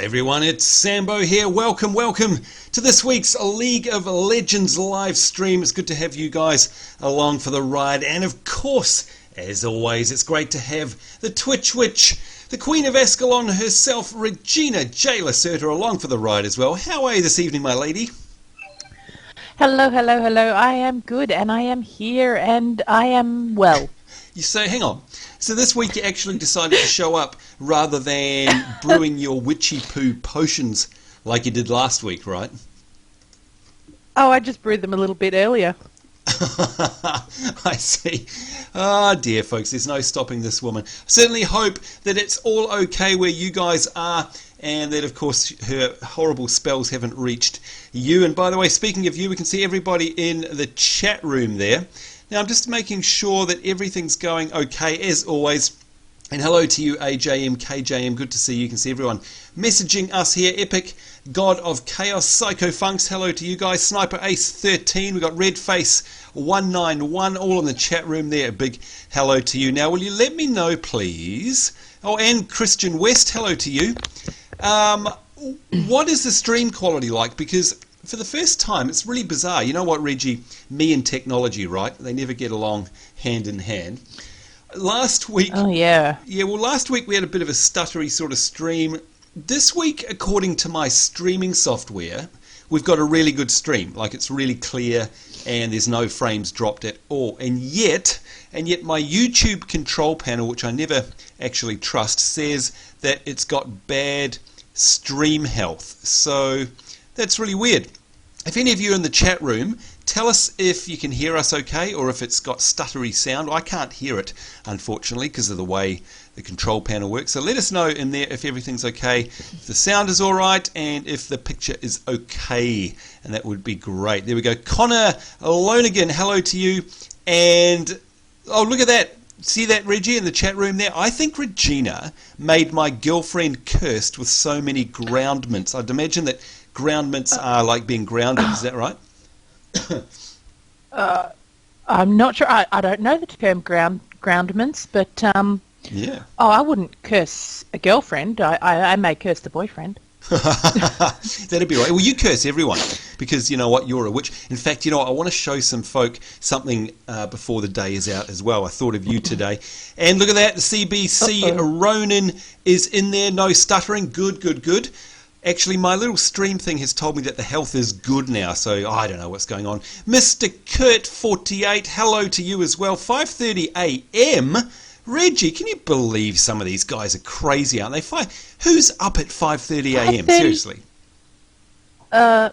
everyone, it's Sambo here. Welcome to this week's League of Legends live stream. It's good to have you guys along for the ride, and of course, as always, it's great to have the Twitch Witch, the Queen of Ascalon herself, Regina Lacerta, along for the ride as well. How are you this evening, my lady? Hello. I am good, and I am here, and I am well. You say, hang on. So this week you actually decided to show up rather than brewing your witchy poo potions like you did last week, right? Oh, I just brewed them a little bit earlier. I see. Ah, dear folks, there's no stopping this woman. Certainly hope that it's all okay where you guys are, and that, of course, her horrible spells haven't reached you. And by the way, speaking of you, we can see everybody in the chat room there. Now, I'm just making sure that everything's going okay, as always. And hello to you, AJM, KJM. Good to see you. You can see everyone messaging us here. Epic, God of Chaos, Psycho Funks. Hello to you guys. Sniper Ace 13. We've got Redface 191 all in the chat room there. A big hello to you. Now, will you let me know, please? Oh, and Christian West. Hello to you. What is the stream quality like? Because for the first time, it's really bizarre. You know what, Reggie? Me and technology, right? They never get along hand in hand. Last week... Oh, yeah. Yeah, well, last week we had a bit of a stuttery sort of stream. This week, according to my streaming software, we've got a really good stream. Like, it's really clear and there's no frames dropped at all. And yet my YouTube control panel, which I never actually trust, says that it's got bad stream health. So that's really weird. If any of you in the chat room, tell us if you can hear us okay or if it's got stuttery sound. I can't hear it, unfortunately, because of the way the control panel works. So let us know in there if everything's okay, if the sound is all right, and if the picture is okay. And that would be great. There we go. Connor Lonergan, hello to you. And, oh, look at that. See that, Reggie, in the chat room there? I think Regina made my girlfriend cursed with so many ground mints. I'd imagine that ground mints are like being grounded. Is that right? I'm not sure. I don't know the term groundments, but yeah. Oh, I wouldn't curse a girlfriend. I may curse the boyfriend. That'd be right. Well, you curse everyone because you know what, you're a witch. In fact, you know what, I want to show some folk something before the day is out as well. I thought of you today. And look at that, the CBC Ronin is in there, no stuttering. Good. Actually, my little stream thing has told me that the health is good now, so I don't know what's going on. Mr. Kurt48, hello to you as well. 5:30 a.m. Reggie, can you believe some of these guys are crazy, aren't they? Who's up at 5:30 a.m.? Seriously.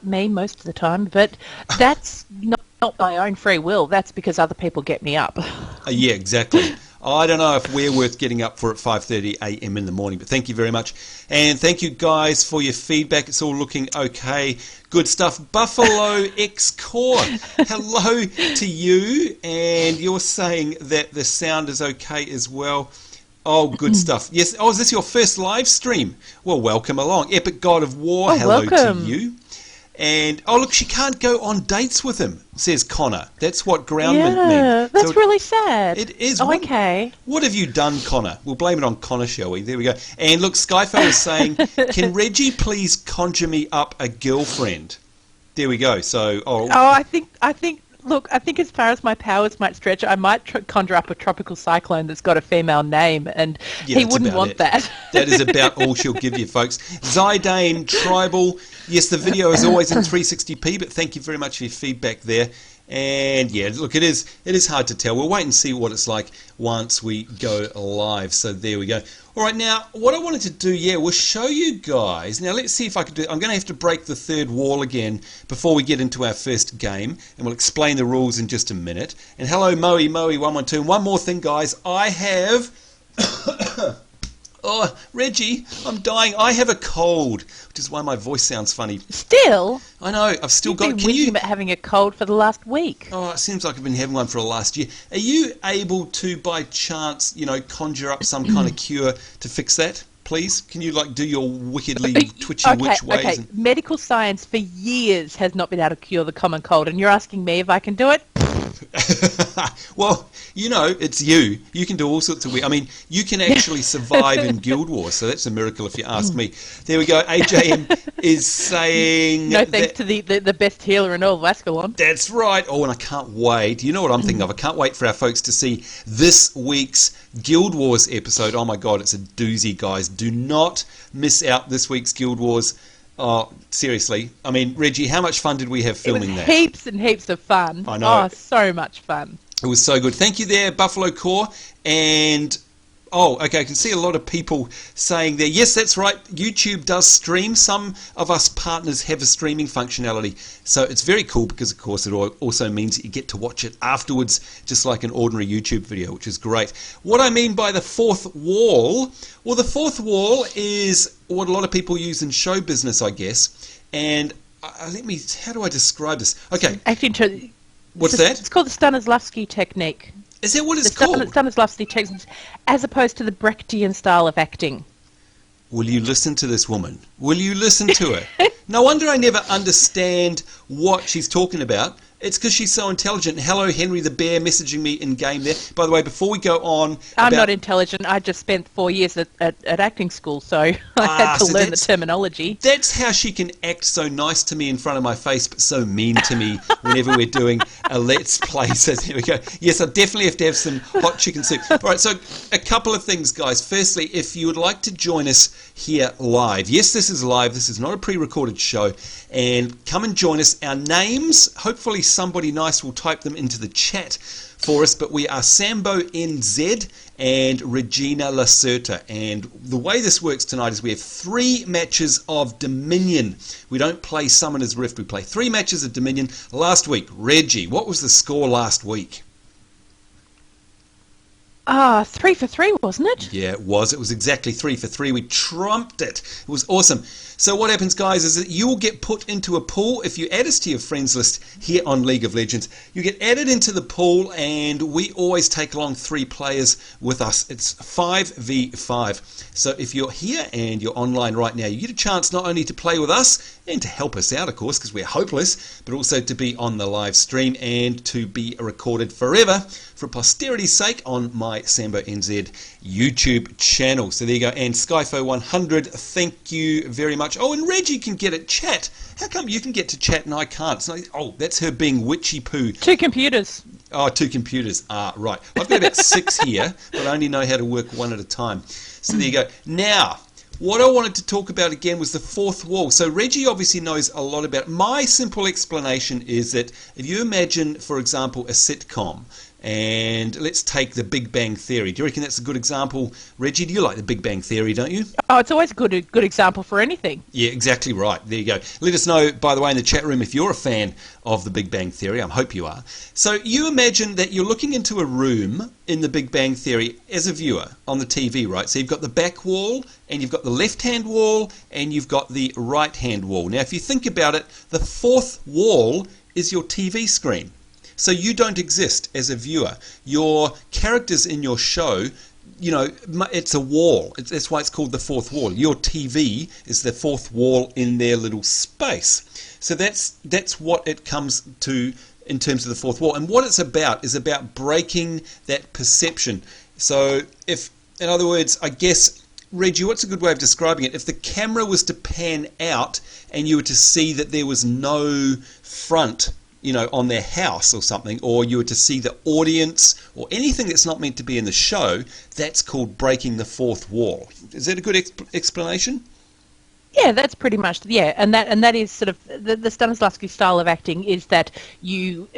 Me most of the time, but that's not my own free will. That's because other people get me up. Yeah, exactly. I don't know if we're worth getting up for at 5:30 a.m. in the morning, but thank you very much. And thank you guys for your feedback. It's all looking okay. Good stuff. Buffalo X Core, hello to you. And you're saying that the sound is okay as well. Oh, good stuff. Yes. Oh, is this your first live stream? Well, welcome along. Epic God of War, hello welcome to you. And, oh, look, she can't go on dates with him, says Connor. That's what groundment means. Yeah, that's so really sad. It is. Oh, okay. What have you done, Connor? We'll blame it on Connor, shall we? There we go. And look, Skyfell is saying, can Reggie please conjure me up a girlfriend? There we go. So, I think. Look, I think as far as my powers might stretch, I might conjure up a tropical cyclone that's got a female name, and yeah, he wouldn't want that. That is about all she'll give you, folks. Zidane Tribal, yes, the video is always in 360p, but thank you very much for your feedback there. And yeah, look, it is hard to tell. We'll wait and see what it's like once we go live. So there we go. All right, now what I wanted to do, we'll show you guys. Now let's see if I can do it. I'm going to have to break the third wall again before we get into our first game, and we'll explain the rules in just a minute. And hello, Moe112. And one more thing, guys. I have. Oh, Reggie, I'm dying. I have a cold, which is why my voice sounds funny. Still? I know. I've still got... You've been whinging about having a cold for the last week. Oh, it seems like I've been having one for the last year. Are you able to, by chance, conjure up some kind of cure to fix that? please? Can you do your wickedly twitchy witch ways? Okay. Medical science for years has not been able to cure the common cold, and you're asking me if I can do it? Well, it's you. You can do all sorts of weird. I mean, you can actually survive in Guild Wars, so that's a miracle if you ask me. There we go. AJM is saying... No thanks to the best healer in all of Ascalon. That's right. Oh, and I can't wait. You know what I'm thinking of? I can't wait for our folks to see this week's Guild Wars episode. Oh my God, it's a doozy, guys. Do not miss out this week's Guild Wars. Oh, seriously. I mean, Reggie, how much fun did we have filming that? Heaps and heaps of fun. I know. Oh, so much fun. It was so good. Thank you there, Buffalo Core. And, okay, I can see a lot of people saying there, yes, that's right, YouTube does stream. Some of us partners have a streaming functionality. So it's very cool because, of course, it also means that you get to watch it afterwards, just like an ordinary YouTube video, which is great. What I mean by the fourth wall, well, the fourth wall is what a lot of people use in show business, I guess. And how do I describe this? Okay. What's that? It's called the Stanislavski technique. Is that what it's called? The Stanislavski technique, as opposed to the Brechtian style of acting. Will you listen to this woman? Will you listen to her? No wonder I never understand what she's talking about. It's because she's so intelligent. Hello, Henry the Bear, messaging me in game there. By the way, before we go on... I'm not intelligent. I just spent 4 years at acting school, so I had to learn the terminology. That's how she can act so nice to me in front of my face, but so mean to me whenever we're doing a Let's Play. So there we go. Yes, I definitely have to have some hot chicken soup. All right, so a couple of things, guys. Firstly, if you would like to join us here live. Yes, this is live. This is not a pre-recorded show. And come and join us. Our names, hopefully somebody nice will type them into the chat for us, but we are SamboNZ and ReginaLacerta. And the way this works tonight is we have 3 matches of Dominion. We don't play Summoner's Rift, we play 3 matches of Dominion. Last week, Reggie, what was the score last week? 3 for 3, wasn't it? Yeah, it was. It was exactly 3 for 3. We trumped it. It was awesome. So what happens, guys, is that you will get put into a pool. If you add us to your friends list here on League of Legends, you get added into the pool, and we always take along 3 players with us. It's 5v5. So if you're here and you're online right now, you get a chance not only to play with us and to help us out, of course, because we're hopeless, but also to be on the live stream and to be recorded forever for posterity's sake on my SamboNZ YouTube channel. So there you go. And Skyfo100, thank you very much. Oh, and Reggie can get at chat. How come you can get to chat and I can't? So, that's her being witchy poo. 2 computers. Oh, 2 computers. Right. I've got about 6 here, but I only know how to work one at a time. So there you go. Now, what I wanted to talk about again was the fourth wall. So Reggie obviously knows a lot about it. My simple explanation is that if you imagine, for example, a sitcom, and let's take the Big Bang Theory. Do you reckon that's a good example? Reggie, do you like the Big Bang Theory, don't you? Oh, it's always a good example for anything. Yeah, exactly right. There you go. Let us know, by the way, in the chat room if you're a fan of the Big Bang Theory. I hope you are. So you imagine that you're looking into a room in the Big Bang Theory as a viewer on the TV, right? So you've got the back wall, and you've got the left-hand wall, and you've got the right-hand wall. Now, if you think about it, the fourth wall is your TV screen. So you don't exist as a viewer. Your characters in your show, it's a wall. That's why it's called the fourth wall. Your TV is the fourth wall in their little space. So that's what it comes to in terms of the fourth wall. And what it's about is about breaking that perception. So in other words, I guess, Reggie, what's a good way of describing it? If the camera was to pan out and you were to see that there was no front, on their house or something, or you were to see the audience or anything that's not meant to be in the show, that's called breaking the fourth wall. Is that a good explanation? Yeah, that's pretty much, and that is sort of the Stanislavski style of acting is that you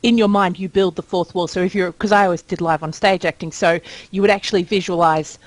in your mind you build the fourth wall. So because I always did live on stage acting, so you would actually visualize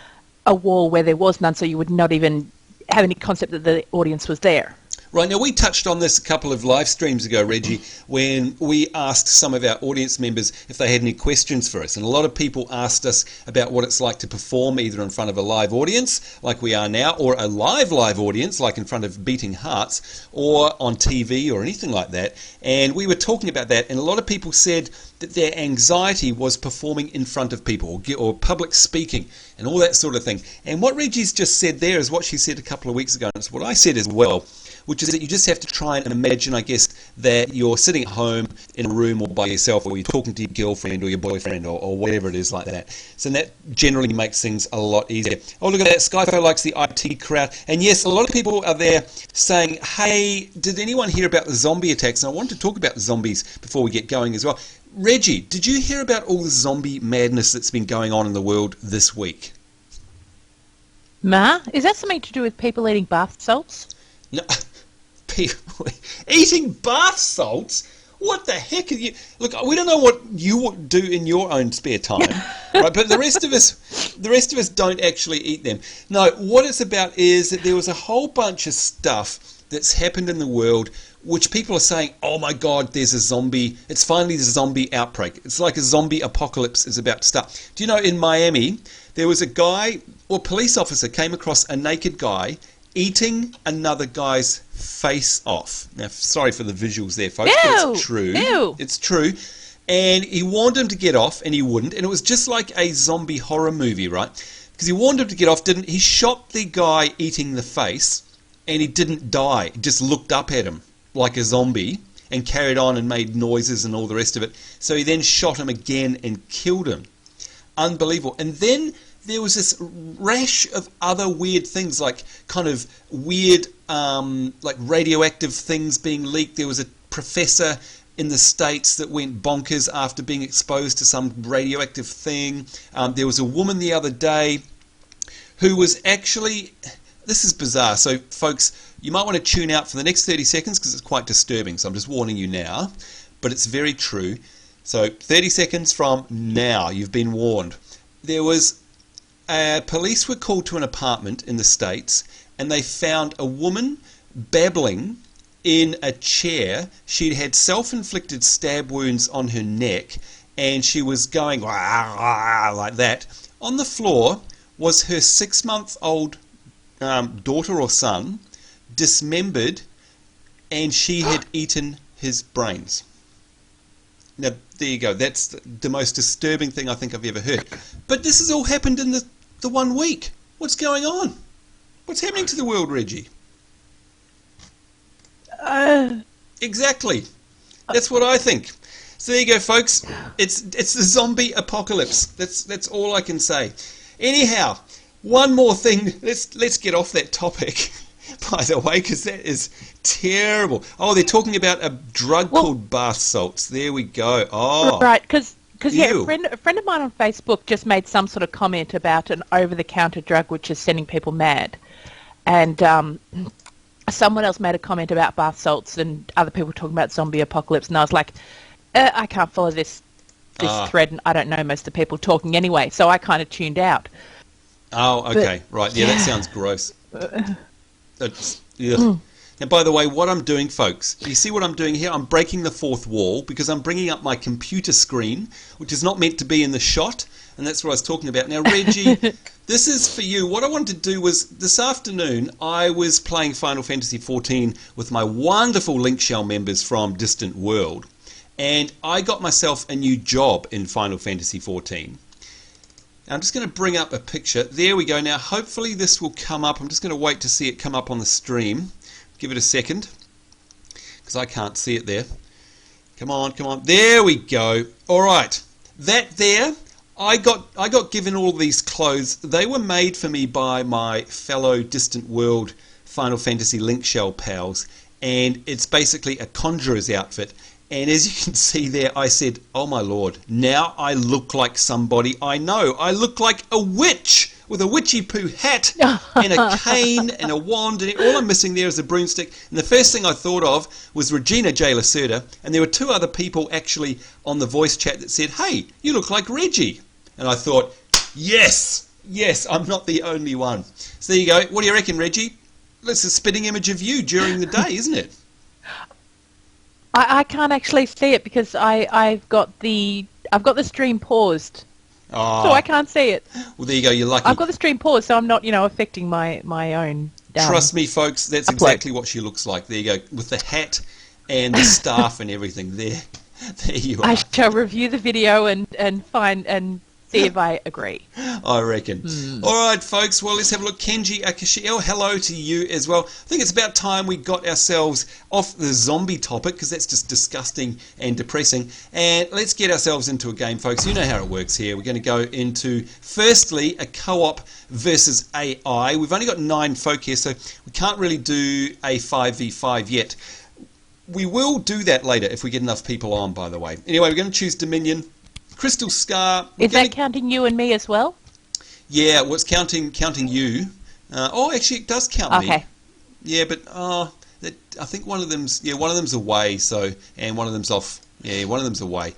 a wall where there was none, so you would not even have any concept that the audience was there. Right, now we touched on this a couple of live streams ago, Reggie, when we asked some of our audience members if they had any questions for us. And a lot of people asked us about what it's like to perform either in front of a live audience, like we are now, or a live audience, like in front of beating hearts, or on TV or anything like that. And we were talking about that, and a lot of people said that their anxiety was performing in front of people, or public speaking, and all that sort of thing. And what Reggie's just said there is what she said a couple of weeks ago, and it's what I said as well, which is that you just have to try and imagine, I guess, that you're sitting at home in a room or by yourself, or you're talking to your girlfriend or your boyfriend or whatever it is like that. So that generally makes things a lot easier. Oh, look at that. Skyfo likes the IT crowd. And yes, a lot of people are there saying, hey, did anyone hear about the zombie attacks? And I want to talk about the zombies before we get going as well. Reggie, did you hear about all the zombie madness that's been going on in the world this week? Ma, is that something to do with people eating bath salts? No. People eating bath salts? What the heck are you? Look, we don't know what you do in your own spare time, right? But the rest of us don't actually eat them. No, what it's about is that there was a whole bunch of stuff that's happened in the world which people are saying, oh my God, there's a zombie. It's finally the zombie outbreak. It's like a zombie apocalypse is about to start. Do you know, in Miami, there was a guy, or police officer, came across a naked guy eating another guy's face off. Now, sorry for the visuals there, folks, but it's true. Ew. It's true. And he warned him to get off, and he wouldn't. And it was just like a zombie horror movie, right? Because he warned him to get off, didn't he? Shot the guy eating the face, and he didn't die. He just looked up at him like a zombie and carried on and made noises and all the rest of it. So he then shot him again and killed him. Unbelievable. And then there was this rash of other weird things, like kind of weird like radioactive things being leaked. There was a professor in the States that went bonkers after being exposed to some radioactive thing. There was a woman the other day who was actually... This is bizarre. So, folks, you might want to tune out for the next 30 seconds because it's quite disturbing. So I'm just warning you now. But it's very true. So 30 seconds from now, you've been warned. There was... police were called to an apartment in the States, and they found a woman babbling in a chair. She'd had self-inflicted stab wounds on her neck, and she was going wah, wah, like that. On the floor was her 6-month-old daughter or son, dismembered, and she had eaten his brains. Now, there you go. That's the most disturbing thing I think I've ever heard. But this has all happened in the 1 week. What's going on? What's happening to the world, Reggie? Exactly. That's what I think. So there you go, folks. It's the zombie apocalypse. That's all I can say. Anyhow, one more thing. Let's get off that topic, by the way, because that is terrible. Oh, they're talking about a drug called bath salts. There we go. Oh, right, because yeah, a friend of mine on Facebook just made some sort of comment about an over-the-counter drug which is sending people mad, and someone else made a comment about bath salts, and other people talking about zombie apocalypse, and I was like, I can't follow this thread, and I don't know most of the people talking anyway, so I kind of tuned out. Oh, okay, right. Yeah, that sounds gross. Now, by the way, what I'm doing, folks, you see what I'm doing here? I'm breaking the fourth wall because I'm bringing up my computer screen, which is not meant to be in the shot, and that's what I was talking about. Now, Reggie, this is for you. What I wanted to do was, this afternoon, I was playing Final Fantasy XIV with my wonderful Link Shell members from Distant World, and I got myself a new job in Final Fantasy XIV. I'm just going to bring up a picture. There we go. Now, hopefully this will come up. I'm just going to wait to see it come up on the stream. Give it a second, because I can't see it there. Come on, come on. There we go. All right. That there, I got given all these clothes. They were made for me by my fellow Distant World Final Fantasy Link Shell pals, and it's basically a conjurer's outfit. And as you can see there, I said, oh my lord, now I look like somebody I know. I look like a witch with a witchy poo hat and a cane and a wand, and all I'm missing there is a broomstick. And the first thing I thought of was Regina Lacerta, and there were two other people actually on the voice chat that said, hey, you look like Reggie. And I thought, yes, I'm not the only one. So there you go. What do you reckon, Reggie? It's a spitting image of you during the day, isn't it? I can't actually see it because I've got the stream paused, Oh. so I can't see it. Well, there you go. You're lucky. I've got the stream paused, so I'm not, affecting my own. Trust me, folks. That's exactly what she looks like. There you go, with the hat and the staff and everything. There you are. I shall review the video and find and see if I agree. I reckon. All right, folks. Well, let's have a look. Kenji Akashiel, hello to you as well. I think it's about time we got ourselves off the zombie topic because that's just disgusting and depressing. And let's get ourselves into a game, folks. You know how it works here. We're going to go into, firstly, a co-op versus AI. We've only got 9 folk here, so we can't really do a 5v5 yet. We will do that later if we get enough people on, by the way. Anyway, we're going to choose Dominion. Crystal Scar. Is that counting you and me as well? Yeah, well, it's counting you. Actually, it does count me. Yeah, but I think one of them's away. So, and one of them's off. Yeah, one of them's away.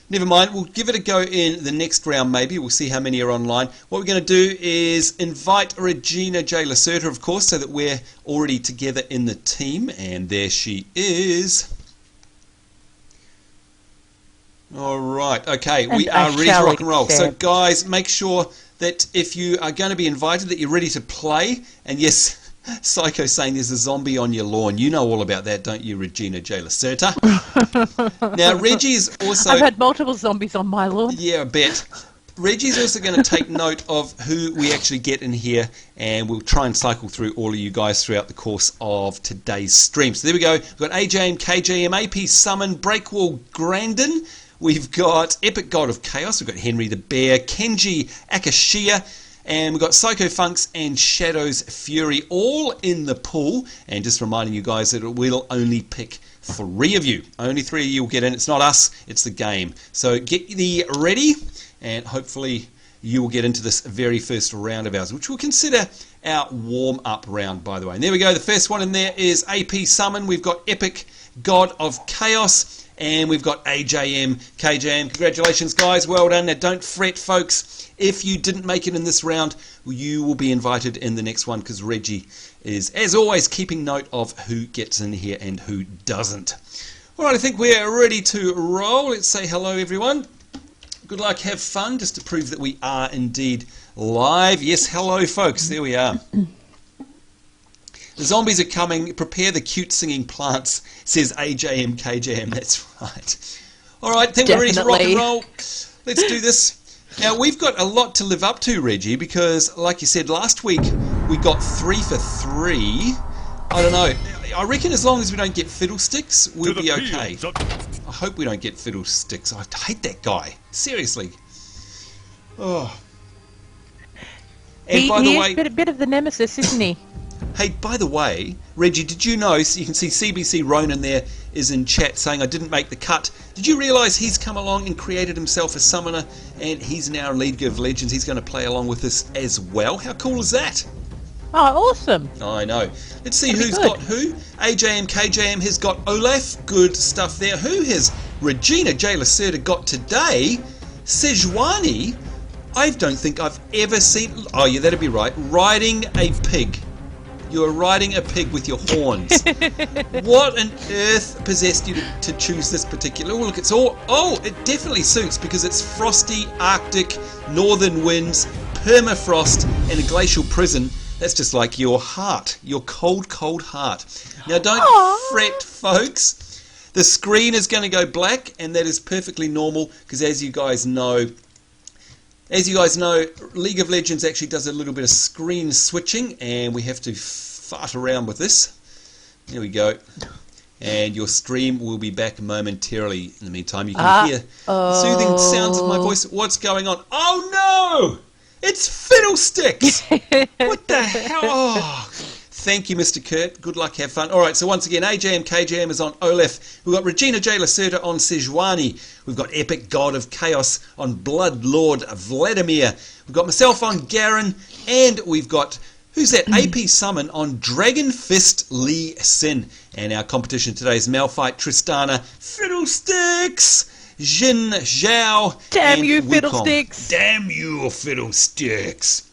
Never mind. We'll give it a go in the next round. Maybe we'll see how many are online. What we're going to do is invite Regina Lacerta, of course, so that we're already together in the team. And there she is. All right, okay, we are ready to rock and roll. So, guys, make sure that if you are going to be invited, that you're ready to play. And yes, Psycho's saying there's a zombie on your lawn. You know all about that, don't you, Regina Lacerta? Now, Reggie's also... I've had multiple zombies on my lawn. Yeah, I bet. Reggie's also going to take note of who we actually get in here, and we'll try and cycle through all of you guys throughout the course of today's stream. So there we go. We've got AJM, KJM, AP Summon, Breakwall, Grandin. We've got Epic God of Chaos, we've got Henry the Bear, Kenji Akashiya, and we've got Psycho Funks and Shadow's Fury all in the pool. And just reminding you guys that we'll only pick 3 of you. Only 3 of you will get in. It's not us, it's the game. So get the ready, and hopefully you will get into this very first round of ours, which we'll consider our warm-up round, by the way. And there we go. The first one in there is AP Summon. We've got Epic God of Chaos. And we've got AJM, KJM. Congratulations, guys. Well done. Now, don't fret, folks. If you didn't make it in this round, you will be invited in the next one because Reggie is, as always, keeping note of who gets in here and who doesn't. All right, I think we're ready to roll. Let's say hello, everyone. Good luck. Have fun, just to prove that we are indeed live. Yes, hello, folks. There we are. The zombies are coming. Prepare the cute singing plants, says AJM KJM. That's right. All right, I think we're ready to rock and roll. Let's do this. Now, we've got a lot to live up to, Reggie, because, like you said, last week we got 3 for 3. I don't know. I reckon as long as we don't get fiddlesticks, we'll be okay. I hope we don't get fiddlesticks. I hate that guy. Seriously. Oh. And by the way, a bit of the nemesis, isn't he? Hey, by the way, Reggie, did you know, so you can see CBC Ronan there is in chat saying I didn't make the cut. Did you realise he's come along and created himself a summoner, and he's now League of Legends. He's going to play along with us as well. How cool is that? Oh, awesome. I know. Let's see who's got who. AJM, KJM has got Olaf. Good stuff there. Who has Regina Lacerta got today? Sejuani. I don't think I've ever seen... Oh, yeah, that'd be right. Riding a pig. You're riding a pig with your horns. What on earth possessed you to choose this particular... Oh, look, it's all... Oh, it definitely suits because it's frosty, Arctic, northern winds, permafrost, and a glacial prison. That's just like your heart. Your cold, cold heart. Now, don't fret, folks. The screen is going to go black, and that is perfectly normal because as you guys know, League of Legends actually does a little bit of screen switching, and we have to fart around with this. There we go. And your stream will be back momentarily. In the meantime, you can hear the soothing sounds of my voice. What's going on? Oh, no! It's Fiddlesticks! What the hell? Oh, thank you, Mr. Kurt. Good luck, have fun. All right, so once again, AJM, KJM is on Olaf. We've got Regina Lacerta on Sejuani. We've got Epic God of Chaos on Blood Lord Vladimir. We've got myself on Garen. And we've got, who's that? AP Summon on Dragon Fist Lee Sin. And our competition today is Malphite Tristana Fiddlesticks. Jin Zhao. Damn you, Fiddlesticks. Damn you, Fiddlesticks.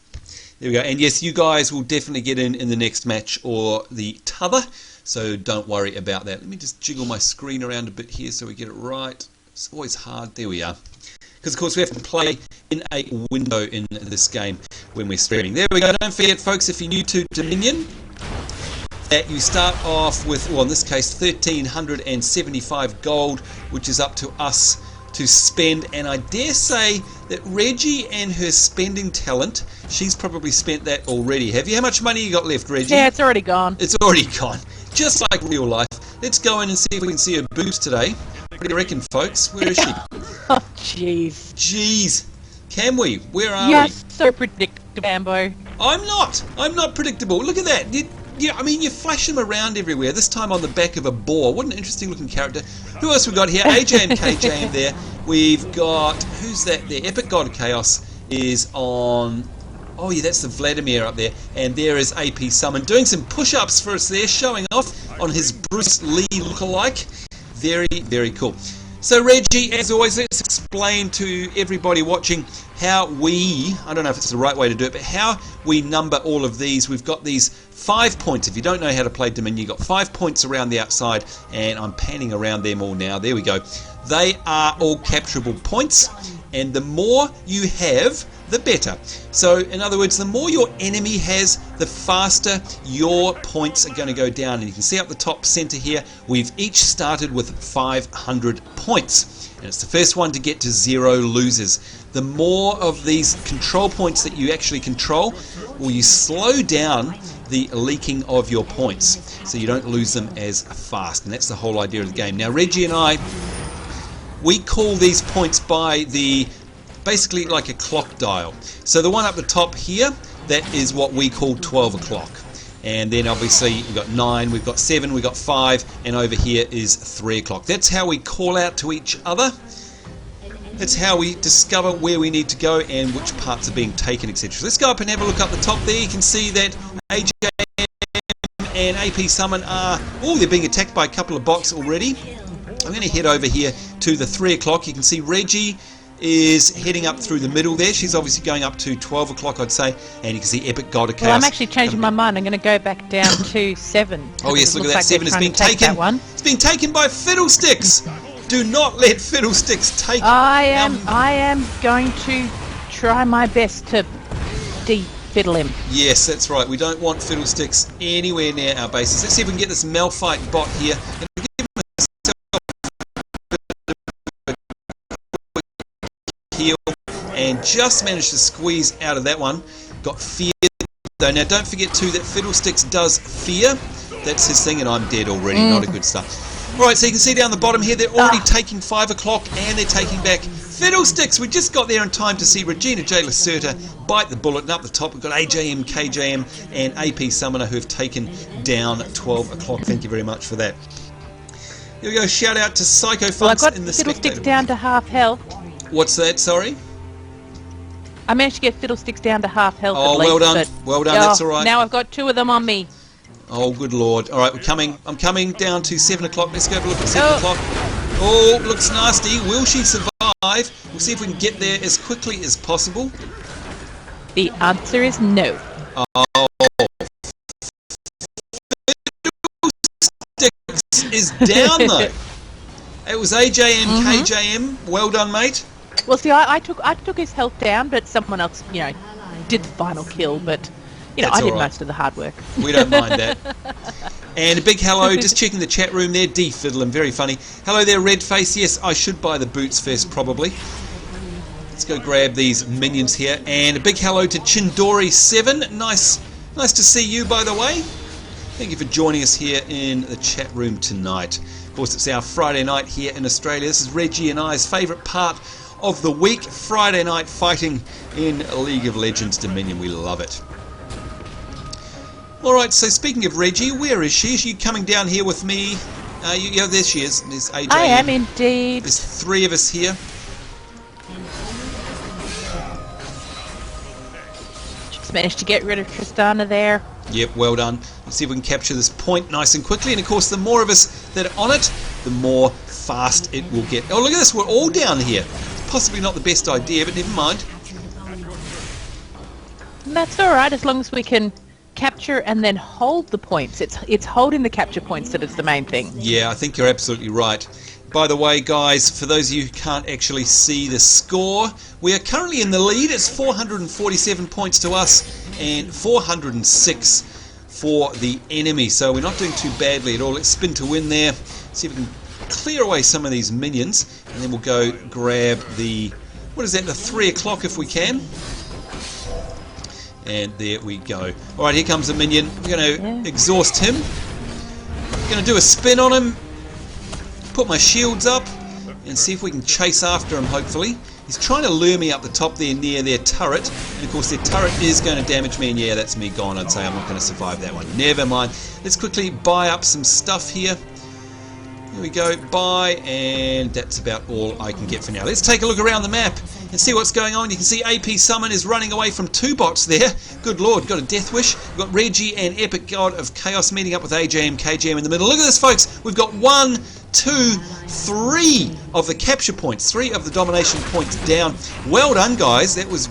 There we go. And yes, you guys will definitely get in the next match or the t'other. So don't worry about that. Let me just jiggle my screen around a bit here so we get it right. It's always hard. There we are. Because, of course, we have to play in a window in this game when we're streaming. There we go. Don't forget, folks, if you're new to Dominion, that you start off with, well, in this case, 1,375 gold, which is up to us to spend. And I dare say that Reggie and her spending talent, she's probably spent that already. Have you? How much money you got left, Reggie? Yeah, it's already gone. It's already gone. Just like real life. Let's go in and see if we can see her boobs today. What do you reckon, folks? Where is she? Oh, jeez. Jeez. Can we? Where are You're we? so predictable, Ambo. I'm not. I'm not predictable. Look at that. I mean, you flash them around everywhere. This time on the back of a boar. What an interesting looking character. Who else we got here? AJM, KJM there. We've got, who's that there? Epic God of Chaos is on... Oh yeah, that's the Vladimir up there. And there is AP Summon doing some push-ups for us there, showing off on his Bruce Lee lookalike. Very, very cool. So Reggie, as always, let's explain to everybody watching how we, I don't know if it's the right way to do it, but how we number all of these. We've got these 5 points. If you don't know how to play Dominion, you've got 5 points around the outside, and I'm panning around them all now. There we go. They are all capturable points, and the more you have, the better. So in other words, the more your enemy has, the faster your points are going to go down. And you can see up the top center here, we've each started with 500 points, and it's the first one to get to 0 loses. The more of these control points that you actually control, well, you slow down the leaking of your points so you don't lose them as fast, and that's the whole idea of the game. Now Reggie and I, we call these points by the basically like a clock dial. So the one up the top here, that is what we call 12 o'clock. And then obviously we've got 9, we've got 7, we've got 5, and over here is 3 o'clock. That's how we call out to each other. That's how we discover where we need to go and which parts are being taken, etc. Let's go up and have a look up the top there. You can see that AJM and AP Summon are, oh, they're being attacked by a couple of bots already. I'm going to head over here to the 3 o'clock. You can see Reggie is heading up through the middle there. She's obviously going up to 12 o'clock, I'd say, and you can see Epic God of Chaos. Well, I'm actually changing my mind. I'm going to go back down to 7. Oh yes, look at that. Like 7 has been taken. It's been taken by Fiddlesticks. Do not let Fiddlesticks take. I am going to try my best to de-fiddle him. Yes, that's right. We don't want Fiddlesticks anywhere near our bases. Let's see if we can get this Malphite bot here. Heal and just managed to squeeze out of that one. Got fear though. Now don't forget too that Fiddlesticks does fear. That's his thing, and I'm dead already. Not a good start. Alright, so you can see down the bottom here, they're already taking 5 o'clock and they're taking back Fiddlesticks. We just got there in time to see Regina Lacerta bite the bullet, and up the top we've got AJM, KJM and AP Summoner who have taken down 12 o'clock. Thank you very much for that. Here we go, shout out to Psycho Funks. Well, I got in the Fiddlesticks down to half health. What's that, sorry? I managed to get Fiddlesticks down to half health. Oh, at least, well done. Well done, that's alright. Now I've got 2 of them on me. Oh, good lord. Alright, I'm coming down to 7 o'clock. Let's go have a look at 7 o'clock. Oh, looks nasty. Will she survive? We'll see if we can get there as quickly as possible. The answer is no. Oh. Fiddlesticks is down though. It was AJM, KJM. Well done, mate. Well, see, I took his health down, but someone else, did the final kill. But I did most of the hard work. We don't mind that. And a big hello, just checking the chat room there. D-Fiddlin, very funny. Hello there, Redface. Yes, I should buy the boots first, probably. Let's go grab these minions here. And a big hello to Chindori7. Nice to see you, by the way. Thank you for joining us here in the chat room tonight. Of course, it's our Friday night here in Australia. This is Reggie and I's favourite part of the week. Friday night fighting in League of Legends Dominion. We love it. Alright, so speaking of Reggie, where is she? Is she coming down here with me? Yeah, there she is. There's AJ. I am indeed. There's 3 of us here. Just managed to get rid of Tristana there. Yep, well done. Let's see if we can capture this point nice and quickly. And of course, the more of us that are on it, the more fast it will get. Oh, look at this. We're all down here. It's possibly not the best idea, but never mind. That's all right, as long as we can capture and then hold the points. It's holding the capture points that is the main thing. Yeah, I think you're absolutely right. By the way, guys, for those of you who can't actually see the score, we are currently in the lead. It's 447 points to us and 406 for the enemy. So we're not doing too badly at all. Let's spin to win there. See if we can clear away some of these minions. And then we'll go grab the, what is that, the 3 o'clock if we can. And there we go. Alright, here comes a minion. We're going to exhaust him. Going to do a spin on him. Put my shields up and see if we can chase after him, hopefully. He's trying to lure me up the top there near their turret. And of course their turret is going to damage me. And yeah, that's me gone. I'd say I'm not going to survive that one. Never mind. Let's quickly buy up some stuff here. Here we go, buy, and that's about all I can get for now. Let's take a look around the map and see what's going on. You can see AP Summon is running away from 2 bots there. Good lord, got a Death Wish. We've got Reggie and Epic God of Chaos meeting up with AJM, KJM in the middle. Look at this, folks. We've got 1, 2, 3 of the capture points, 3 of the domination points down. Well done, guys. That was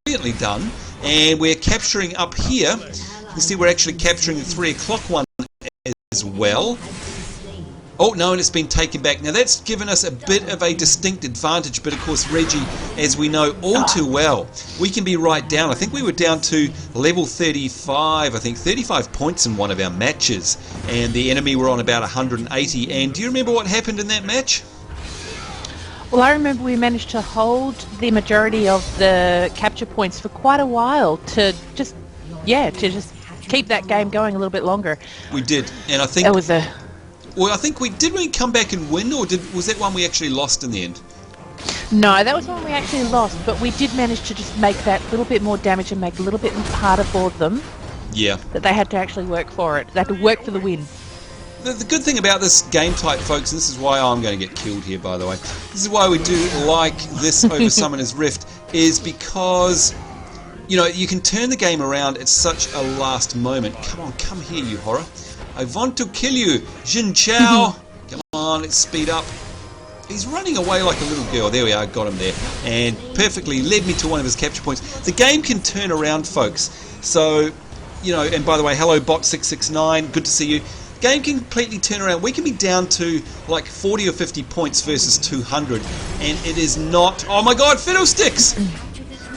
brilliantly done. And we're capturing up here. You can see we're actually capturing the 3 o'clock one as well. Oh no, and it's been taken back. Now that's given us a bit of a distinct advantage, but of course Reggie, as we know all too well, we can be right down. I think we were down to level 35, I think 35 points in one of our matches, and the enemy were on about 180. And do you remember what happened in that match? Well, I remember we managed to hold the majority of the capture points for quite a while to just keep that game going a little bit longer. We did, and I think it was a... Well, I think we come back and win, or was that one we actually lost in the end? No, that was one we actually lost, but we did manage to just make that little bit more damage and make it a little bit harder for them. Yeah. That they had to actually work for it. They had to work for the win. The good thing about this game type, folks, and this is why I'm going to get killed here, by the way, this is why we do like this over Summoner's Rift, is because, you know, you can turn the game around at such a last moment. Come on, come here, you horror. I want to kill you, Jin Chao. Come on, let's speed up. He's running away like a little girl. There we are, got him there. And perfectly led me to one of his capture points. The game can turn around, folks. So, you know, and by the way, hello Bot669, good to see you. Game can completely turn around. We can be down to like 40 or 50 points versus 200. And it is not... Oh my god, Fiddlesticks!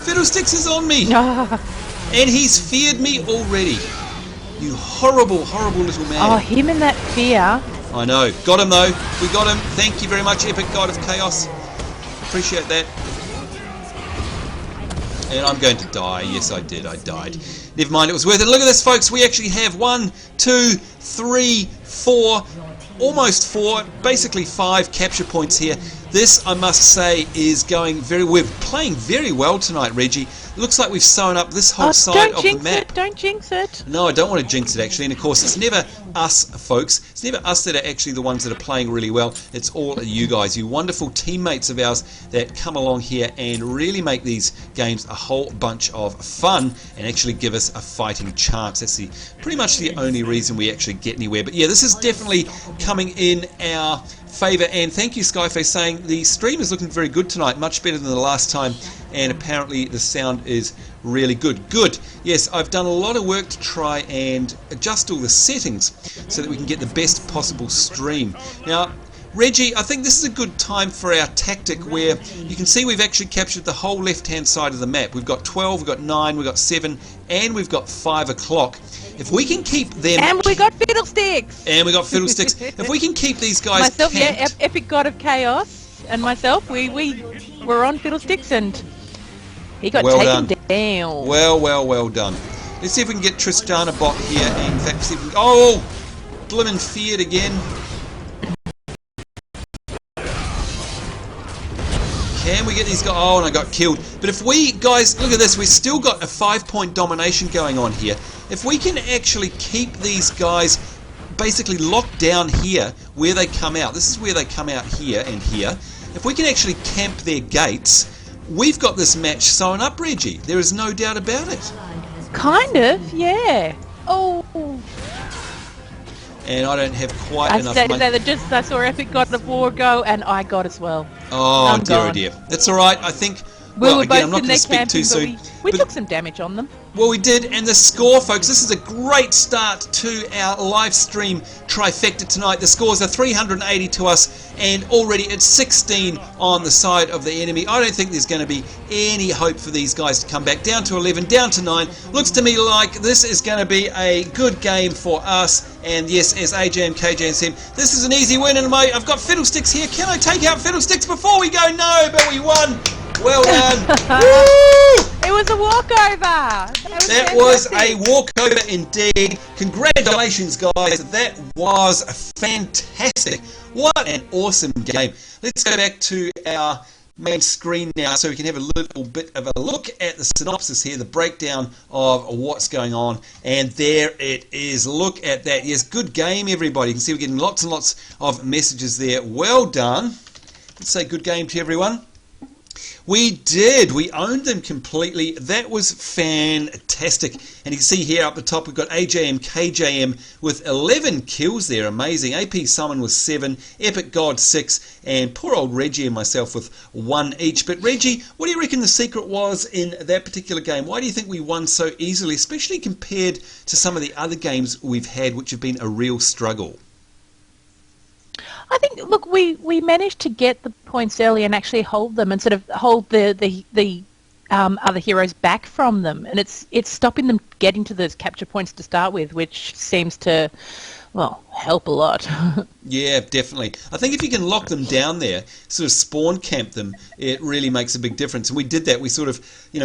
Fiddlesticks is on me! And he's feared me already. You horrible, horrible little man. Oh, him in that fear. I know. Got him, though. We got him. Thank you very much, Epic God of Chaos. Appreciate that. And I'm going to die. Yes, I did. I died. Never mind. It was worth it. Look at this, folks. We actually have 1, 2, 3, 4, almost 4, basically 5 capture points here. This, I must say, is going very... We're playing very well tonight, Reggie. Looks like we've sewn up this whole side of the map. Don't jinx it. No, I don't want to jinx it, actually. And, of course, it's never us, folks. It's never us that are actually the ones that are playing really well. It's all you guys, you wonderful teammates of ours that come along here and really make these games a whole bunch of fun and actually give us a fighting chance. That's pretty much the only reason we actually get anywhere. But, yeah, this is definitely coming in our favour. And thank you, Skyface, saying the stream is looking very good tonight, much better than the last time. And apparently the sound is really good. Good. Yes, I've done a lot of work to try and adjust all the settings so that we can get the best possible stream. Now, Reggie, I think this is a good time for our tactic where you can see we've actually captured the whole left-hand side of the map. We've got 12, we've got 9, we've got 7, and we've got 5 o'clock. If we can keep them... And we got Fiddlesticks! And we got Fiddlesticks. If we can keep these guys myself, camped... yeah, Epic God of Chaos, and myself, we were on Fiddlesticks, and he got taken down. Well done. Let's see if we can get Tristana bot here, and in fact, see if we can... Oh! Blimmin' feared again. Can we get these guys? Oh, and I got killed. But if we, guys, look at this. We've still got a 5-point domination going on here. If we can actually keep these guys basically locked down here where they come out. This is where they come out here and here. If we can actually camp their gates, we've got this match sewn up, Reggie. There is no doubt about it. Kind of, yeah. Oh. And I don't have quite enough money. I saw Epic God of War go, and I got as well. Oh, dear, oh dear. That's all right. I think We were again, I'm both not in going their to speak camping, too soon. we took some damage on them. Well, we did, and the score, folks, this is a great start to our live stream trifecta tonight. The scores are 380 to us, and already it's 16 on the side of the enemy. I don't think there's going to be any hope for these guys to come back. Down to 11, down to 9. Looks to me like this is going to be a good game for us. And yes, as AJ and KJ and Sam, this is an easy win. And I've got Fiddlesticks here. Can I take out Fiddlesticks before we go? No, but we won. Well done. Woo! It was a walkover. That was a walkover indeed. Congratulations, guys. That was fantastic. What an awesome game. Let's go back to our main screen now so we can have a little bit of a look at the synopsis here, the breakdown of what's going on. And there it is. Look at that. Yes, good game, everybody. You can see we're getting lots and lots of messages there. Well done. Let's say good game to everyone. We did. We owned them completely. That was fantastic. And you can see here up the top we've got AJM, KJM with 11 kills there. Amazing. AP Summon with 7, Epic God 6, and poor old Reggie and myself with 1 each. But Reggie, what do you reckon the secret was in that particular game? Why do you think we won so easily, especially compared to some of the other games we've had which have been a real struggle? I think, look, we managed to get the points early and actually hold them and sort of hold the other heroes back from them, and it's stopping them getting to those capture points to start with, which seems to, well, help a lot. Yeah, definitely. I think if you can lock them down there, sort of spawn camp them, it really makes a big difference. And we did that. We sort of,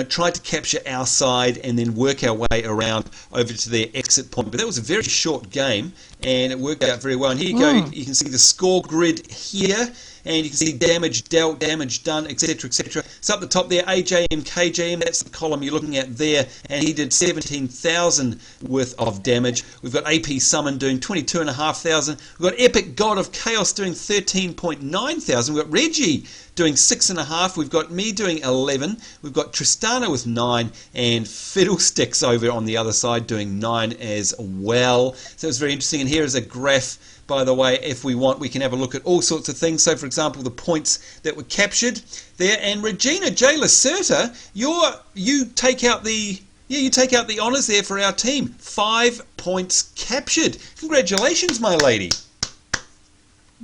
tried to capture our side and then work our way around over to their exit point. But that was a very short game, and it worked out very well. And here you go. You can see the score grid here. And you can see damage dealt, damage done, etc., etc. So up the top there, AJM, KJM, that's the column you're looking at there, and he did 17,000 worth of damage. We've got AP Summon doing 22,500. We've got Epic God of Chaos doing 13,900. We've got Reggie doing 6.5. We've got me doing 11. We've got Tristana with 9, and Fiddlesticks over on the other side doing 9 as well. So it's very interesting. And here is a graph. By the way, if we want, we can have a look at all sorts of things. So, for example, the points that were captured there. And Regina Lacerta, you take out the honours there for our team. 5 points captured. Congratulations, my lady.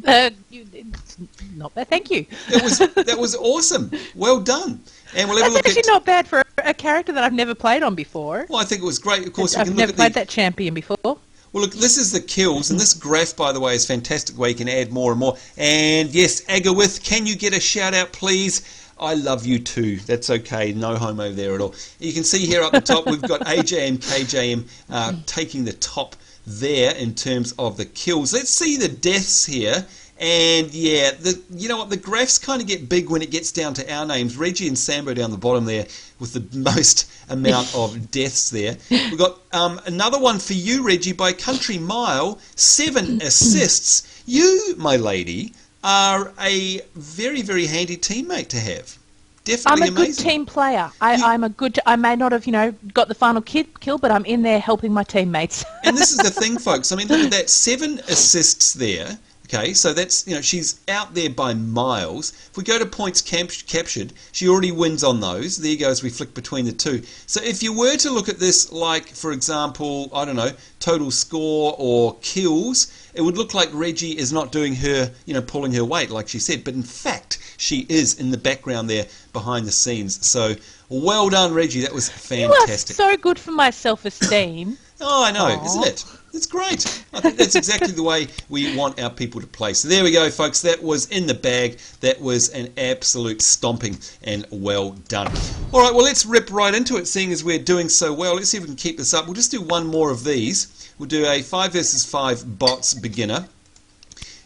Not bad, thank you. That was awesome. Well done. And we'll have a look actually not bad for a character that I've never played on before. Well, I think it was great. Of course, I've never played that champion before. Well, look, this is the kills, and this graph, by the way, is fantastic where you can add more and more. And yes, Agawith, can you get a shout-out, please? I love you too. That's okay. No homo there at all. You can see here up the top, we've got AJ and KJM taking the top there in terms of the kills. Let's see the deaths here. And yeah, you know what, the graphs kind of get big when it gets down to our names. Reggie and Sambo down the bottom there with the most amount of deaths there. We've got another one for you, Reggie, by Country Mile, 7 assists. You, my lady, are a very, very handy teammate to have. Definitely amazing. I'm a good team player. I may not have, got the final kill, but I'm in there helping my teammates. And this is the thing, folks. I mean, look at that, 7 assists there. Okay, so that's, she's out there by miles. If we go to points captured, she already wins on those. There you go, as we flick between the two. So if you were to look at this like, for example, I don't know, total score or kills, it would look like Reggie is not doing her, pulling her weight like she said. But in fact, she is in the background there behind the scenes. So well done, Reggie. That was fantastic. You are so good for my self-esteem. Oh, I know, isn't it? It's great. I think that's exactly the way we want our people to play. So there we go, folks. That was in the bag. That was an absolute stomping, and well done. All right, well, let's rip right into it, seeing as we're doing so well. Let's see if we can keep this up. We'll just do one more of these. We'll do a 5 versus 5 bots beginner.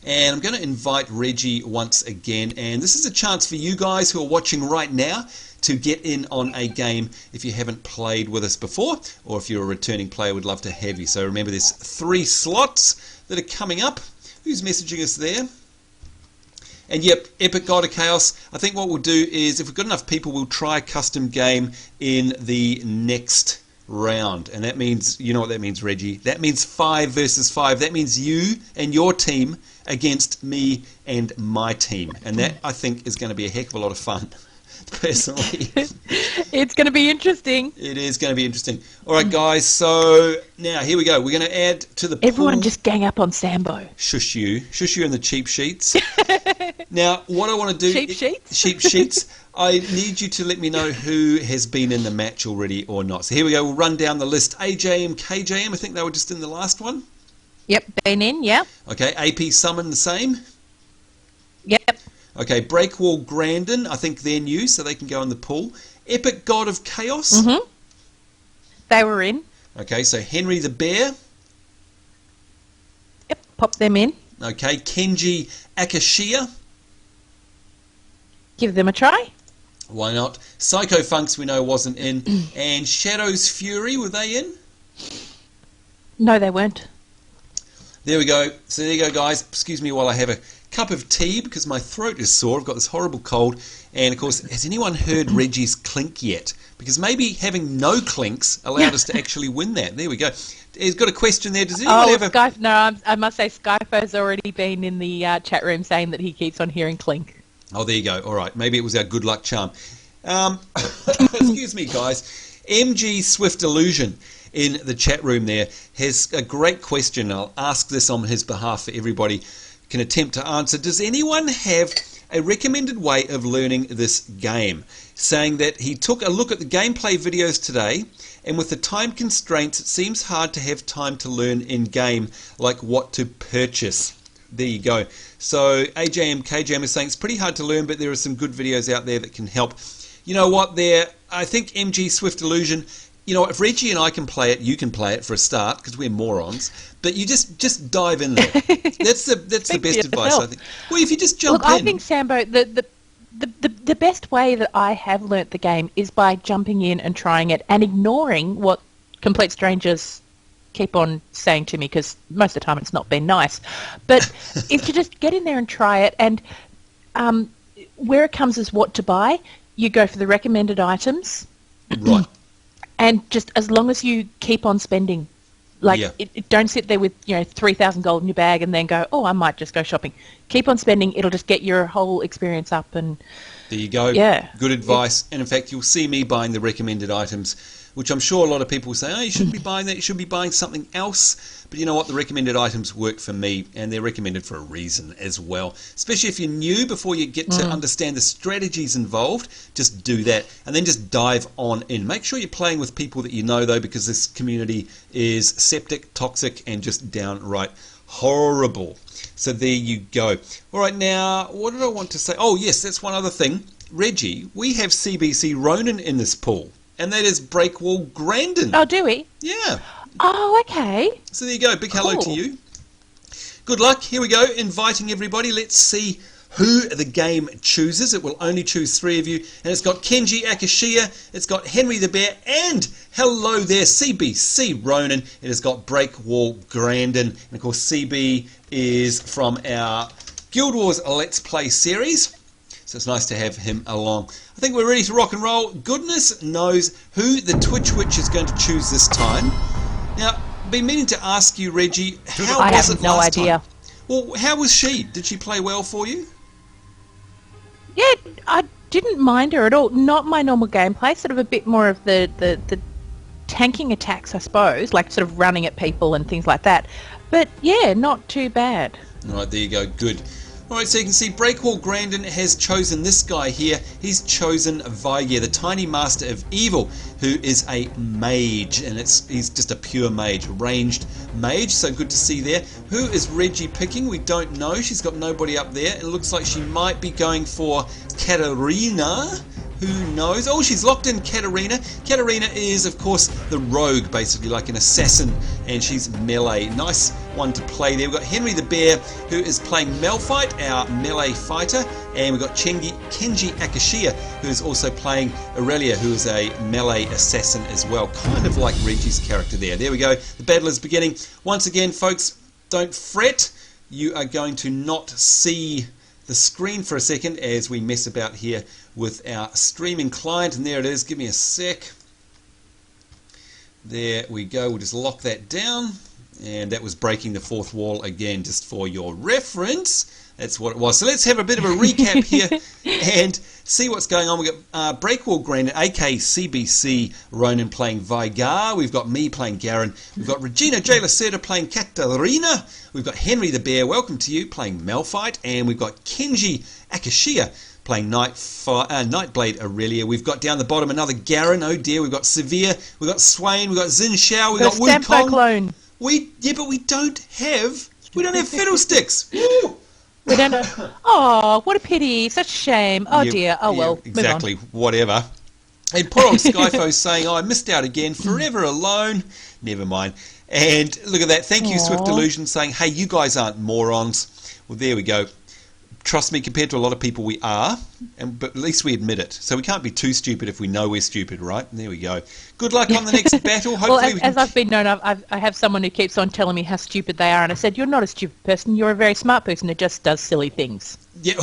And I'm going to invite Reggie once again. And this is a chance for you guys who are watching right now to get in on a game if you haven't played with us before, or if you're a returning player, we'd love to have you. So remember, there's 3 slots that are coming up. Who's messaging us there? And yep, Epic God of Chaos. I think what we'll do is, if we've got enough people, we'll try a custom game in the next round. And that means, you know what that means, Reggie? That means 5 versus 5. That means you and your team against me and my team. And that, I think, is going to be a heck of a lot of fun. personally. It's going to be interesting. It is going to be interesting. All right, guys. So now here we go. We're going to add to the Everyone pool. just gang up on Sambo. Shush you in the cheap sheets. Now, what I want to do... Cheap sheets? Cheap sheets. I need you to let me know who has been in the match already or not. So here we go. We'll run down the list. AJM, KJM, I think they were just in the last one. Yep, been in, yep. Okay, AP Summon the same. Yep. Okay, Breakwall Grandin, I think they're new, so they can go in the pool. Epic God of Chaos. Mm-hmm. They were in. Okay, so Henry the Bear. Yep, pop them in. Okay, Kenji Akashia. Give them a try. Why not? Psycho Funks we know wasn't in. And Shadow's Fury, were they in? No, they weren't. There we go. So there you go, guys. Excuse me while I have a cup of tea because my throat is sore. I've got this horrible cold. And, of course, has anyone heard Reggie's clink yet? Because maybe having no clinks allowed us to actually win that. There we go. He's got a question there. Does anyone ever... I must say Skyfo's already been in the chat room saying that he keeps on hearing clink. Oh, there you go. All right. Maybe it was our good luck charm. Excuse me, guys. MG Swift Illusion in the chat room there has a great question. I'll ask this on his behalf for everybody can attempt to answer. Does anyone have a recommended way of learning this game? Saying that he took a look at the gameplay videos today, and with the time constraints, it seems hard to have time to learn in-game, like what to purchase. There you go. So AJM, KJM is saying it's pretty hard to learn, but there are some good videos out there that can help. You know what, I think MG Swift Illusion, you know, if Reggie and I can play it, you can play it for a start, because we're morons. But you just dive in there. That's the best advice, I think. Well, if you just jump in. I think, Sambo, the best way that I have learnt the game is by jumping in and trying it and ignoring what complete strangers keep on saying to me, because most of the time it's not been nice. But if you just get in there and try it, and where it comes as what to buy, you go for the recommended items. Right. And just as long as you keep on spending, don't sit there with 3,000 gold in your bag and then go, oh, I might just go shopping. Keep on spending; it'll just get your whole experience up. And there you go. Yeah, good advice. And in fact, you'll see me buying the recommended items, which I'm sure a lot of people will say, oh, you shouldn't be buying that. You should be buying something else. But you know what? The recommended items work for me, and they're recommended for a reason as well. Especially if you're new, before you get to understand the strategies involved, just do that. And then just dive on in. Make sure you're playing with people that you know, though, because this community is septic, toxic, and just downright horrible. So there you go. All right, now, what did I want to say? Oh, yes, that's one other thing. Reggie, we have CBC Ronin in this pool. And that is Breakwall Grandin. Oh, do we? Yeah. Oh, okay. So there you go. Big hello to you. Good luck. Here we go. Inviting everybody. Let's see who the game chooses. It will only choose 3 of you. And it's got Kenji Akashia. It's got Henry the Bear. And hello there, CBC Ronin. It has got Breakwall Grandin. And of course, CB is from our Guild Wars Let's Play series. So it's nice to have him along. I think we're ready to rock and roll. Goodness knows who the Twitch Witch is going to choose this time. Now, I've been meaning to ask you, Reggie, how was it last time? I have no idea. Well, how was she? Did she play well for you? Yeah, I didn't mind her at all. Not my normal gameplay, sort of a bit more of the tanking attacks, I suppose, like sort of running at people and things like that. But yeah, not too bad. All right, there you go. Good. All right, so you can see Breakwall Grandin has chosen this guy here. He's chosen Vaige, the tiny master of evil, who is a mage, and he's just a pure mage, a ranged mage, so good to see there. Who is Reggie picking? We don't know. She's got nobody up there. It looks like she might be going for Katarina. Who knows? Oh, she's locked in Katarina. Katarina is, of course, the rogue, basically, like an assassin, and she's melee. Nice one to play there. We've got Henry the Bear, who is playing Malphite, our melee fighter, and we've got Kenji Akashia, who is also playing Aurelia, who is a melee assassin as well, kind of like Reggie's character there. There we go. The battle is beginning. Once again, folks, don't fret. You are going to not see the screen for a second as we mess about here with our streaming client, and there it is. Give me a sec. There we go. We'll just lock that down. And that was breaking the fourth wall again, just for your reference. That's what it was. So let's have a bit of a recap here and see what's going on. We've got Breakwall Granite, AK CBC Ronan playing Vigar. We've got me playing Garen. We've got Regina Lacerta playing Katarina. We've got Henry the Bear, welcome to you, playing Malphite. And we've got Kenji Akashia playing Nightblade Aurelia. We've got down the bottom another Garen. Oh dear, we've got Severe. We've got Swain. We've got Xin Xiao. We've got Wukong. But we don't have fiddlesticks. Woo! We don't know. Oh, what a pity. Such a shame. Oh, dear. Oh, well. Exactly. Whatever. And poor old Skyfo saying, I missed out again. Forever alone. Never mind. And look at that. Thank you, Swift Delusion, saying, hey, you guys aren't morons. Well, there we go. Trust me, compared to a lot of people, we are. But at least we admit it. So we can't be too stupid if we know we're stupid, right? And there we go. Good luck on the next battle. Hopefully well, as I've been known, I have someone who keeps on telling me how stupid they are. And I said, you're not a stupid person. You're a very smart person who just does silly things. Yeah.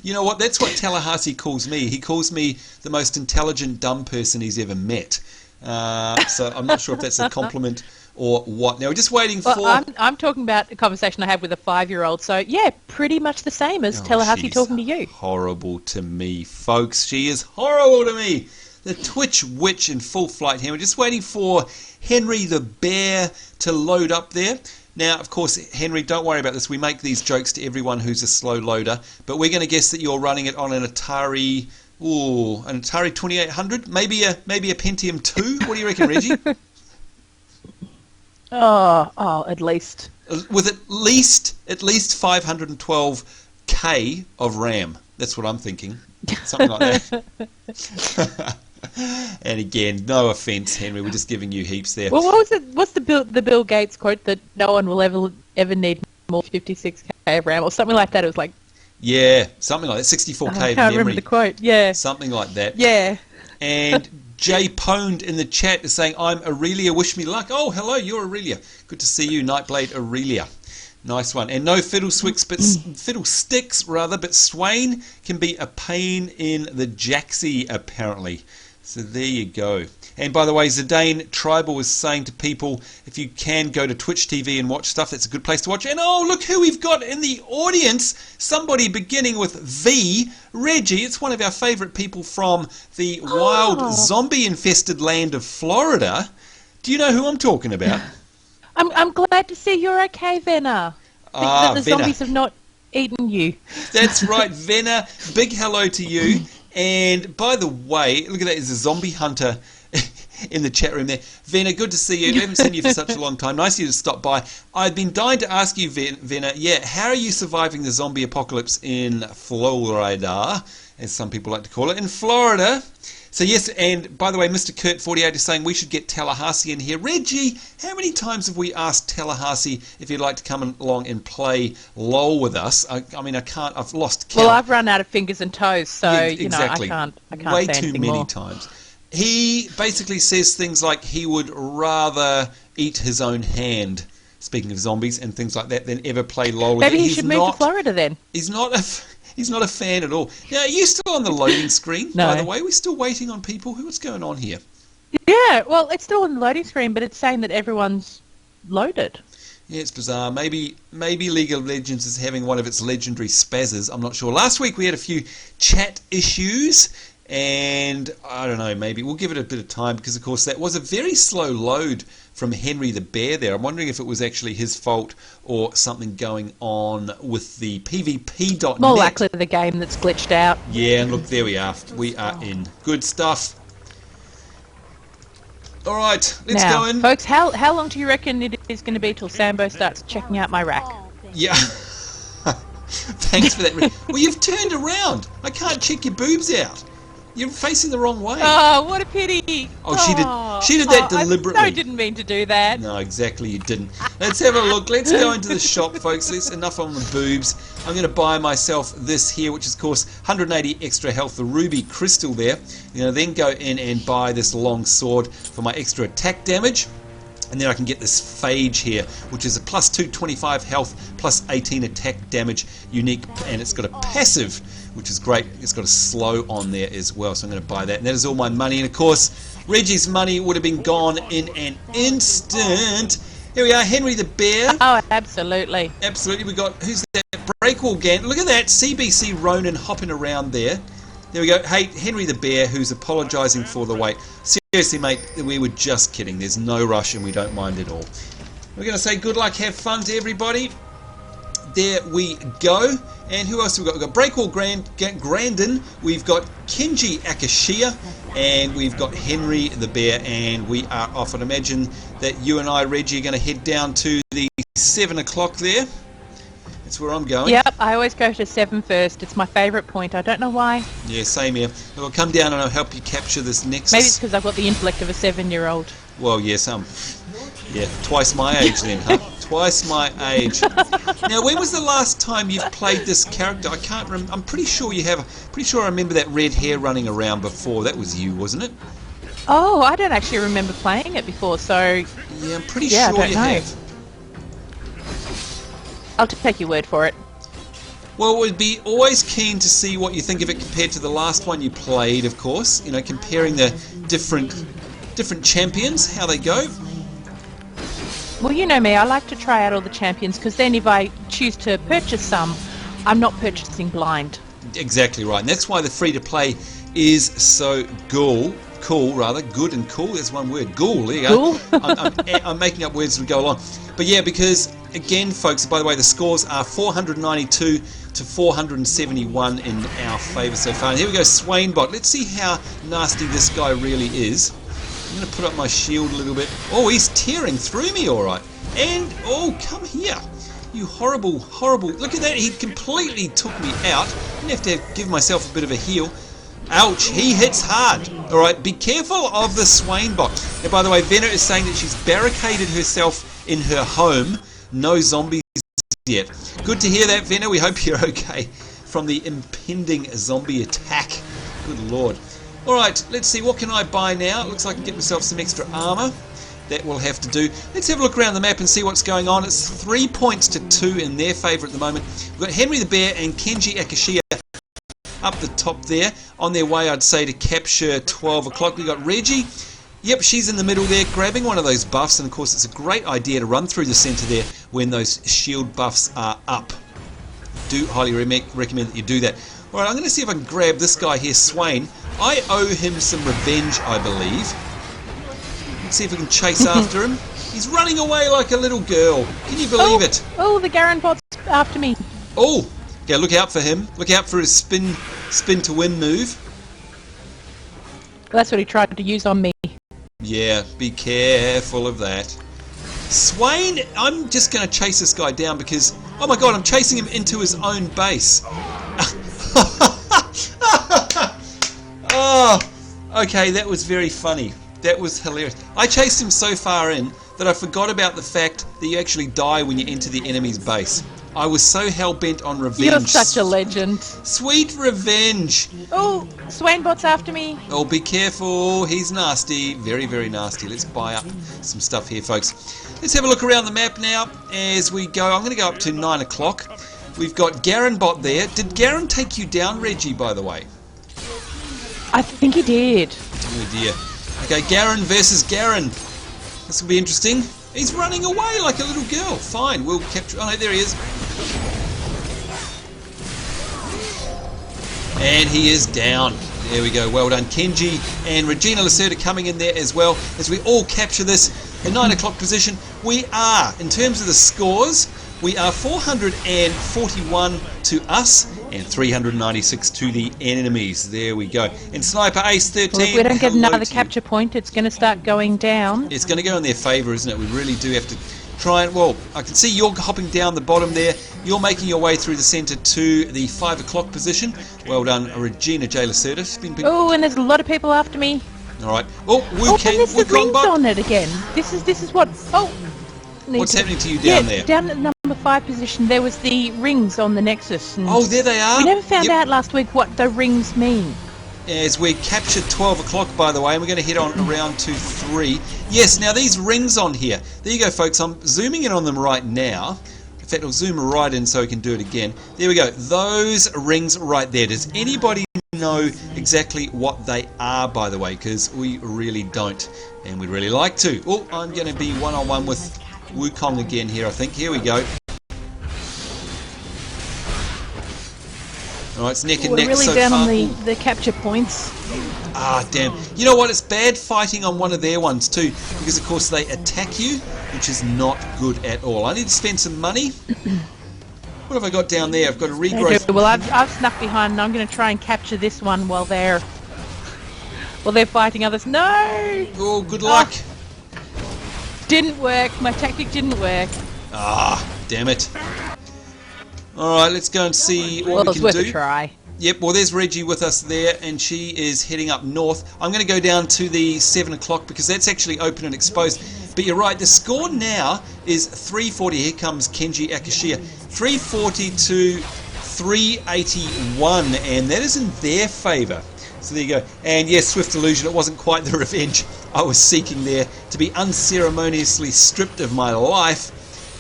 You know what? That's what Tallahassee calls me. He calls me the most intelligent, dumb person he's ever met. So I'm not sure if that's a compliment or what. Now we're just waiting for... I'm talking about a conversation I had with a 5-year-old. So, yeah, pretty much the same as Tallahassee talking to you. Horrible to me, folks. She is horrible to me. The Twitch witch in full flight here. We're just waiting for Henry the Bear to load up there. Now, of course, Henry, don't worry about this. We make these jokes to everyone who's a slow loader. But we're going to guess that you're running it on an Atari... Ooh, an Atari 2800? Maybe a Pentium 2? What do you reckon, Reggie? At least. With at least 512K of RAM. That's what I'm thinking. Something like that. And again, no offence, Henry. We're just giving you heaps there. Well, what's the Bill Gates quote that no one will ever need more 56K of RAM or something like that? It was like... Yeah, something like that. 64K of memory. I can't remember the quote. Yeah. Something like that. Yeah. And Jay Pwned in the chat is saying, I'm Aurelia, wish me luck. Oh, hello, you're Aurelia. Good to see you, Nightblade Aurelia. Nice one. And no fiddlesticks, but Swain can be a pain in the jacksie, apparently. So there you go. And by the way, Zidane Tribal was saying to people, if you can go to Twitch TV and watch stuff, that's a good place to watch. And oh, look who we've got in the audience. Somebody beginning with V. Reggie, it's one of our favourite people from the wild zombie-infested land of Florida. Do you know who I'm talking about? I'm glad to see you're okay, Venna. That the zombies have not eaten you. That's right, Venna. Big hello to you. And by the way, look at that, there's a zombie hunter in the chat room there. Venna, good to see you. I haven't seen you for such a long time. Nice of you to stop by. I've been dying to ask you, Venna, how are you surviving the zombie apocalypse in Florida, as some people like to call it, in Florida? So yes, and by the way, Mr. Kurt48 is saying we should get Tallahassee in here. Reggie, how many times have we asked Tallahassee if he'd like to come along and play LOL with us? I mean, I can't, I've lost count. Well, I've run out of fingers and toes, so, exactly. I can't Way say too anything many more. times. He basically says things like he would rather eat his own hand, speaking of zombies and things like that, than ever play LOL again. Maybe he should move to Florida then. He's not a fan at all. Now, are you still on the loading screen, No. by the way? We're still waiting on people. What's going on here? Yeah, well, it's still on the loading screen, but it's saying that everyone's loaded. Yeah, it's bizarre. Maybe League of Legends is having one of its legendary spazzes. I'm not sure. Last week we had a few chat issues, and I don't know, maybe we'll give it a bit of time because, of course, that was a very slow load from Henry the Bear there. I'm wondering if it was actually his fault or something going on with the PvP.net. More likely the game that's glitched out. Yeah, and look, there we are. We are in. Good stuff. All right, let's go in. Folks, how long do you reckon it is going to be till Sambo starts checking out my rack? Yeah. Thanks for that. Well, you've turned around. I can't check your boobs out. You're facing the wrong way. Oh, what a pity. Oh, she did that deliberately. I didn't mean to do that. No, exactly, you didn't. Let's have a look. Let's go into the shop, folks. Let's enough on the boobs. I'm going to buy myself this here, which is, of course, 180 extra health, the ruby crystal there. I'm going to then go in and buy this long sword for my extra attack damage. And then I can get this phage here, which is a plus 225 health, plus 18 attack damage, unique, and it's got a passive, which is great. It's got a slow on there as well, so I'm going to buy that. And that is all my money. And of course, Reggie's money would have been gone in an instant Here we are, Henry the Bear. Oh, absolutely. Absolutely. We got, who's that? Breakwall Gan. Look at that, CBC Ronan hopping around there. There we go. Hey, Henry the Bear, who's apologising for the wait. Seriously, mate, we were just kidding. There's no rush and we don't mind at all. We're going to say good luck, have fun to everybody. There we go. And who else have we got? We've got Breakwall Grandin, we've got Kenji Akashia, and we've got Henry the Bear, and we are off. I'd imagine that you and I, Reggie, are going to head down to the 7 o'clock there. That's where I'm going. Yep, I always go to 7 first. It's my favourite point. I don't know why. Yeah, same here. We'll come down and I'll help you capture this next. Maybe it's because I've got the intellect of a 7-year-old. Well, yes, yeah, twice my age then, huh? Twice my age. Now, when was the last time you've played this character? I can't remember. I'm pretty sure you have. Pretty sure I remember that red hair running around before. That was you, wasn't it? Oh, I don't actually remember playing it before, so... Yeah, I'm pretty sure you have. I'll take your word for it. Well, we'd be always keen to see what you think of it compared to the last one you played, of course. You know, comparing the different champions, how they go. Well, you know me, I like to try out all the champions, because then if I choose to purchase some, I'm not purchasing blind. Exactly right, and that's why the free-to-play is so good and cool. There's one word, ghoul. There you go. I'm making up words as we go along. But yeah, because again, folks, by the way, the scores are 492 to 471 in our favour so far. And here we go, Swainbot. Let's see how nasty this guy really is. I'm going to put up my shield a little bit. Oh, he's tearing through me, all right. And, oh, come here. You horrible, horrible... Look at that, he completely took me out. I'm going to have to give myself a bit of a heal. Ouch, he hits hard. Alright, be careful of the Swainbot. Now, by the way, Venna is saying that she's barricaded herself in her home. No zombies yet. Good to hear that, Venna. We hope you're okay from the impending zombie attack. Good lord. Alright, let's see, what can I buy now? It looks like I can get myself some extra armour. That will have to do. Let's have a look around the map and see what's going on. It's 3 points to 2 in their favour at the moment. We've got Henry the Bear and Kenji Akashia up the top there, on their way, I'd say, to capture 12 o'clock. We've got Reggie. Yep, she's in the middle there, grabbing one of those buffs, and of course it's a great idea to run through the centre there when those shield buffs are up. Do highly recommend that you do that. Alright, I'm going to see if I can grab this guy here, Swain. I owe him some revenge, I believe. Let's see if we can chase after him. He's running away like a little girl. Can you believe it? Oh, the Garen bot's after me. Oh! Yeah, look out for him. Look out for his spin to win move. That's what he tried to use on me. Yeah, be careful of that. Swain, I'm just going to chase this guy down because, oh my god, I'm chasing him into his own base. Oh, okay, that was very funny. That was hilarious. I chased him so far in that I forgot about the fact that you actually die when you enter the enemy's base. I was so hell-bent on revenge. You're such a legend. Sweet revenge. Oh, Swainbot's after me. Oh, be careful. He's nasty. Very, very nasty. Let's buy up some stuff here, folks. Let's have a look around the map now as we go. I'm going to go up to 9 o'clock. We've got Garen bot there. Did Garen take you down, Reggie, by the way? I think he did. Oh, dear. Okay, Garen versus Garen. This will be interesting. He's running away like a little girl. Fine, we'll capture... Oh, no, there he is. And he is down. There we go. Well done. Kenji and ReginaLacerta coming in there as well as we all capture this. At 9 o'clock position, we are, in terms of the scores, we are 441 to us and 396 to the enemies. There we go. And Sniper Ace 13. Well, if we don't get another capture point, it's going to start going down. It's going to go in their favour, isn't it? We really do have to try and... Well, I can see you're hopping down the bottom there. You're making your way through the centre to the 5 o'clock position. Well done, Regina Lacerta. Oh, and there's a lot of people after me. All right. Oh, and there's the rings on it again. This is what... Oh. What's happening to you down there? Down at the number 5 position, there was the rings on the Nexus. Oh, there they are. We never found out last week what the rings mean. As we captured 12 o'clock, by the way, and we're going to head on around to 3. Yes, now these rings on here. There you go, folks. I'm zooming in on them right now. In fact, I'll zoom right in so we can do it again. There we go. Those rings right there. Does anybody know exactly what they are, by the way? Because we really don't, and we'd really like to. Oh, I'm going to be one-on-one with Wukong again here, I think. Here we go. Alright, it's neck and We're neck really so down far. on the capture points. Ah, damn. You know what? It's bad fighting on one of their ones too, because of course they attack you, which is not good at all. I need to spend some money. What have I got down there? I've got a regrowth. Well, I've snuck behind, and I'm going to try and capture this one while they're fighting others. No! Oh, good luck. Didn't work. My tactic didn't work. Ah, damn it. Alright, let's go and see what we can do. Well, it's worth a try. Yep, well there's Reggie with us there, and she is heading up north. I'm going to go down to the 7 o'clock because that's actually open and exposed. But you're right, the score now is 340. Here comes Kenji Akashiya. 340 to 381, and that is in their favour. So there you go. And yes, Swift Illusion, it wasn't quite the revenge I was seeking there, to be unceremoniously stripped of my life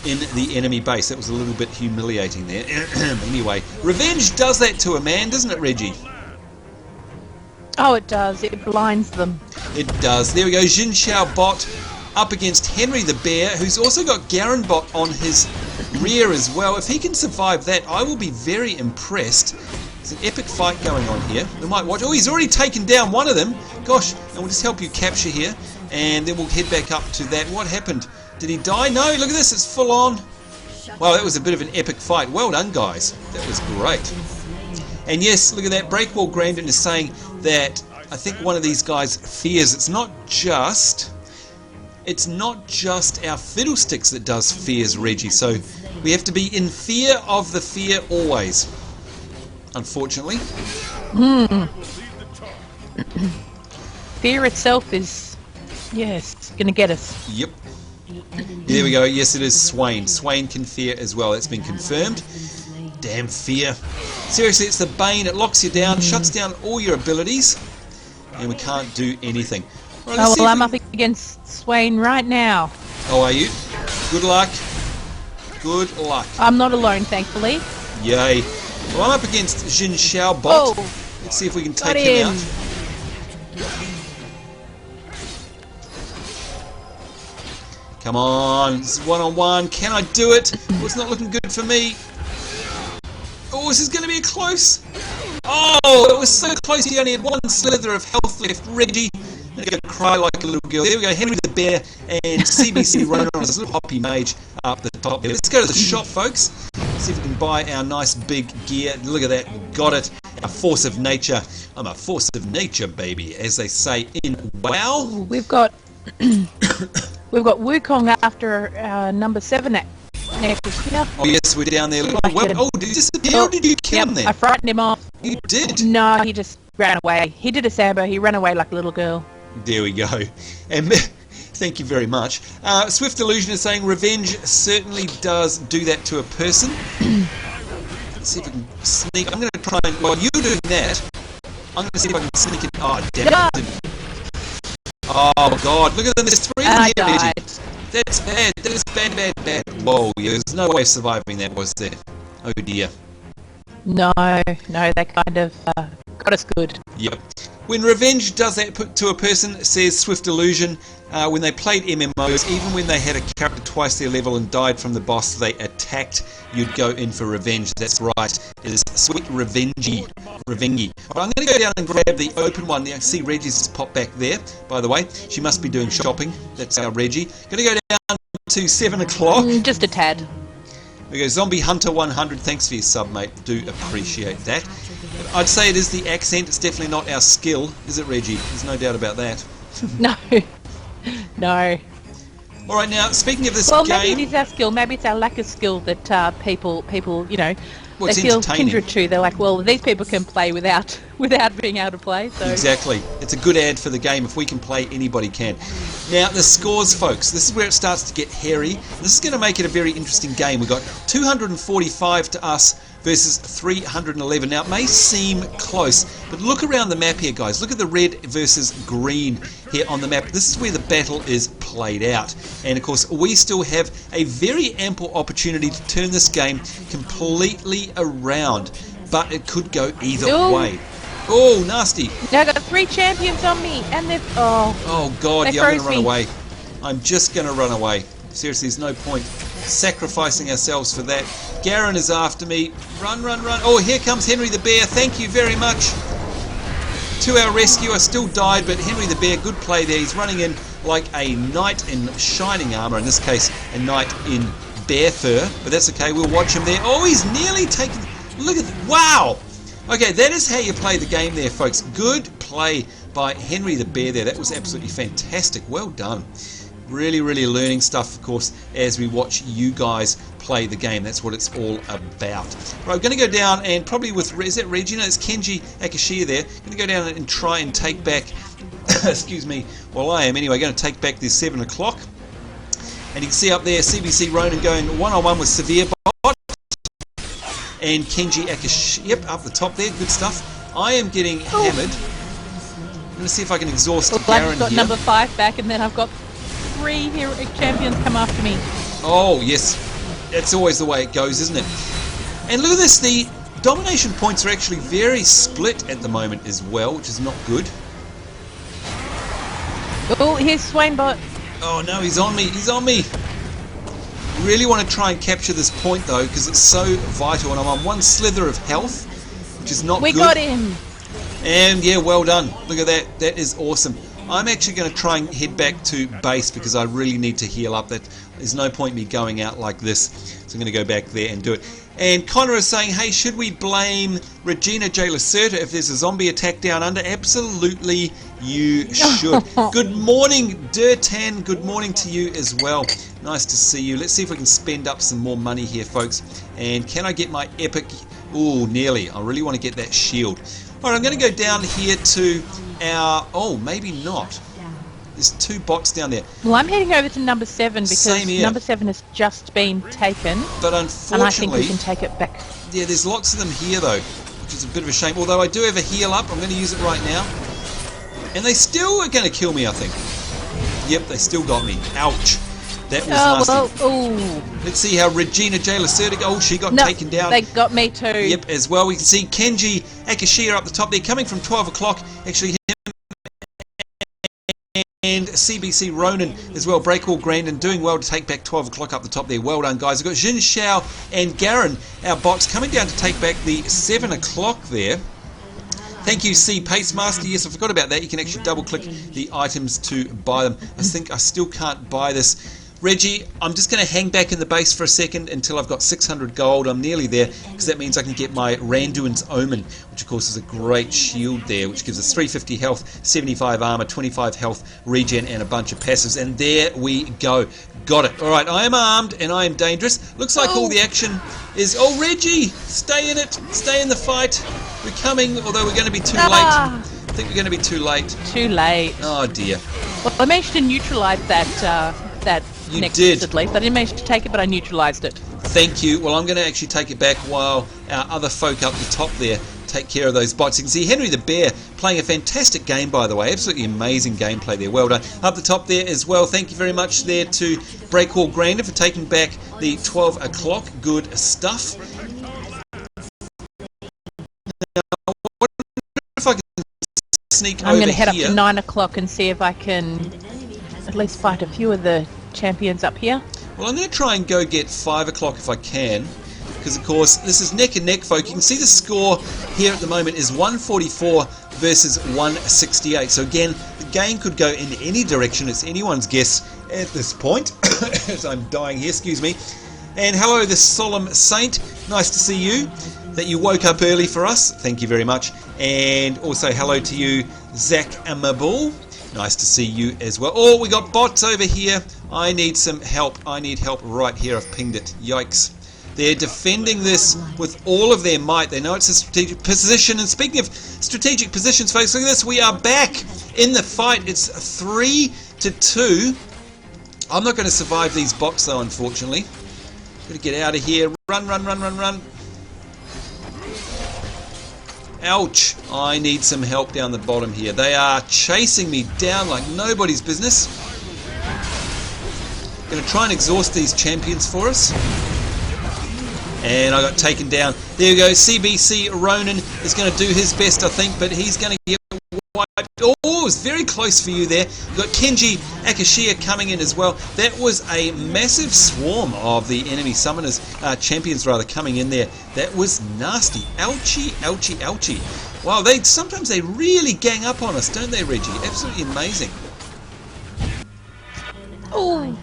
in the enemy base. That was a little bit humiliating there. Anyway, revenge does that to a man, doesn't it, Reggie? Oh, it does. It blinds them. It does. There we go. Jin Xiao Bot up against Henry the Bear, who's also got Garen Bot on his rear as well. If he can survive that, I will be very impressed. There's an epic fight going on here. We might watch. Oh, he's already taken down one of them. Gosh, and we'll just help you capture here, and then we'll head back up to that. What happened? Did he die? No, look at this, it's full on. Wow, that was a bit of an epic fight. Well done, guys. That was great. And yes, look at that. Breakwall Grandin is saying that I think one of these guys fears it's not just our fiddlesticks that does fears, Reggie. So we have to be in fear of the fear always, unfortunately. Fear itself is, yes, going to get us. Yep. There we go. Yes, it is Swain. Swain can fear as well. That's been confirmed. Damn fear. Seriously, it's the Bane. It locks you down, shuts down all your abilities, and we can't do anything. Right, Oh, well, I'm up against Swain right now. Oh, are you? Good luck. Good luck. I'm not alone, thankfully. Yay. Well, I'm up against Jin Xiao Bot. Oh, Let's see if we can got take him him. out. Come on, this is one-on-one. Can I do it? Oh, it's not looking good for me. Oh, this is going to be a close. Oh, it was so close. He only had one slither of health left. Reggie, I'm going to cry like a little girl. There we go. Henry the Bear and CBC running on his little hoppy mage up the top there. Let's go to the shop, folks. See if we can buy our nice big gear. Look at that. Got it. A force of nature. I'm a force of nature, baby, as they say in WoW. We've got Wukong after number 7 next. Yeah. Oh yes, we're down there. Oh, did he disappear or did you kill him there? I frightened him off. You did? No, he just ran away. He did a Sambo. He ran away like a little girl. There we go. And thank you very much. Swift Illusion is saying revenge certainly does do that to a person. Let's see if we can sneak. I'm going to try and... While you're doing that, I'm going to see if I can sneak in. Oh, damn it. Oh, God. Look at them. There's 3 in here, Reggie. That's bad. That is bad. Whoa, there's no way of surviving that, was there? Oh, dear. No, they kind of got us good. Yep. When revenge does that to a person, says Swift Illusion, when they played MMOs, even when they had a character twice their level and died from the boss they attacked, you'd go in for revenge. That's right. It is sweet revengey. Right, I'm going to go down and grab the open one. I see Reggie's just popped back there, by the way. She must be doing shopping. That's our Reggie. Going to go down to 7 o'clock. Just a tad. We go Zombie Hunter 100. Thanks for your sub, mate. Do appreciate that. I'd say it is the accent. It's definitely not our skill, is it, Reggie? There's no doubt about that. No. All right, now speaking of this game, game, maybe it is our skill. Maybe it's our lack of skill that people, you know, well, they feel kindred to. They're like, well, these people can play without being able to play. So exactly, it's a good ad for the game. If we can play, anybody can. Now the scores, folks. This is where it starts to get hairy. This is going to make it a very interesting game. We've got 245 to us versus 311. Now it may seem close, but look around the map here, guys. Look at the red versus green here on the map. This is where the battle is played out. And of course, we still have a very ample opportunity to turn this game completely around. But it could go either way. Oh, nasty. Now I've got 3 champions on me, and they've... Oh, God, yeah, I'm going to run away. I'm just going to run away. Seriously, there's no point sacrificing ourselves for that. Garen is after me. Run, run, run. Oh, here comes Henry the Bear. Thank you very much. To our rescue. I still died, but Henry the Bear, good play there. He's running in like a knight in shining armour. In this case, a knight in bear fur. But that's okay. We'll watch him there. Oh, he's nearly taken... Look at that. Wow. Okay, that is how you play the game there, folks. Good play by Henry the Bear there. That was absolutely fantastic. Well done. Really, really learning stuff, of course, as we watch you guys play the game. That's what it's all about. Right, I'm going to go down and probably with... Is that Regina? It's Kenji Akashia there. I'm going to go down and try and take back... excuse me. Well, I am anyway. Going to take back this 7 o'clock. And you can see up there CBC Ronan going one-on-one with Severe Bot. And Kenji Akashia. Yep, up the top there. Good stuff. I am getting hammered. I'm going to see if I can exhaust Garen I've got here. number 5 back, and then I've got 3 heroic champions come after me. Oh, yes. That's always the way it goes, isn't it? And look at this. The domination points are actually very split at the moment as well, which is not good. Oh, here's Swainbot. Oh, no, he's on me. He's on me. Really want to try and capture this point, though, because it's so vital. And I'm on one slither of health, which is not good. We got him. And, yeah, well done. Look at that. That is awesome. I'm actually going to try and head back to base because I really need to heal up. There's no point me going out like this. So I'm going to go back there and do it. And Connor is saying, hey, should we blame Regina Lacerta if there's a zombie attack down under? Absolutely, you should. Good morning, Dirtan. Good morning to you as well. Nice to see you. Let's see if we can spend up some more money here, folks. And can I get my epic... Ooh, nearly. I really want to get that shield. All right, I'm going to go down here to our... Oh, maybe not. There's 2 bots down there. Well, I'm heading over to number 7 because Same here. number 7 has just been taken. But and I think unfortunately... we can take it back. Yeah, there's lots of them here, though, which is a bit of a shame. Although I do have a heal up. I'm going to use it right now. And they still are going to kill me, I think. Yep, they still got me. Ouch. That was nasty. Well, ooh. Let's see how Regina Lacerta... Oh, she got taken down. They got me too. Yep, as well. We can see Kenji Akashia up the top there, coming from 12 o'clock. Actually, him and CBC Ronan as well. Breakwall Grandin doing well to take back 12 o'clock up the top there. Well done, guys. We've got Jin Xiao and Garen, our bots, coming down to take back the 7 o'clock there. Thank you, C Pacemaster. Yes, I forgot about that. You can actually double-click the items to buy them. I think I still can't buy this. Reggie, I'm just going to hang back in the base for a second until I've got 600 gold. I'm nearly there because that means I can get my Randuin's Omen, which of course is a great shield there, which gives us 350 health, 75 armor, 25 health, regen, and a bunch of passives. And there we go. Got it. All right, I am armed and I am dangerous. Looks like all the action is... Oh, Reggie, stay in it. Stay in the fight. We're coming, although we're going to be too late. I think we're going to be too late. Too late. Oh, dear. Well, I managed to neutralise that You nexus did. at least. I didn't manage to take it, but I neutralised it. Thank you. Well, I'm going to actually take it back while our other folk up the top there take care of those bots. You can see Henry the Bear playing a fantastic game, by the way. Absolutely amazing gameplay there. Well done. Up the top there as well. Thank you very much there to Breakwall Grandin for taking back the 12 o'clock. Good stuff. Now, what if I can sneak over here? I'm going to head up to 9 o'clock and see if I can at least fight a few of the champions up here. Well, I'm going to try and go get 5 o'clock if I can, because of course this is neck and neck, folk. You can see the score here at the moment is 144 versus 168. So again, the game could go in any direction. It's anyone's guess at this point. As I'm dying here, excuse me. And hello, the Solemn Saint. Nice to see you. That you woke up early for us. Thank you very much. And also hello to you, Zach Amable. Nice to see you as well. Oh, we got bots over here. I need some help. I need help right here. I've pinged it. Yikes. They're defending this with all of their might. They know it's a strategic position. And speaking of strategic positions, folks, look at this. We are back in the fight. It's 3-2. I'm not going to survive these bots, though, unfortunately. Got to get out of here. Run, run, run, run, run. Ouch. I need some help down the bottom here. They are chasing me down like nobody's business. Going to try and exhaust these champions for us. And I got taken down. There we go. CBC Ronan is going to do his best, I think, but he's going to get wiped. Oh, was very close for you there. We've got Kenji Akashiya coming in as well. That was a massive swarm of the enemy summoners, champions rather, coming in there. That was nasty. Ouchie, ouchie, ouchie. Wow, sometimes they really gang up on us, don't they, Reggie? Absolutely amazing. Oh,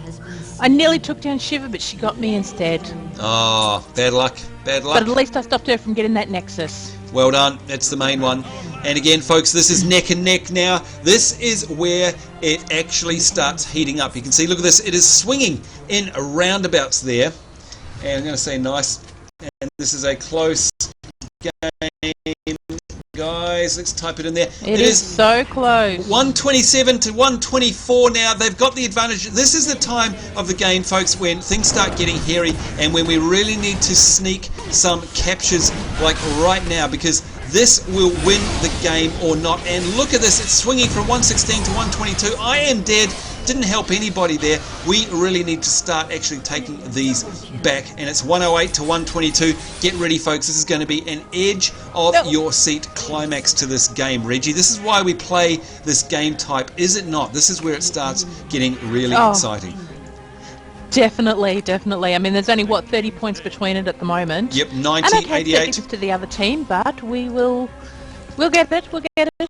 I nearly took down Shiva, but she got me instead. Oh, bad luck, bad luck. But at least I stopped her from getting that Nexus. Well done, that's the main one. And again, folks, this is neck and neck now. This is where it actually starts heating up. You can see, look at this, it is swinging in roundabouts there. And I'm going to say nice. And this is a close game. Guys, let's type it in there. It is so close. 127 to 124 now. They've got the advantage. This is the time of the game, folks, when things start getting hairy and when we really need to sneak some captures like right now, because this will win the game or not. And look at this. It's swinging from 116 to 122. I am dead. Didn't help anybody there. We really need to start actually taking these back. And it's 108 to 122. Get ready, folks. This is going to be an edge of your seat climax to this game, Reggie. This is why we play this game type, is it not? This is where it starts getting really exciting. Definitely, definitely. I mean, there's only, what, 30 points between it at the moment. Yep, 90, and okay, 88. Seconds to the other team, but we'll get it, we'll get it.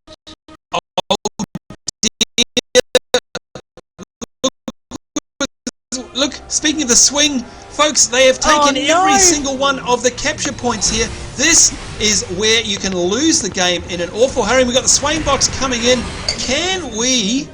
Look, speaking of the swing, folks, they have taken every single one of the capture points here. This is where you can lose the game in an awful hurry. We've got the Swain box coming in. Can we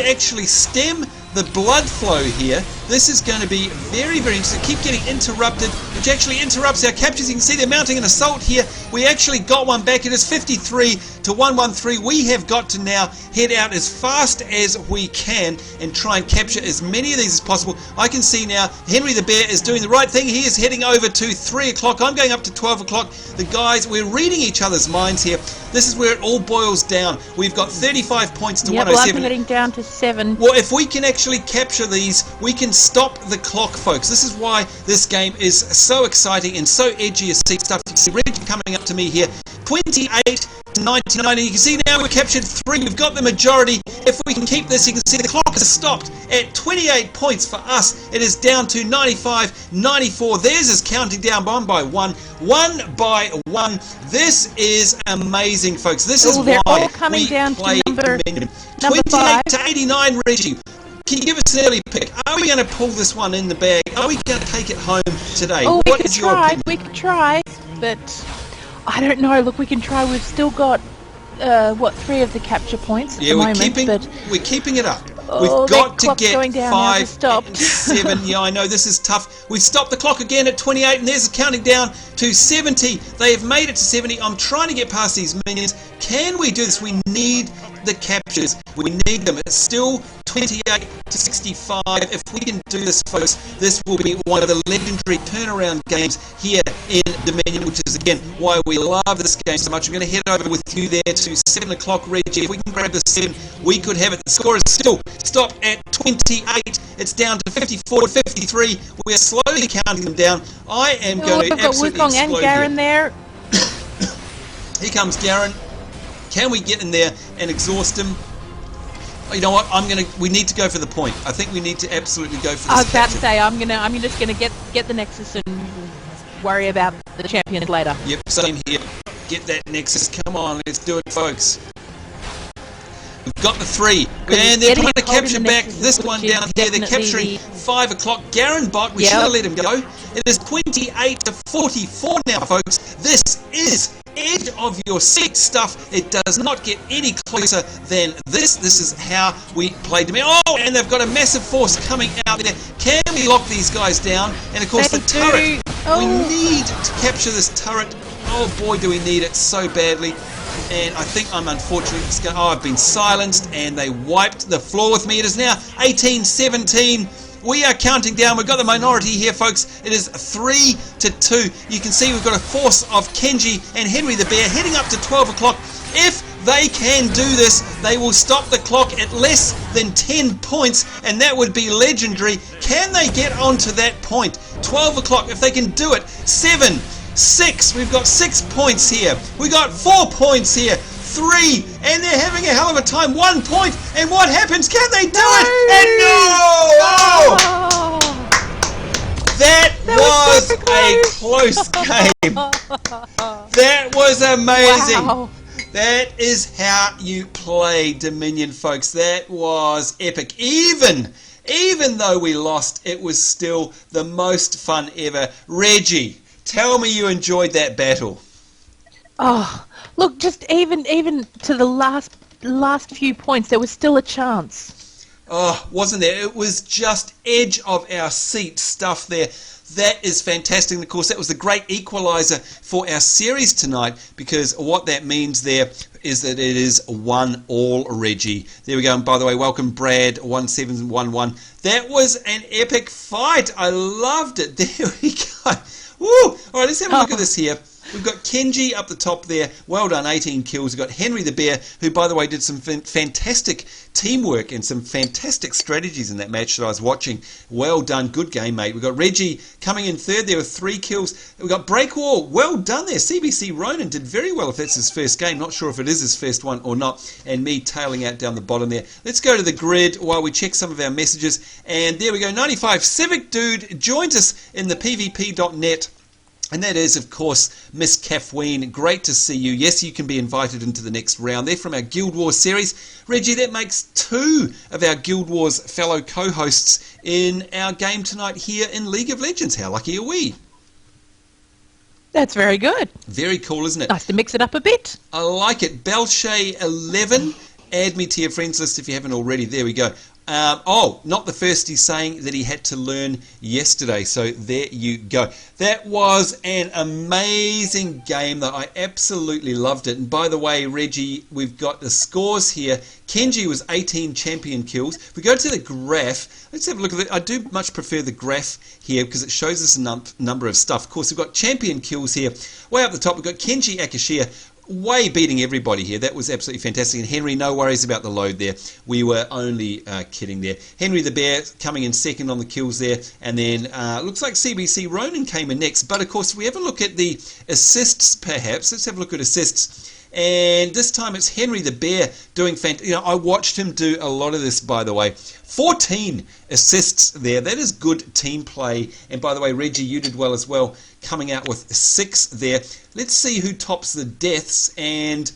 actually stem the blood flow here? This is going to be very, very interesting. Keep getting interrupted, which actually interrupts our captures. You can see they're mounting an assault here. We actually got one back. It is 53 to 113. We have got to now head out as fast as we can and try and capture as many of these as possible. I can see now Henry the Bear is doing the right thing. He is heading over to 3 o'clock. I'm going up to 12 o'clock. The guys, we're reading each other's minds here. This is where it all boils down. We've got 35 points to 107. Well, I'm heading down to 7. Well, if we can actually capture these, we can stop the clock, folks. This is why this game is so exciting and so edgy as seat stuff. You see Reggie coming up to me here. 28 to 99, and you can see now we've captured 3. We've got the majority. If we can keep this, you can see the clock has stopped at 28 points for us. It is down to 95, 94. Theirs is counting down one by one. This is amazing, folks. This is they're why all coming we down play to number 28 5. to 89, Reggie. Can you give us an early pick? Are we going to pull this one in the bag? Are we going to take it home today? Oh, What is your opinion? We could try, but I don't know. Look, we can try. We've still got, 3 of the capture points at the moment. We're keeping it up. Oh, We've got to clock's get going down 5 now, and 7. Yeah, I know this is tough. We've stopped the clock again at 28, and there's counting down to 70. They have made it to 70. I'm trying to get past these minions. Can we do this? We need the captures. We need them. It's still 28 to 65. If we can do this, folks, this will be one of the legendary turnaround games here in Dominion, which is, again, why we love this game so much. I'm going to head over with you there to 7 o'clock, Reggie. If we can grab the 7, we could have it. The score is still stopped at 28. It's down to 54 to 53. We're slowly counting them down. I am going to absolutely Wukong and Garen there. Here comes Garen. Can we get in there and exhaust him? Oh, you know what? We need to go for the point. I think we need to absolutely go for this. I was about to capture. say I'm just gonna get the Nexus and worry about the champion later. Yep, same here. Get that Nexus. Come on, let's do it, folks. We've got the 3. And they're trying to capture back this one down here. They're capturing 5 o'clock. Garen bot, we should have let him go. It is 28 to 44 now, folks. This is edge of your seat stuff. It does not get any closer than this. This is how we played them. Oh, and they've got a massive force coming out there. Can we lock these guys down? And of course the turret. We need to capture this turret. Oh boy, do we need it so badly. And I think I'm unfortunately just going. I've been silenced, and they wiped the floor with me. It is now 18-17. We are counting down. We've got the minority here, folks. It is 3 to 2. You can see we've got a force of Kenji and Henry the Bear heading up to 12 o'clock. If they can do this, they will stop the clock at less than 10 points, and that would be legendary. Can they get onto that point? 12 o'clock, if they can do it. 7, 6, we've got 6 points here. We got 4 points here. 3, and they're having a hell of a time. 1 point, and what happens? Can they do it? And no! Oh! That was a close game. That was amazing. Wow. That is how you play Dominion, folks. That was epic. Even though we lost, it was still the most fun ever. Reggie, tell me you enjoyed that battle. Oh, look, just even to the last few points, there was still a chance. Oh, wasn't there? It was just edge of our seat stuff there. That is fantastic. And of course, that was the great equaliser for our series tonight, because what that means there is that it is 1-1, Reggie. There we go. And by the way, welcome Brad1711. That was an epic fight. I loved it. There we go. Woo! All right, let's have a look at this here. We've got Kenji up the top there. Well done, 18 kills. We've got Henry the Bear, who, by the way, did some fantastic teamwork and some fantastic strategies in that match that I was watching. Well done. Good game, mate. We've got Reggie coming in third there with 3 kills. We've got Breakwall. Well done there. CBC Ronan did very well if that's his first game. Not sure if it is his first one or not. And me tailing out down the bottom there. Let's go to the grid while we check some of our messages. And there we go. 95 Civic Dude joins us in the pvp.net. And that is, of course, Miss Kathleen. Great to see you. Yes, you can be invited into the next round. They're from our Guild Wars series. Reggie, that makes 2 of our Guild Wars fellow co-hosts in our game tonight here in League of Legends. How lucky are we? That's very good. Very cool, isn't it? Nice to mix it up a bit. I like it. Belshay11, add me to your friends list if you haven't already. There we go. Not the first he's saying that he had to learn yesterday. So there you go. That was an amazing game that I absolutely loved it. And by the way, Reggie, we've got the scores here. Kenji was 18 champion kills. If we go to the graph, let's have a look at it. I do much prefer the graph here because it shows us a number of stuff. Of course, we've got champion kills here. Way up the top, we've got Kenji Akashia. Way beating everybody here. That was absolutely fantastic. And Henry, no worries about the load there. We were only kidding there. Henry the Bear coming in second on the kills there. And then looks like CBC Ronan came in next. But of course, if we have a look at the assists perhaps. Let's have a look at assists. And this time it's Henry the Bear doing fantastic. You know, I watched him do a lot of this, by the way. 14 assists there. That is good team play. And by the way, Reggie, you did well as well, coming out with 6 there. Let's see who tops the deaths. And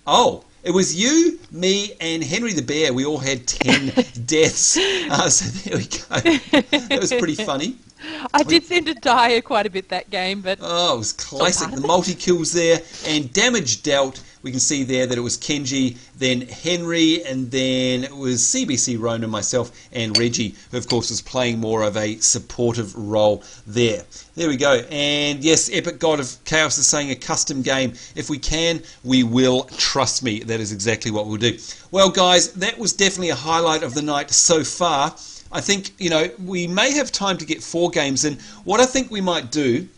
it was you, me, and Henry the Bear. We all had 10 deaths. So there we go. That was pretty funny. I did seem to die quite a bit that game, but... Oh, it was classic. The multi-kills there. And damage dealt. We can see there that it was Kenji, then Henry, and then it was CBC Ronan, myself, and Reggie, who of course was playing more of a supportive role there. There we go. And yes, Epic God of Chaos is saying a custom game. If we can, we will. Trust me, that is exactly what we'll do. Well, guys, that was definitely a highlight of the night so far. I think, we may have time to get 4 games in. What I think we might do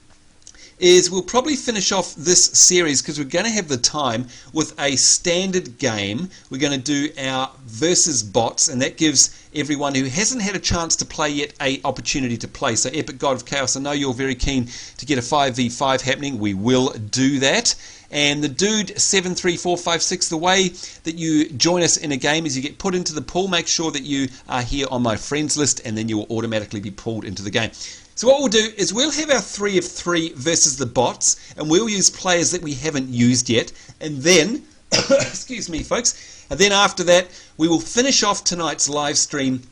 is we'll probably finish off this series because we're going to have the time with a standard game. We're going to do our versus bots, and that gives everyone who hasn't had a chance to play yet a opportunity to play. So Epic God of Chaos, I know you're very keen to get a 5v5 happening. We will do that. And the dude 73456, the way that you join us in a game is you get put into the pool. Make sure that you are here on my friends list, and then you will automatically be pulled into the game. So what we'll do is we'll have our 3 of 3 versus the bots, and we'll use players that we haven't used yet. And then, excuse me folks, and then after that we will finish off tonight's live stream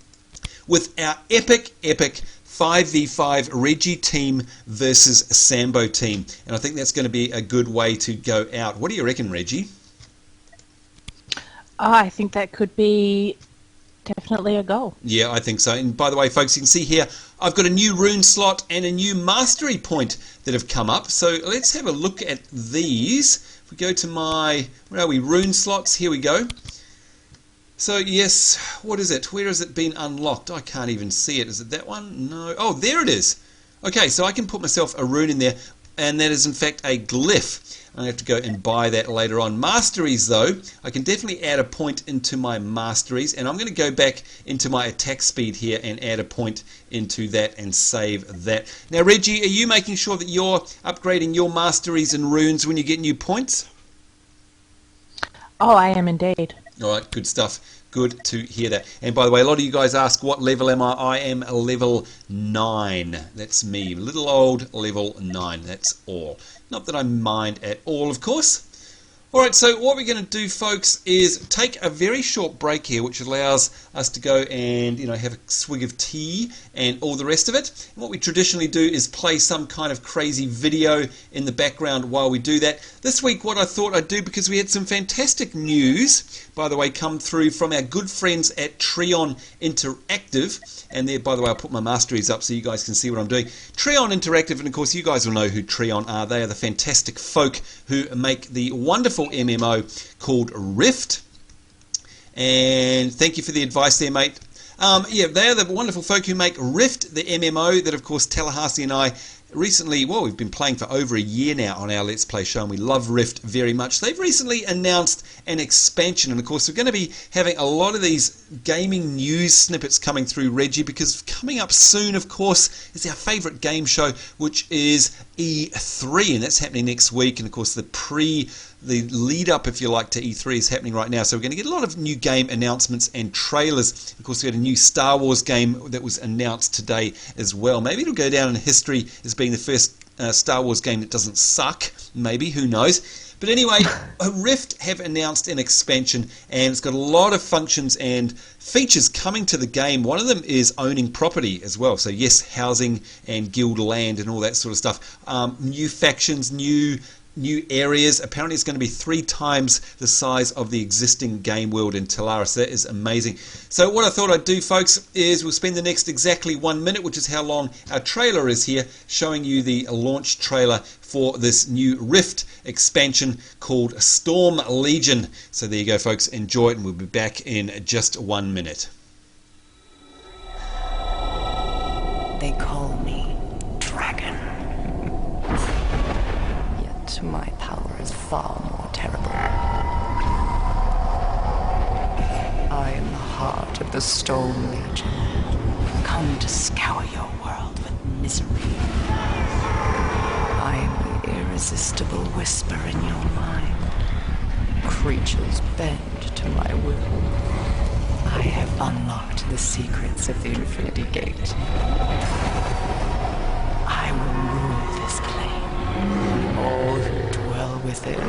with our epic 5v5 Reggie team versus Sambo team. And I think that's going to be a good way to go out. What do you reckon, Reggie? I think that could be definitely a goal. Yeah, I think so. And by the way, folks, you can see here, I've got a new rune slot and a new mastery point that have come up. So let's have a look at these. If we go to my, where are we, rune slots, here we go. So yes, what is it? Where has it been unlocked? I can't even see it. Is it that one? No. Oh, there it is. Okay, so I can put myself a rune in there, and that is in fact a glyph. I have to go and buy that later on. Masteries though, I can definitely add a point into my masteries, and I'm going to go back into my attack speed here and add a point into that and save that. Now Reggie, are you making sure that you're upgrading your masteries and runes when you get new points? Oh, I am indeed. All right, good stuff. Good to hear that. And by the way, a lot of you guys ask, what level am I? I am level 9. That's me. Little old level 9. That's all. Not that I mind at all, of course. All right, so what we're going to do, folks, is take a very short break here, which allows us to go and, have a swig of tea and all the rest of it. And what we traditionally do is play some kind of crazy video in the background while we do that. This week, what I thought I'd do, because we had some fantastic news, by the way, come through from our good friends at Treon Interactive. And there, by the way, I'll put my masteries up so you guys can see what I'm doing. Treon Interactive, and of course you guys will know who Treon are. They are the fantastic folk who make the wonderful MMO called Rift. And thank you for the advice there, mate. Yeah, they are the wonderful folk who make Rift, the MMO that, of course, Tallahassee and I recently, well, we've been playing for over a year now on our Let's Play show, and we love Rift very much. They've recently announced an expansion, and of course we're going to be having a lot of these gaming news snippets coming through, Reggie, because coming up soon, of course, is our favourite game show, which is E3, and that's happening next week. And of course the lead up, if you like, to E3 is happening right now, so we're going to get a lot of new game announcements and trailers. Of course, we had a new Star Wars game that was announced today as well. Maybe it'll go down in history as being the first Star Wars game that doesn't suck, maybe, who knows. But anyway, Rift have announced an expansion, and it's got a lot of functions and features coming to the game. One of them is owning property as well. So yes, housing and guild land and all that sort of stuff. New factions, new areas. Apparently it's going to be 3 times the size of the existing game world in Talaris. That is amazing. So what I thought I'd do, folks, is we'll spend the next exactly 1 minute, which is how long our trailer is here, showing you the launch trailer for this new Rift expansion called Storm Legion. So there you go, folks. Enjoy it, and we'll be back in just 1 minute. They call me Dragon. My power is far more terrible. I am the heart of the Storm Legion, come to scour your world with misery. I am the irresistible whisper in your mind. Creatures bend to my will. I have unlocked the secrets of the Infinity Gate. I will rule this plane. All who dwell within.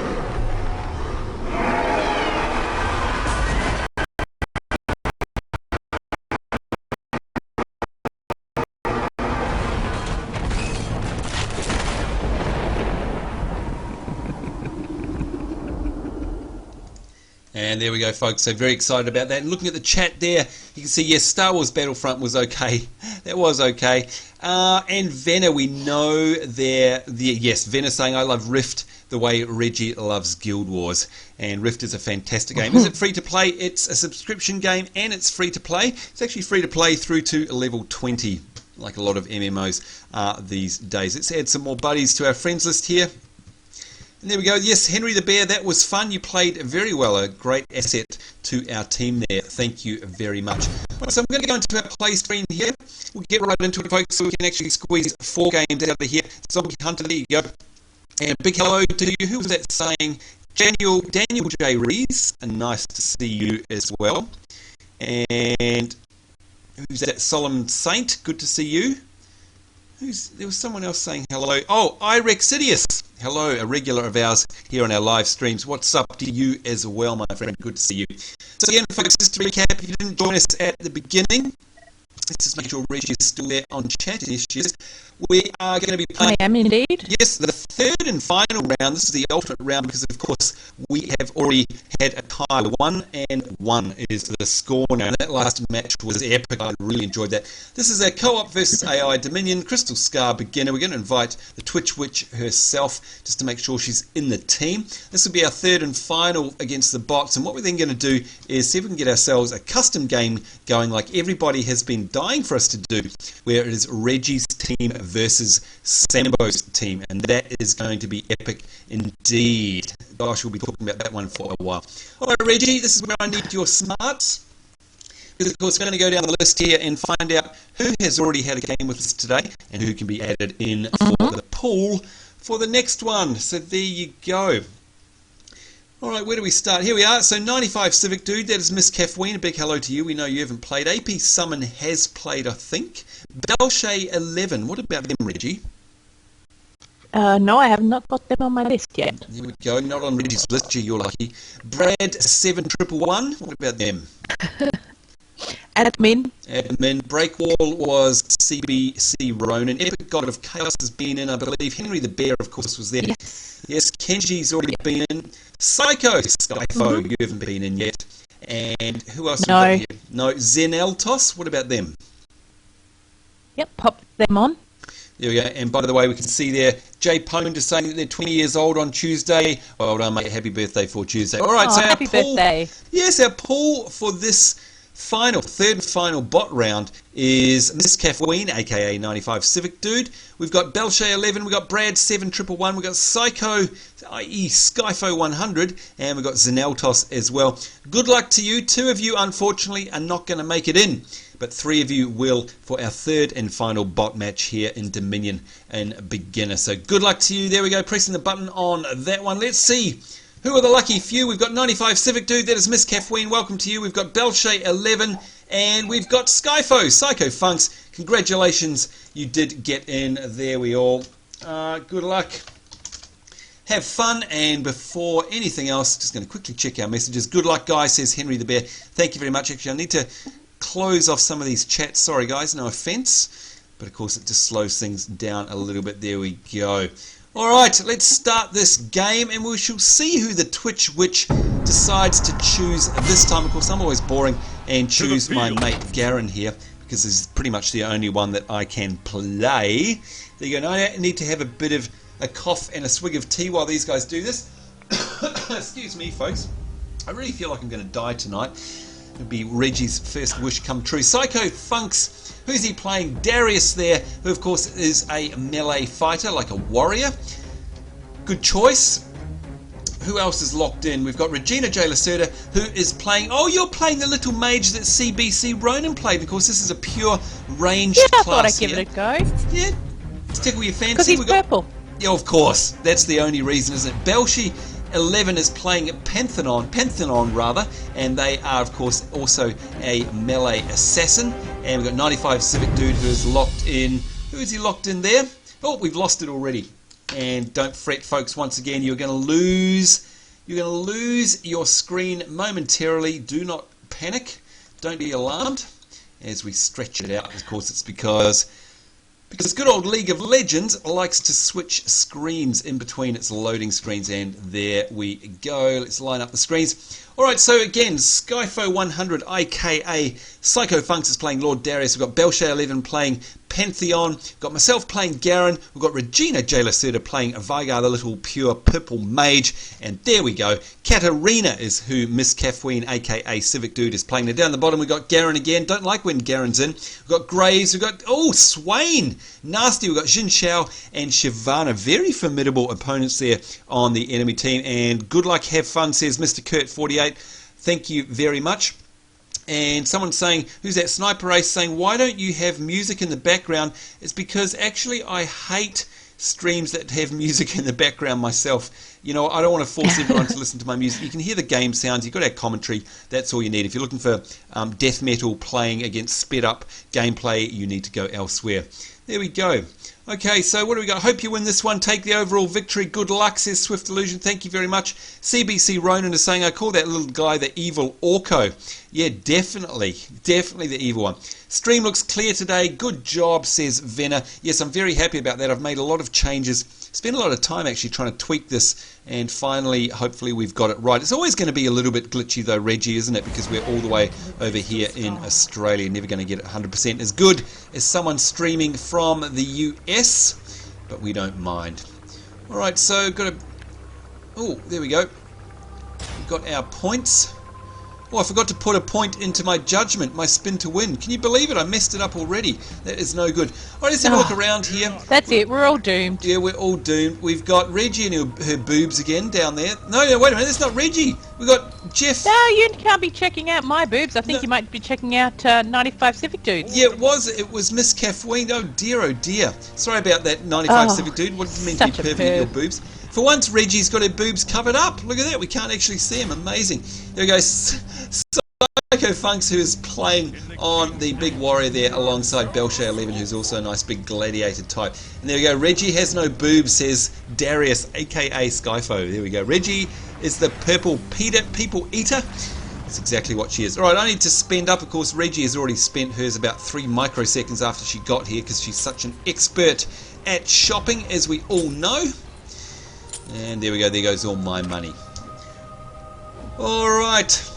And there we go, folks. So very excited about that. And looking at the chat there, you can see, yes, Star Wars Battlefront was okay. That was okay. And Venna, we know yes, Venna saying, I love Rift the way Reggie loves Guild Wars. And Rift is a fantastic game. Is it free to play? It's a subscription game, and it's free to play. It's actually free to play through to level 20, like a lot of MMOs are these days. Let's add some more buddies to our friends list here. And there we go. Yes, Henry the Bear, that was fun. You played very well. A great asset to our team there. Thank you very much. So I'm going to go into our play screen here. We'll get right into it, folks, so we can actually squeeze 4 games out of here. Zombie Hunter, there you go. And big hello to you. Who was that saying? Daniel J. Rees. And nice to see you as well. And who's that? Solemn Saint. Good to see you. There was someone else saying hello. Oh, Irexidius. Hello, a regular of ours here on our live streams. What's up to you as well, my friend? Good to see you. So again, folks, just to recap, if you didn't join us at the beginning, let's just make sure Reggie is still there on chat. Yes, she is. We are going to be playing... I am indeed. Yes, the third and final round. This is the ultimate round because, of course, we have already had a tie. 1-1 is the score now. And that last match was epic. I really enjoyed that. This is a co-op versus AI Dominion. Crystal Scar beginner. We're going to invite the Twitch Witch herself just to make sure she's in the team. This will be our third and final against the bots. And what we're then going to do is see if we can get ourselves a custom game going like everybody has been dying for us to do, where it is Reggie's team versus Sambo's team, and that is going to be epic indeed. Gosh, we'll be talking about that one for a while. Alright, Reggie, this is where I need your smarts, because of course we're going to go down the list here and find out who has already had a game with us today and who can be added in for the pool for the next one. So there you go. All right, where do we start? Here we are. So 95 Civic Dude, that is Miss Kathleen. A big hello to you. We know you haven't played. AP Summon has played, I think. Belshay 11. What about them, Reggie? No, I have not got them on my list yet. There we go. Not on Reggie's list. Gee, you're lucky. Brad 7111. What about them? Admin. Breakwall was CBC Ronan. Epic God of Chaos has been in, I believe. Henry the Bear, of course, was there. Yes, Kenji's already been in. Psycho Skyfo, you haven't been in yet. And who else? No. Here? No. Zeneltos, what about them? Yep, pop them on. There we go. And by the way, we can see there, Jay Pond is saying that they're 20 years old on Tuesday. Well done, mate. Happy birthday for Tuesday. All right, so happy birthday. Yes, our pool for this third and final bot round is Miss Kathleen, aka 95 Civic Dude. We've got Belshay 11, we've got Brad 7111, we've got Psycho, i.e. Skyfo 100, and we've got Zeneltos as well. Good luck to you. 2 of you, unfortunately, are not going to make it in, but 3 of you will for our third and final bot match here in Dominion and Beginner. So good luck to you. There we go, pressing the button on that one. Let's see. Who are the lucky few? We've got 95 Civic Dude, that is Miss Kathleen, welcome to you. We've got Belshay 11, and we've got Skyfo, Psycho Funks. Congratulations, you did get in. There we all. Good luck. Have fun, and before anything else, just going to quickly check our messages. Good luck, guys, says Henry the Bear. Thank you very much. Actually, I need to close off some of these chats. Sorry, guys, no offense. But, of course, it just slows things down a little bit. There we go. Alright, let's start this game and we shall see who the Twitch Witch decides to choose this time. Of course, I'm always boring and choose my mate Garen here because he's pretty much the only one that I can play. There you go. Now I need to have a bit of a cough and a swig of tea while these guys do this. Excuse me, folks. I really feel like I'm going to die tonight. It'll be Reggie's first wish come true. Psycho Funks. Who's he playing? Darius there, who of course is a melee fighter, like a warrior. Good choice. Who else is locked in? We've got Regina Lacerta, who is playing... Oh, you're playing the little mage that CBC Ronan played. Of course, this is a pure ranged class. Yeah, I thought I'd give it a go. Yeah, tickle your fancy. Because he's purple. Yeah, of course. That's the only reason, isn't it? Belshay 11 is playing Pantheon rather, and they are of course also a melee assassin. And we've got 95 Civic Dude who is locked in. Who is he locked in there? Oh, we've lost it already. And don't fret, folks. Once again, you're going to lose your screen momentarily. Do not panic. Don't be alarmed as we stretch it out. Of course, it's because good old League of Legends likes to switch screens in between its loading screens, and there we go. Let's line up the screens. Alright, so again, Skyfo 100, aka Psycho Funks, is playing Lord Darius. We've got Belshay 11 playing Pantheon. We've got myself playing Garen. We've got Regina Lacerta playing Vigar, the little pure purple mage. And there we go. Katarina is who Miss Kathleen, aka Civic Dude, is playing. Now down the bottom we've got Garen again. Don't like when Garen's in. We've got Graves. We've got, Swain. Nasty. We've got Jin Shao and Shyvana. Very formidable opponents there on the enemy team. And good luck, have fun, says Mr. Kurt 48. Thank you very much. And someone's saying, who's that? Sniper Ace saying, why don't you have music in the background? It's because actually I hate streams that have music in the background myself. You know, I don't want to force everyone to listen to my music. You can hear the game sounds. You've got our commentary. That's all you need. If you're looking for death metal playing against sped up gameplay, you need to go elsewhere. There we go. Okay, so what do we got? Hope you win this one. Take the overall victory. Good luck, says Swift Illusion. Thank you very much. CBC Ronan is saying, I call that little guy the evil Orko. Yeah, definitely. Definitely the evil one. Stream looks clear today. Good job, says Venna. Yes, I'm very happy about that. I've made a lot of changes. Spent a lot of time actually trying to tweak this, and finally, hopefully, we've got it right. It's always going to be a little bit glitchy though, Reggie, isn't it? Because we're all the way over here in Australia. Never going to get it 100% as good as someone streaming from the US, but we don't mind. Alright, so got a... Oh, there we go. We've got our points. Oh, I forgot to put a point into my judgment, my spin to win. Can you believe it? I messed it up already. That is no good. Alright, let's have a look around here. That's it. We're all doomed. Yeah, we're all doomed. We've got Reggie and her boobs again down there. No, wait a minute. That's not Reggie. We got Jeff. No, you can't be checking out my boobs. I think you might be checking out 95 Civic Dudes. Yeah, it was Miss Kathleen. Oh dear. Sorry about that, 95 Civic Dude. What did you mean to be perving at your boobs? For once, Reggie's got her boobs covered up. Look at that. We can't actually see them. Amazing. There we go. Psycho Funks, who is playing on the big warrior there alongside Belshay11, who's also a nice big gladiator type. And there we go. Reggie has no boobs, says Darius, aka Skyfo. There we go. Reggie is the purple people eater. That's exactly what she is. Alright, I need to spend up. Of course, Reggie has already spent hers about 3 microseconds after she got here because she's such an expert at shopping, as we all know. And there we go. There goes all my money. Alright.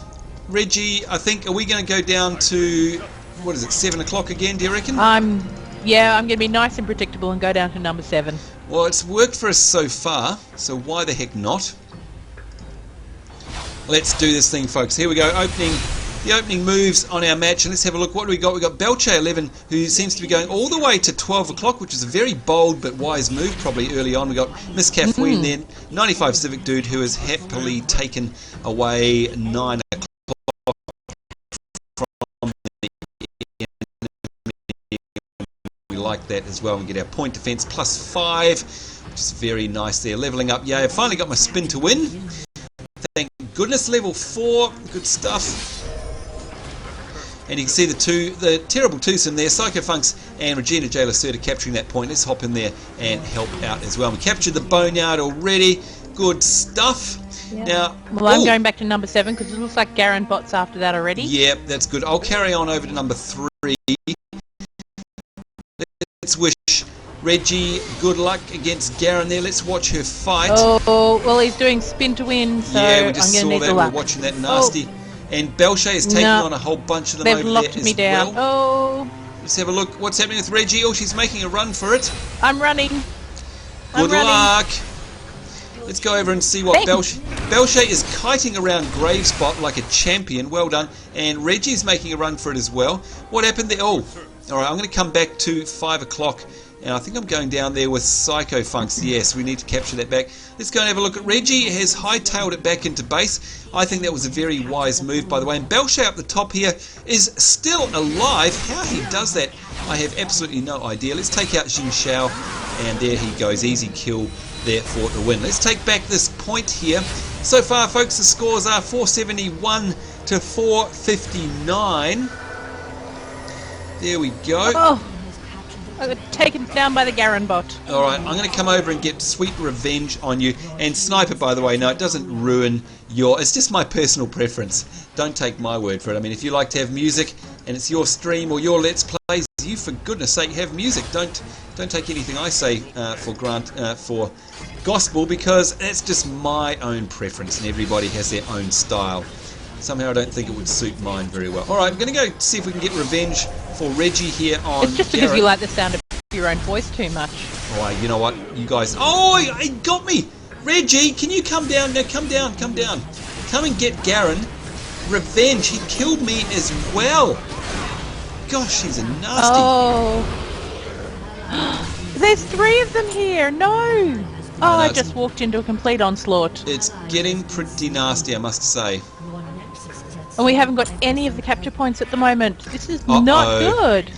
Reggie, I think, are we going to go down to, what is it, 7 o'clock again, do you reckon? Yeah, I'm going to be nice and predictable and go down to number 7. Well, it's worked for us so far, so why the heck not? Let's do this thing, folks. Here we go, the opening moves on our match, and let's have a look. What do we got? We've got Belchay11, who seems to be going all the way to 12 o'clock, which is a very bold but wise move, probably early on. We've got Miss Kathleen then, 95 Civic Dude, who has happily taken away 9 o'clock. We like that as well, and get our point defense +5, which is very nice there. Leveling up, yeah, I finally got my spin to win. Thank goodness. Level 4, good stuff. And you can see the terrible twosome there, Psycho Funks and ReginaLacerta capturing that point. Let's hop in there and help out as well. We captured the boneyard already, good stuff. Yeah. Now, well, I'm going back to number 7 because it looks like Garen bot's after that already. Yeah, that's good. I'll carry on over to number 3. Let's wish Reggie good luck against Garen there. Let's watch her fight. Oh, well, he's doing spin to win, so yeah, we just I'm going to need the luck. We're watching that nasty. And Belshay is taking on a whole bunch of them over there as well. They've locked me down. Oh. Let's have a look. What's happening with Reggie? Oh, she's making a run for it. I'm running. Good luck. Let's go over and see what Belshay is kiting around Gravespot like a champion. Well done. And Reggie's making a run for it as well. What happened there? Oh, all right. I'm going to come back to 5 o'clock. And I think I'm going down there with Psycho Funks. Yes, we need to capture that back. Let's go and have a look at Reggie. Has hightailed it back into base. I think that was a very wise move, by the way. And Belshay up the top here is still alive. How he does that, I have absolutely no idea. Let's take out Jin Xiao. And there he goes. Easy kill there for the win. Let's take back this point here. So far, folks, the scores are 471 to 459. There we go. Oh. I got taken down by the Garen bot. Alright, I'm going to come over and get sweet revenge on you. And Sniper, by the way, no, it doesn't ruin your... It's just my personal preference. Don't take my word for it. I mean, if you like to have music and it's your stream or your Let's Plays, you, for goodness sake, have music. Don't take anything I say for gospel, because that's just my own preference and everybody has their own style. Somehow I don't think it would suit mine very well. Alright, I'm going to go see if we can get revenge for Reggie here on It's just because you like the sound of your own voice too much. Alright, you know what? You guys... Oh, he got me! Reggie, can you come down? No, come down. Come and get Garen. Revenge. He killed me as well. Gosh, he's a nasty... Oh. There's 3 of them here. No. Oh, I just walked into a complete onslaught. It's getting pretty nasty, I must say. And we haven't got any of the capture points at the moment. This is not good.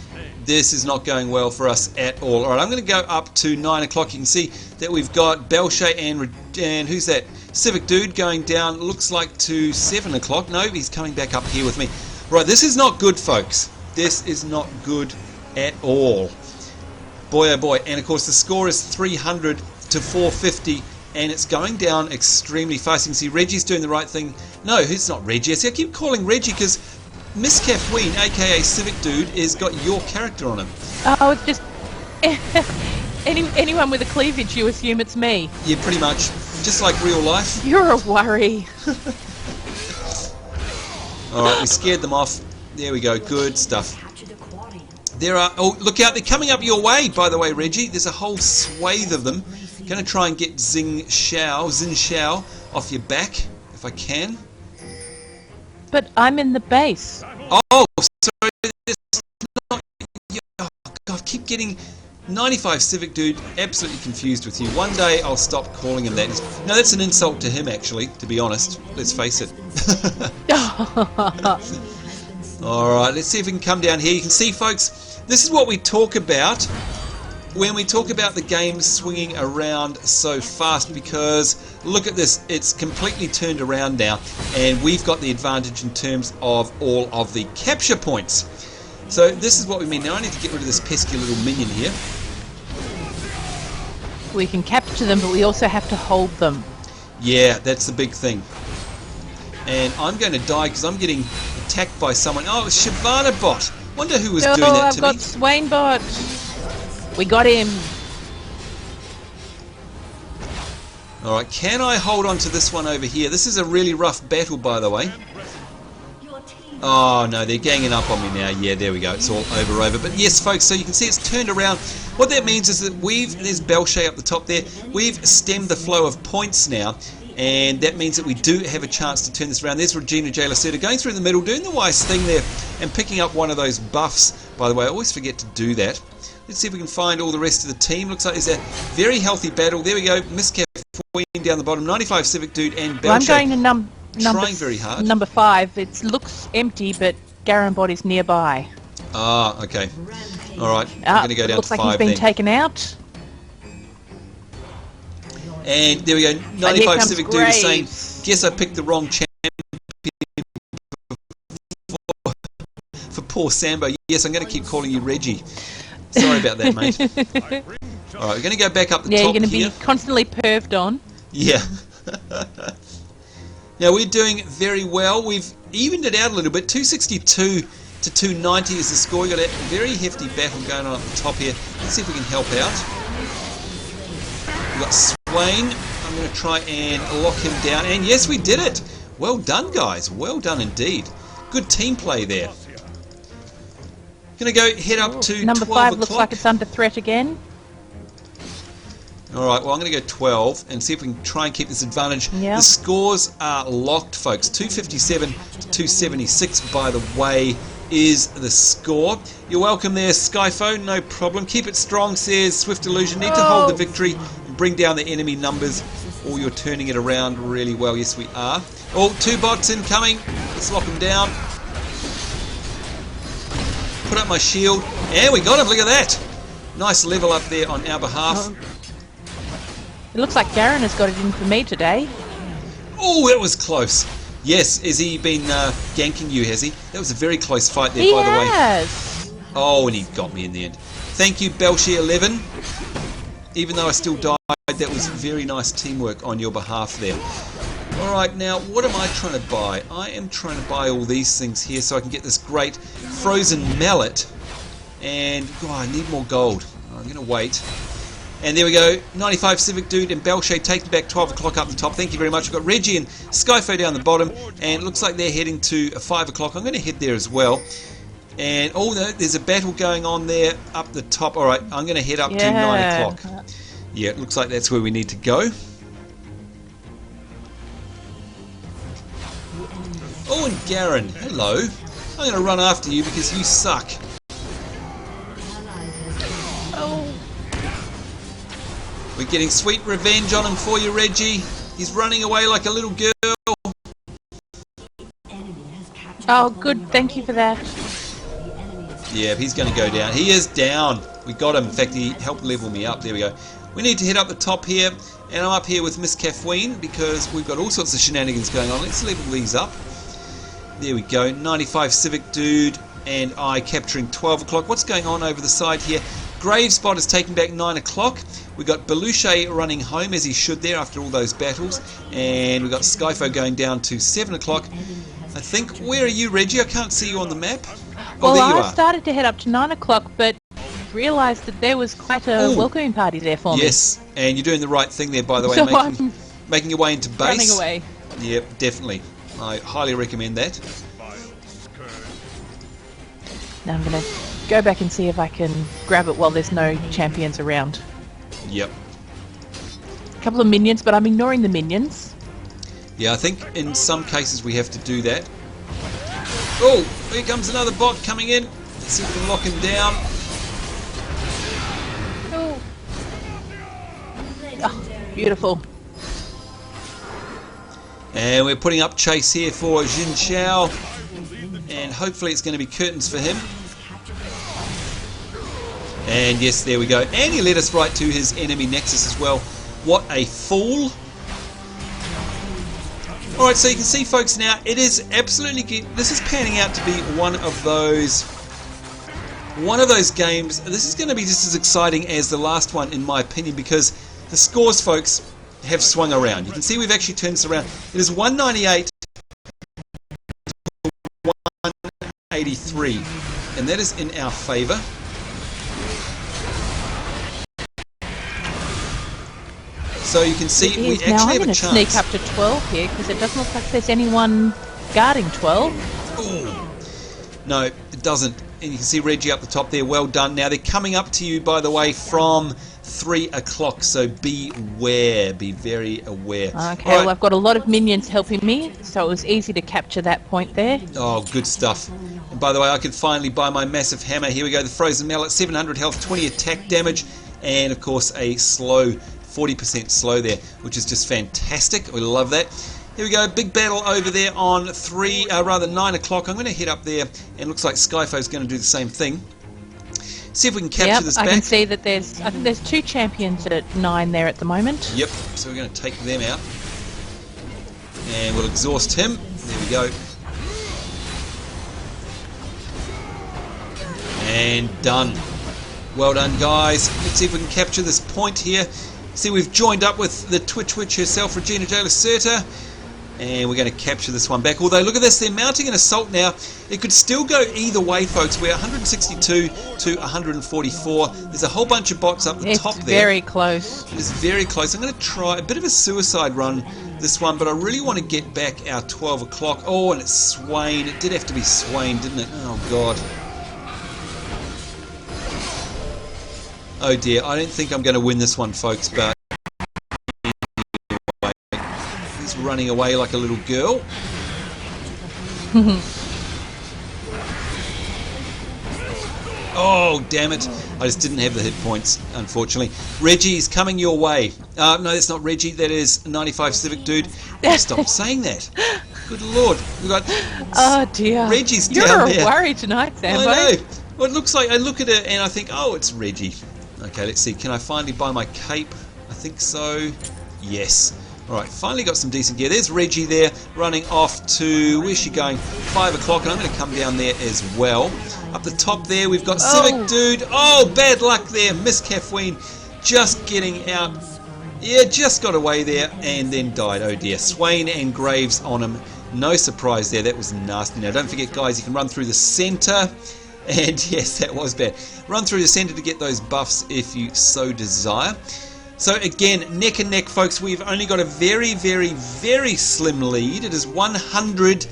This is not going well for us at all. Alright, I'm going to go up to 9 o'clock. You can see that we've got Belshay and who's that? Civic Dude going down, looks like to 7 o'clock. No, he's coming back up here with me. Right, this is not good, folks. This is not good at all. Boy, oh boy. And of course, the score is 300 to 450. And it's going down extremely fast. You can see Reggie's doing the right thing. No, it's not Reggie. See, I keep calling Reggie because Miss Kathleen, aka Civic Dude, has got your character on him. Oh, it's just... anyone with a cleavage, you assume it's me. Yeah, pretty much. Just like real life. You're a worry. Alright, we scared them off. There we go. Good stuff. There are... Oh, look out. They're coming up your way, by the way, Reggie. There's a whole swathe of them. Going to try and get Xin Xiao off your back, if I can. But I'm in the base. Oh, sorry. Oh, God, keep getting 95 Civic Dude, absolutely confused with you. One day I'll stop calling him that. No, that's an insult to him, actually, to be honest. Let's face it. Alright, let's see if we can come down here. You can see, folks, this is what we talk about when we talk about the game swinging around so fast, because look at this, it's completely turned around now, and we've got the advantage in terms of all of the capture points. So this is what we mean. Now I need to get rid of this pesky little minion here. We can capture them, but we also have to hold them. Yeah, that's the big thing. And I'm going to die because I'm getting attacked by someone. Oh, it's Shyvana bot. Wonder who was doing that to me. I've got Swain bot. We got him. Alright, can I hold on to this one over here? This is a really rough battle, by the way. Oh no, they're ganging up on me now. Yeah, there we go. It's all over. But yes, folks, so you can see it's turned around. What that means is that there's Belche up the top there. We've stemmed the flow of points now. And that means that we do have a chance to turn this around. There's ReginaLacerta going through the middle, doing the wise thing there, and picking up one of those buffs. By the way, I always forget to do that. Let's see if we can find all the rest of the team. Looks like there's a very healthy battle. There we go. Miss Queen down the bottom. 95 Civic Dude and Belche. Well, I'm going to trying very hard. Number 5. It looks empty, but Garen bot is nearby. Ah, okay. Alright, I'm going to go down to 5 looks like he's been taken out. And there we go. 95 Civic Dude is saying, guess I picked the wrong champion for poor Sambo. Yes, I'm going to keep calling you Reggie. Sorry about that, mate. Alright, we're going to go back up the top here. Yeah, you're going to be constantly perved on. Yeah. Now, we're doing very well. We've evened it out a little bit. 262 to 290 is the score. We've got a very hefty battle going on at the top here. Let's see if we can help out. We've got Swain. I'm going to try and lock him down. And yes, we did it. Well done, guys. Well done indeed. Good team play there. Going to go head up to Number 12 5 o'clock. looks like it's under threat again. Alright, well I'm going to go 12 and see if we can try and keep this advantage. Yep. The scores are locked, folks. 257 to 276, by the way, is the score. You're welcome there, Skyfo, no problem. Keep it strong, says Swift Illusion. Need to hold the victory and bring down the enemy numbers, or you're turning it around really well. Yes, we are. Oh, 2 bots incoming. Let's lock them down. Put up my shield. And we got him, look at that. Nice level up there on our behalf. It looks like Garen has got it in for me today. Oh, that was close. Yes, has he been ganking you, has he? That was a very close fight there, by the way. Yes. Oh, and he got me in the end. Thank you, Belche11. Even though I still died, that was very nice teamwork on your behalf there. Alright, now, what am I trying to buy? I am trying to buy all these things here so I can get this great frozen mallet. And, oh, I need more gold. I'm going to wait. And there we go, 95 Civic Dude and Belche taking back 12 o'clock up the top. Thank you very much. We've got Reggie and Skyfo down the bottom, and it looks like they're heading to 5 o'clock. I'm going to head there as well. And oh no, there's a battle going on there up the top. Alright, I'm going to head up to 9 o'clock. Yeah, it looks like that's where we need to go. Oh, and Garen, hello. I'm going to run after you because you suck. We're getting sweet revenge on him for you, Reggie. He's running away like a little girl. Oh, good. Thank you for that. Yeah, he's going to go down. He is down. We got him. In fact, he helped level me up. There we go. We need to head up the top here. And I'm up here with Miss Queen because we've got all sorts of shenanigans going on. Let's level these up. There we go. 95 Civic Dude and I capturing 12 o'clock. What's going on over the side here? Gravespot is taking back 9 o'clock. We've got Beluche running home as he should there after all those battles. And we've got Skyfo going down to 7 o'clock. I think. Where are you, Reggie? I can't see you on the map. Oh, well, there you are. I started to head up to 9 o'clock, but realised that there was quite a welcoming party there for me. Yes, and you're doing the right thing there, by the way, So making your way into base. Running away. Yep, definitely. I highly recommend that. Now I'm going to go back and see if I can grab it while there's no champions around. Yep. A couple of minions, but I'm ignoring the minions. Yeah, I think in some cases we have to do that. Oh, here comes another bot coming in. Let's see if we can lock him down. Beautiful. And we're putting up chase here for Jin Xiao. And hopefully it's going to be curtains for him. And yes, there we go. And he led us right to his enemy Nexus as well. What a fool. Alright, so you can see, folks, now it is absolutely... This is panning out to be one of those games. This is going to be just as exciting as the last one, in my opinion, because the scores, folks, have swung around. You can see we've actually turned this around. It is 198 to 183, and that is in our favour. So you can see we actually have a chance. I'm going to sneak up to 12 here because it doesn't look like there's anyone guarding 12. Ooh. No, it doesn't. And you can see Reggie up the top there. Well done. Now they're coming up to you, by the way, from 3 o'clock. So beware. Be very aware. Okay, right. Well, I've got a lot of minions helping me, so it was easy to capture that point there. Oh, good stuff. And by the way, I could finally buy my massive hammer. Here we go. The Frozen Mallet, 700 health, 20 attack damage, and of course a slow 40% slow there, which is just fantastic. We love that. Here we go, big battle over there on 9 o'clock. I'm going to head up there, and looks like Skyfo's going to do the same thing. See if we can capture this back. I can see that I think there's 2 champions at 9 there at the moment. Yep, so we're going to take them out. And we'll exhaust him. There we go. And done. Well done, guys. Let's see if we can capture this point here. See, we've joined up with the Twitch Witch herself, ReginaLacerta, and we're going to capture this one back. Although, look at this, they're mounting an assault now. It could still go either way, folks. We're 162 to 144. There's a whole bunch of bots up the top there. It's very close. It is very close. I'm going to try a bit of a suicide run, this one, but I really want to get back our 12 o'clock. Oh, and it's Swain. It did have to be Swain, didn't it? Oh, God. Oh dear, I don't think I'm going to win this one, folks, but anyway, he's running away like a little girl. Oh, damn it. I just didn't have the hit points, unfortunately. Reggie's coming your way. No, that's not Reggie. That is 95 Civic Dude. Stop saying that. Good Lord. We've got... Oh, dear. Reggie's down there. You're a worry tonight, Sambo. I know. Well, it looks like... I look at it and I think, oh, it's Reggie. Okay, let's see. Can I finally buy my cape? I think so. Yes. Alright, finally got some decent gear. There's Reggie there, running off to... Where's she going? 5 o'clock, and I'm going to come down there as well. Up the top there, we've got Civic Dude. Oh, bad luck there. Miss Caffeine. Just getting out. Yeah, just got away there, and then died. Oh, dear. Swain and Graves on him. No surprise there. That was nasty. Now, don't forget, guys, you can run through the centre. And yes, that was bad. Run through the centre to get those buffs if you so desire. So again, neck and neck, folks. We've only got a very, very, very slim lead. It is 100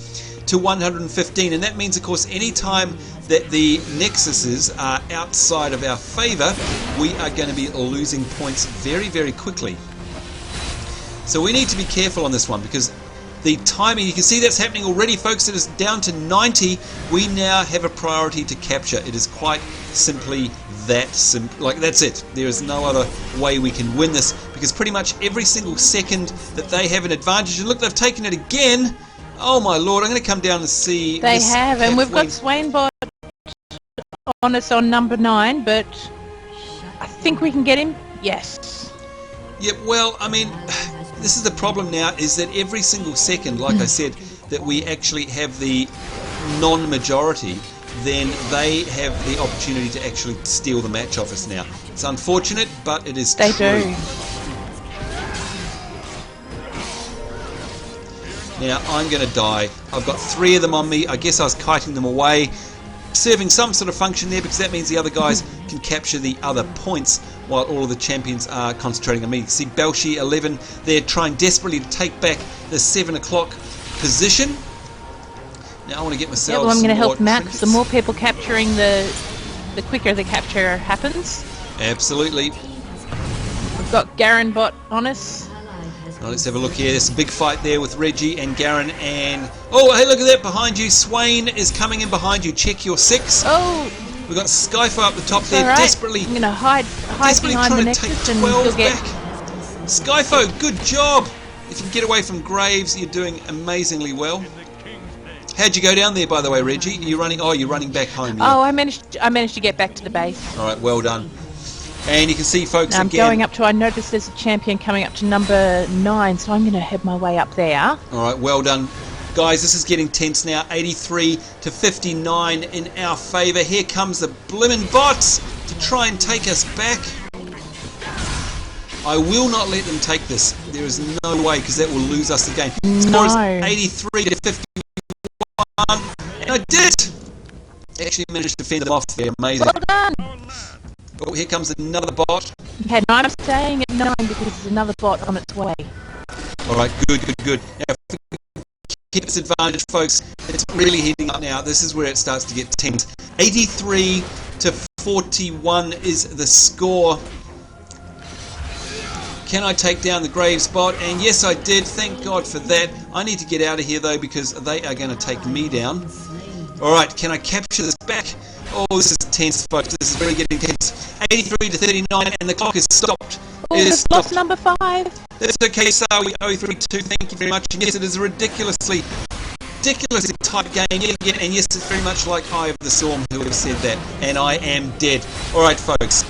to 115. And that means, of course, any time that the Nexuses are outside of our favour, we are going to be losing points very, very quickly. So we need to be careful on this one, because the timing, you can see that's happening already, folks. It is down to 90. We now have a priority to capture. It is quite simply that simple. Like, that's it. There is no other way we can win this, because pretty much every single second that they have an advantage, and look, they've taken it again. Oh my Lord, I'm going to come down and see. They have, and we've got Swainbot on us on number 9, but I think we can get him. Yes. Yep, well, I mean, this is the problem now, is that every single second, like I said, that we actually have the non-majority, then they have the opportunity to actually steal the match off us now. It's unfortunate, but it is true. They do. Now, I'm going to die. I've got 3 of them on me. I guess I was kiting them away, serving some sort of function there, because that means the other guys can capture the other points while all of the champions are concentrating on me. You can see Belshi 11, they're trying desperately to take back the 7 o'clock position. Now I want to get myself well, I'm going to help Matt. trinkets. The more people capturing, the quicker the capture happens. Absolutely. We've got Garen bot on us. Now let's have a look here. There's a big fight there with Reggie and Garen, and oh, hey, look at that behind you. Swain is coming in behind you. Check your 6. Oh, we've got Skyfire up the top there, right. desperately. I'm going to hide desperately behind trying the to take Nexus, and 12 you'll get. back. Skyfo, good job! If you get away from Graves, you're doing amazingly well. How'd you go down there, by the way, Reggie? You're running. Oh, you're running back home. Yeah. Oh, I managed to get back to the base. All right, well done. And you can see, folks, I'm again. going up to. I noticed there's a champion coming up to number 9, so I'm going to head my way up there. All right, well done, guys. This is getting tense now. 83 to 59 in our favour. Here comes the blimmin' bots to try and take us back. I will not let them take this. There is no way, because that will lose us the game. Score is 83 to 51, and I did actually manage to fend them off there. Amazing. Well done. Oh, here comes another bot. Okay, no, I'm staying at 9 because there's another bot on its way. All right, good. Now, keep this advantage, folks. It's really heating up now. This is where it starts to get tense. 83 to 41 is the score. Can I take down the Graves bot? And yes, I did. Thank God for that. I need to get out of here, though, because they are going to take me down. All right, can I capture this back? Oh, this is tense, folks. This is really getting tense. 83 to 39, and the clock is stopped. Oh, it's lost number 5. That's okay, Sawi 032. Thank you very much. And yes, it is a ridiculously tight game. Yeah, and yes, it's very much like Eye of the Storm who have said that. And I am dead. All right, folks.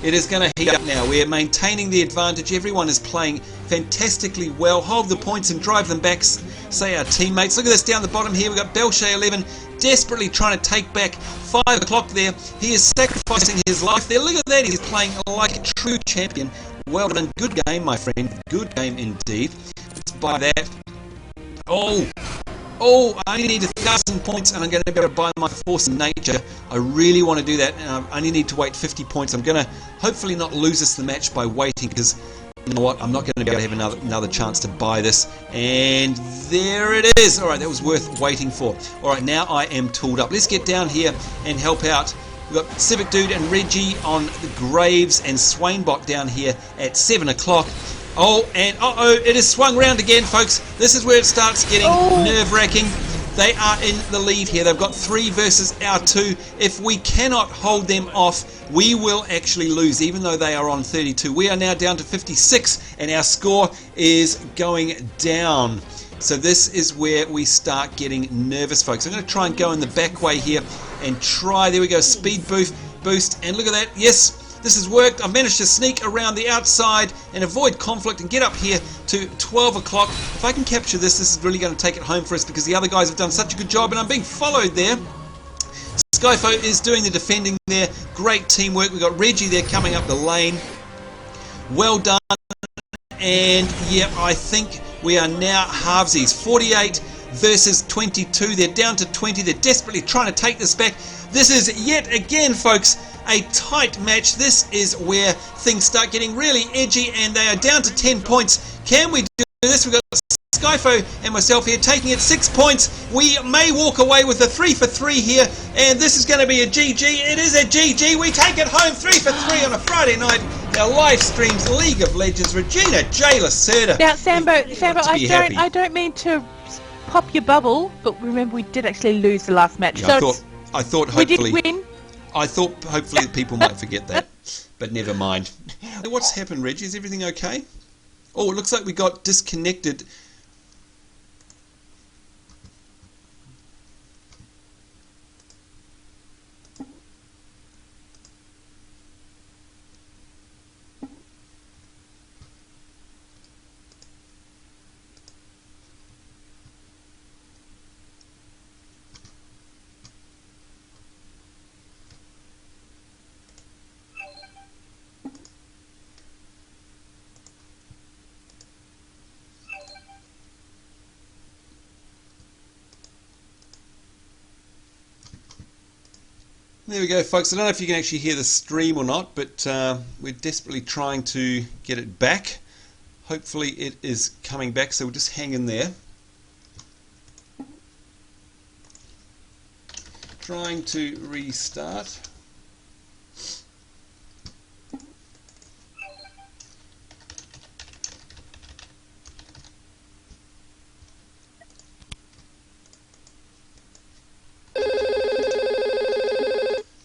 It is going to heat up now. We're maintaining the advantage. Everyone is playing fantastically well. Hold the points and drive them back, say our teammates. Look at this down the bottom here. We've got Belshay 11 desperately trying to take back 5 o'clock there. He is sacrificing his life there. Look at that. He's playing like a true champion. Well done. Good game, my friend. Good game indeed. Let's buy that. Oh, I only need 1,000 points and I'm going to be able to buy my Force of Nature. I really want to do that, and I only need to wait 50 points. I'm going to hopefully not lose us the match by waiting, because you know what, I'm not going to be able to have another chance to buy this. And there it is. Alright, that was worth waiting for. Alright, now I am tooled up. Let's get down here and help out. We've got Civic Dude and Reggie on the Graves, and Swainbot down here at 7 o'clock. Oh, and it is swung round again, folks. This is where it starts getting nerve-wracking. They are in the lead here. They've got 3 versus our 2. If we cannot hold them off, we will actually lose, even though they are on 32. We are now down to 56, and our score is going down. So this is where we start getting nervous, folks. I'm going to try and go in the back way here and try. There we go, speed boost, and look at that. Yes. This has worked. I've managed to sneak around the outside and avoid conflict and get up here to 12 o'clock. If I can capture this, this is really going to take it home for us, because the other guys have done such a good job and I'm being followed there. Skyfo is doing the defending there. Great teamwork. We've got Reggie there coming up the lane. Well done. And yeah, I think we are now halvesies. 48 versus 22. They're down to 20. They're desperately trying to take this back. This is yet again, folks, a tight match. This is where things start getting really edgy, and they are down to 10 points. Can we do this? We've got Skyfo and myself here taking it 6 points. We may walk away with a 3 for 3 here, and this is going to be a GG. It is a GG. We take it home 3 for 3 on a Friday night. Our live streams League of Legends. Regina Lacerta. Now, Sambo, I don't mean to pop your bubble, but remember we did actually lose the last match. Yeah, so I thought hopefully we did win. I thought hopefully people might forget that, but never mind. What's happened, Reggie? Is everything okay? Oh, it looks like we got disconnected. There we go, folks. I don't know if you can actually hear the stream or not, but we're desperately trying to get it back. Hopefully it is coming back, so we'll just hang in there. Trying to restart.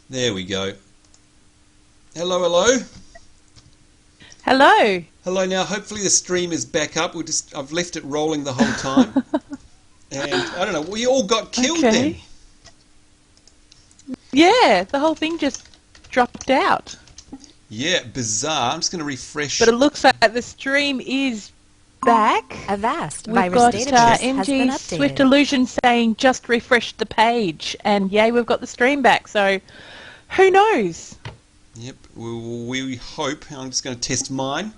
There we go. Hello, hello. Hello. Hello now. Hopefully the stream is back up. I've left it rolling the whole time. And I don't know, we all got killed then. Yeah, the whole thing just dropped out. Yeah, bizarre. I'm just going to refresh. But it looks like the stream is back. Avast We've virus got database has been MG updated. Swift Illusion saying just refresh the page, and yay, we've got the stream back. So, who knows? Yep, we hope. I'm just going to test mine.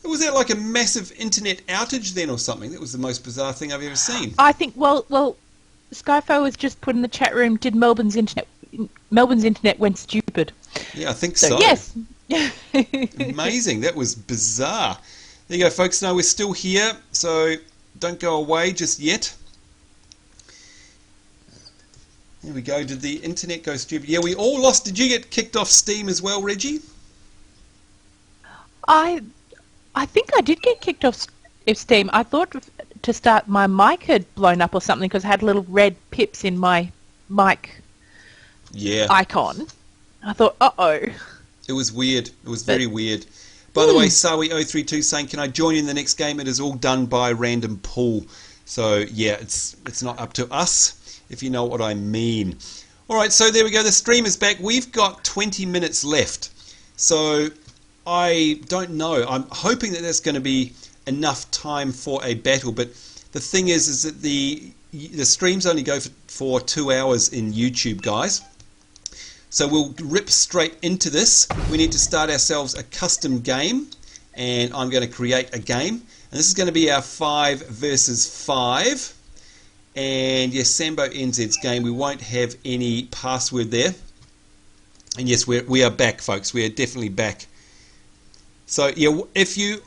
Was that like a massive internet outage then or something? That was the most bizarre thing I've ever seen. I think, well, Skyfo has just put in the chat room, did Melbourne's internet went stupid. Yeah, I think so. Yes. Amazing. That was bizarre. There you go, folks. Now we're still here, so don't go away just yet. There we go. Did the internet go stupid? Yeah, we all lost. Did you get kicked off Steam as well, Reggie? I think I did get kicked off Steam. I thought to start my mic had blown up or something because I had little red pips in my mic icon. I thought, uh-oh. It was weird. It was very weird. By the way, Sawi032 saying, can I join you in the next game? It is all done by random pool. So, yeah, it's not up to us, if you know what I mean. All right, so there we go. The stream is back. We've got 20 minutes left. So, I don't know. I'm hoping that there's going to be enough time for a battle. But the thing is that the streams only go for 2 hours in YouTube, guys. So we'll rip straight into this. We need to start ourselves a custom game, and I'm going to create a game, and this is going to be our 5 versus 5, and yes, SamboNZ's game. We won't have any password there, and yes, we are back, folks. We are definitely back. So yeah, if you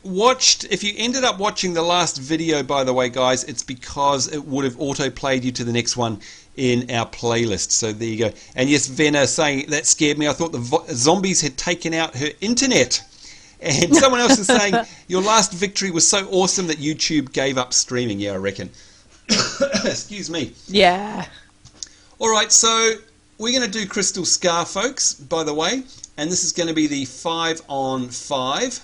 ended up watching the last video, by the way, guys, it's because it would have auto-played you to the next one in our playlist. So there you go. And yes, Venna saying that scared me. I thought the zombies had taken out her internet. And someone else is saying your last victory was so awesome that YouTube gave up streaming. Yeah, I reckon. Excuse me. Yeah. All right, so we're going to do Crystal Scar, folks, by the way. And this is going to be the 5-on-5.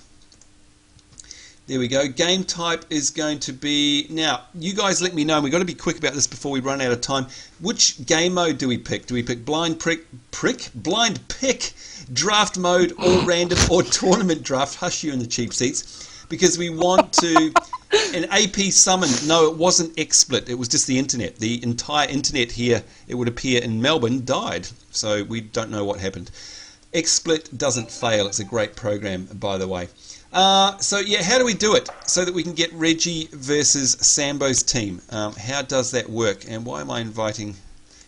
There we go. Game type is going to be... Now, you guys let me know, and we've got to be quick about this before we run out of time. Which game mode do we pick? Do we pick blind pick, draft mode, or random, or tournament draft? Hush you in the cheap seats. Because we want to... An AP summon. No, it wasn't XSplit. It was just the internet. The entire internet here, it would appear in Melbourne, died. So we don't know what happened. XSplit doesn't fail. It's a great program, by the way. So yeah, how do we do it so that we can get Reggie versus Sambo's team? How does that work? And why am I inviting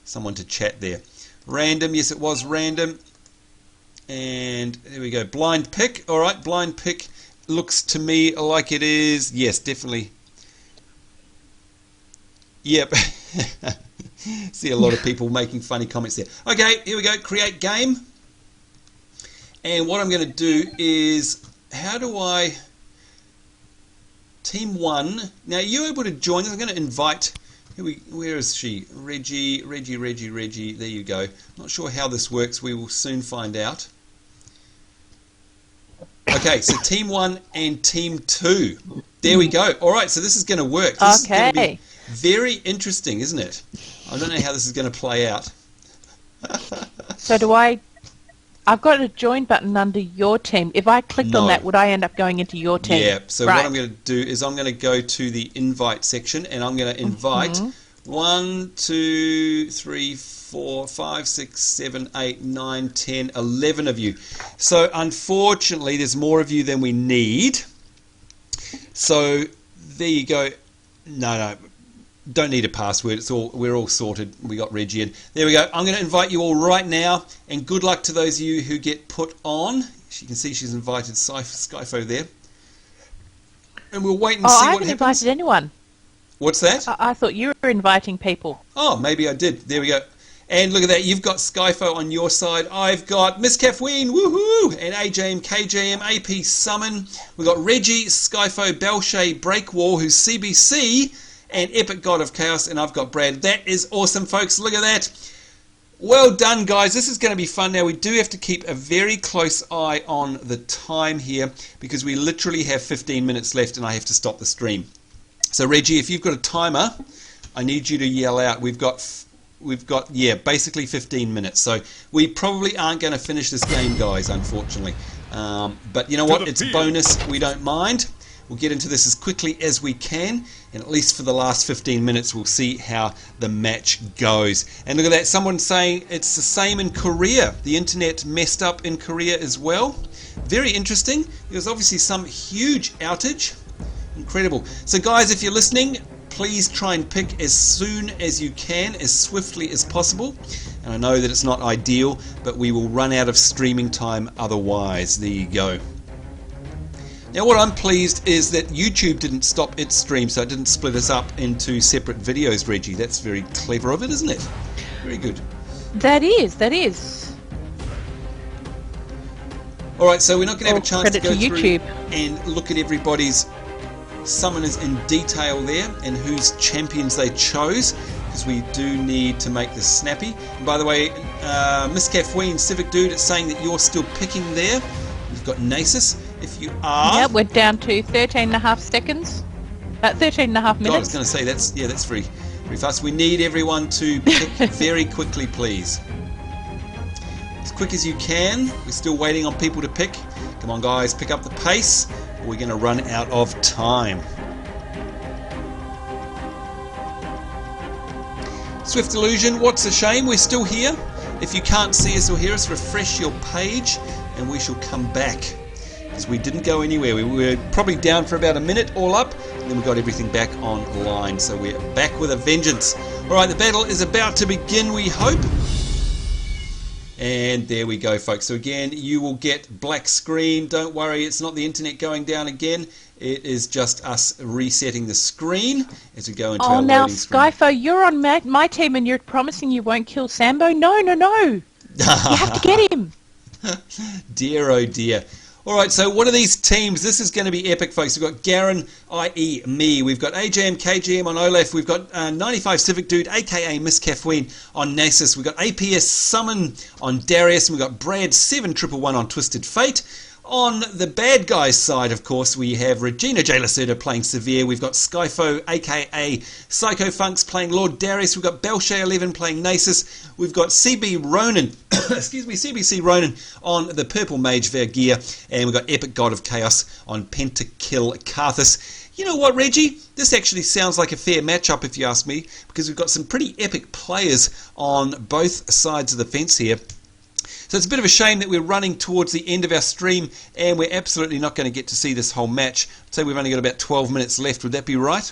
someone to chat there? Random. Yes, it was random. And there we go. Blind pick. All right, blind pick looks to me like it is. Yes, definitely. Yep. See a lot of people making funny comments there. Okay, here we go. Create game. And what I'm going to do is, how do I... Team 1. Now, you're able to join. I'm going to invite... Where is she? Reggie. There you go. Not sure how this works. We will soon find out. Okay, so Team 1 and Team 2. There we go. All right, so this is going to work. This is going to be very interesting, isn't it? I don't know how this is going to play out. So do I... I've got a join button under your team. If I clicked on that, would I end up going into your team? Yeah, so what I'm going to do is I'm going to go to the invite section, and I'm going to invite 1, 2, 3, 4, 5, 6, 7, 8, 9, 10, 11 of you. So unfortunately, there's more of you than we need. So there you go. No. Don't need a password. We're all sorted. We got Reggie in. There we go. I'm going to invite you all right now, and good luck to those of you who get put on. You can see she's invited Skyfo there, and we'll wait and see what happens. I haven't invited anyone. What's that? I thought you were inviting people. Oh, maybe I did. There we go. And look at that. You've got Skyfo on your side. I've got Miss Kathleen, woohoo, and AJM, KJM, AP Summon. We've got Reggie, Skyfo, Belshay, Breakwall, who's CBC. And Epic God of Chaos, and I've got Brad. That is awesome, folks. Look at that. Well done, guys. This is going to be fun. Now, we do have to keep a very close eye on the time here because we literally have 15 minutes left and I have to stop the stream. So, Reggie, if you've got a timer, I need you to yell out. We've got yeah, basically 15 minutes. So we probably aren't going to finish this game, guys, unfortunately. But you know what? It's a bonus. We don't mind. We'll get into this as quickly as we can, and at least for the last 15 minutes we'll see how the match goes. And look at that, someone saying it's the same in Korea. The internet messed up in Korea as well. Very interesting. There's obviously some huge outage. Incredible. So guys, if you're listening, please try and pick as soon as you can, as swiftly as possible. And I know that it's not ideal, but we will run out of streaming time otherwise. There you go. Now what I'm pleased is that YouTube didn't stop its stream, so it didn't split us up into separate videos, Reggie. That's very clever of it, isn't it? Very good. That is. Alright, so we're not going to have a chance to go through YouTube and look at everybody's summoners in detail there and whose champions they chose, because we do need to make this snappy. And by the way, Miss Kathleen, Civic Dude, it's saying that you're still picking there. You've got Nasus. If you are... Yep, we're down to 13.5 seconds. 13.5 minutes. God, I was going to say, that's very fast. We need everyone to pick very quickly, please. As quick as you can. We're still waiting on people to pick. Come on, guys, pick up the pace. We're going to run out of time. Swift Illusion, what's a shame? We're still here. If you can't see us or hear us, refresh your page and we shall come back. Because we didn't go anywhere. We were probably down for about a minute all up, and then we got everything back online. So we're back with a vengeance. Alright, the battle is about to begin, we hope. And there we go, folks. So again, you will get black screen. Don't worry, it's not the internet going down again. It is just us resetting the screen as we go into our now, loading screen. Skyfo, you're on my team and you're promising you won't kill Sambo? No. You have to get him. Dear, oh dear. Alright, so what are these teams? This is going to be epic, folks. We've got Garen, i.e. me. We've got AJM, KGM on Olaf. We've got 95 Civic Dude, a.k.a. Miss Kathleen on Nasus. We've got APS Summon on Darius. And we've got Brad 7111 on Twisted Fate. On the bad guys side, of course, we have Regina Lacerta playing Severe. We've got Skyfo, aka Psycho Funks, playing Lord Darius. We've got Belshay 11 playing Nasus. We've got CB Ronan, CBC Ronan on the Purple Mage Vergear. And we've got Epic God of Chaos on Pentakill Karthus. You know what, Reggie? This actually sounds like a fair matchup, if you ask me, because we've got some pretty epic players on both sides of the fence here. So it's a bit of a shame that we're running towards the end of our stream and we're absolutely not going to get to see this whole match. I'd say we've only got about 12 minutes left. Would that be right?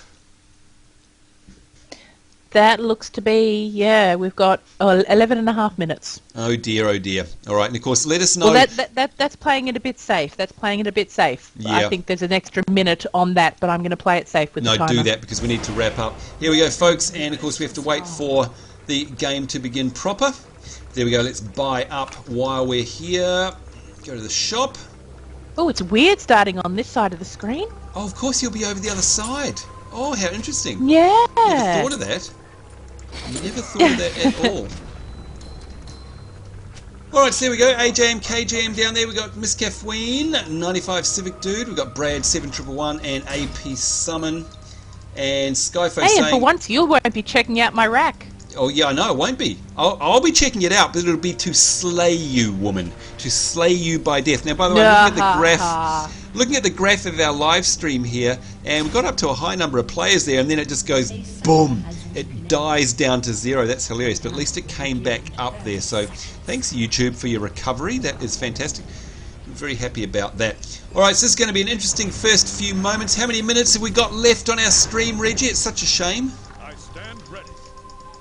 That looks to be, yeah, we've got 11.5 minutes. Oh dear, oh dear. All right, and of course, let us know. Well, that's playing it a bit safe. Yeah. I think there's an extra minute on that, but I'm going to play it safe with the timer. No, do that because we need to wrap up. Here we go, folks, and of course we have to wait for the game to begin proper. There we go, let's buy up while we're here. Go to the shop. Oh, it's weird starting on this side of the screen. Oh, of course you'll be over the other side. Oh, how interesting. Yeah. Never thought of that. Never thought of that at all. Alright, so there we go. AJM, KGM down there. We've got Miss Kathleen, 95 Civic Dude. We've got Brad 7111 and AP Summon. And Skyfo saying... and for once you won't be checking out my rack. Oh yeah, I know, it won't be. I'll be checking it out, but it'll be to slay you, woman. To slay you by death. Now, by the way, looking at the graph of our live stream here, and we got up to a high number of players there, and then it just goes boom. It dies down to 0. That's hilarious, but at least it came back up there. So thanks, YouTube, for your recovery. That is fantastic. I'm very happy about that. Alright, so this is going to be an interesting first few moments. How many minutes have we got left on our stream, Reggie? It's such a shame.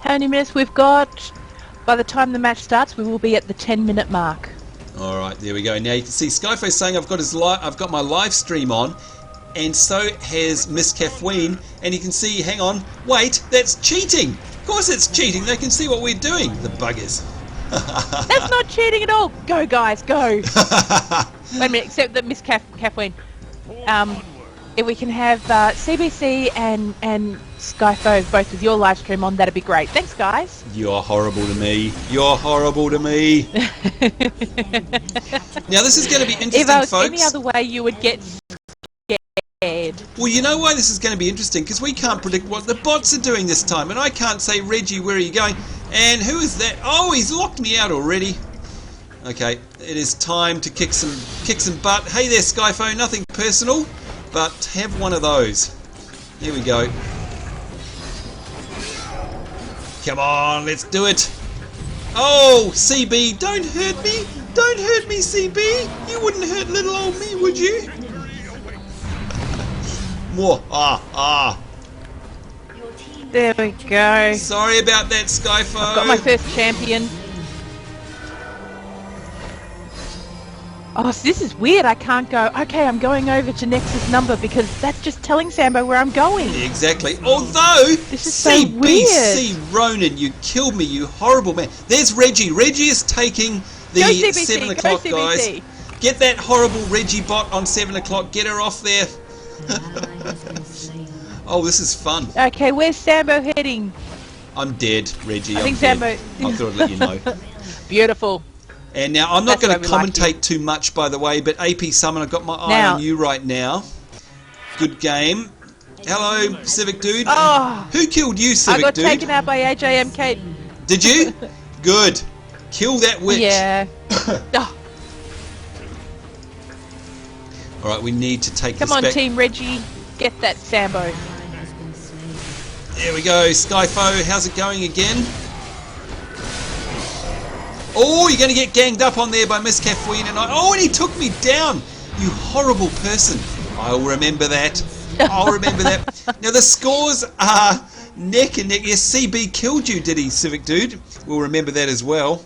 How many minutes we've got? By the time the match starts, we will be at the 10-minute mark. All right, there we go. Now you can see Skyfo saying I've got my live stream on, and so has Miss Kathleen. And you can see, hang on, wait, that's cheating. Of course it's cheating. They can see what we're doing. The buggers. That's not cheating at all. Go, guys, go. Wait a minute, except that Miss Kathleen. if we can have CBC and Skyfo both with your live stream on, that'd be great. Thanks, guys. You're horrible to me. You're horrible to me. Now, this is going to be interesting, if I was folks. any other way, you would get scared. Well, you know why this is going to be interesting? Because we can't predict what the bots are doing this time. And I can't say, Reggie, where are you going? And who is that? Oh, he's locked me out already. Okay, it is time to kick some butt. Hey there, Skyfo. Nothing personal, but have one of those. Here we go. Come on, let's do it. Oh, CB, don't hurt me. Don't hurt me, CB. You wouldn't hurt little old me, would you? More. There we go. Sorry about that, Skyfo. I've got my first champion. Oh, so this is weird. I can't go, okay, I'm going over to Nexus number because that's just telling Sambo where I'm going. Exactly. Although, this is so weird. CBC Ronan, you killed me, you horrible man. There's Reggie. Reggie is taking the 7 o'clock, guys. Get that horrible Reggie bot on 7 o'clock. Get her off there. Oh, this is fun. Okay, where's Sambo heading? I'm dead, Reggie. I think Sambo... I thought I'd let you know. Beautiful. And now, I'm not going to commentate too much, by the way, but AP Summon, I've got my eye on you right now. Good game. Hello, Civic Dude. Oh, who killed you, Civic Dude? I got taken out by AJMK. Did you? Good. Kill that witch. Yeah. Oh. Alright, we need to take this back. Come on, Team Reggie. Get that Sambo. There we go. Skyfo, how's it going again? Oh, you're going to get ganged up on there by Miss Caffeine and oh, and he took me down. You horrible person. I'll remember that. I'll remember that. Now, the scores are neck and neck. Yes, CB killed you, did he, Civic Dude? We'll remember that as well.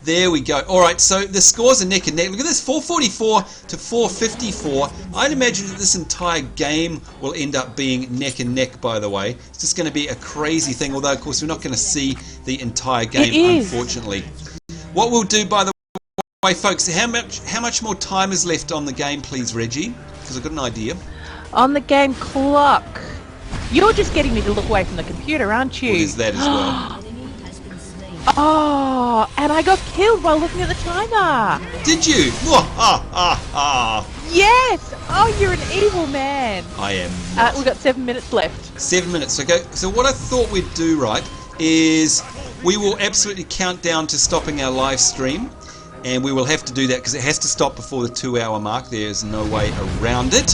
There we go. Alright, so the scores are neck and neck. Look at this, 444 to 454. I'd imagine that this entire game will end up being neck and neck, by the way. It's just going to be a crazy thing, although, of course, we're not going to see the entire game, unfortunately. What we'll do, by the way, folks, how much more time is left on the game, please, Reggie? Because I've got an idea. On the game clock. You're just getting me to look away from the computer, aren't you? Well, there's that as well. Oh, and I got killed while looking at the timer. Did you? Yes. Oh, you're an evil man. I am. We've got 7 minutes left. 7 minutes. Okay. So what I thought we'd do, right, is we will absolutely count down to stopping our live stream, and we will have to do that because it has to stop before the 2-hour mark. There's no way around it.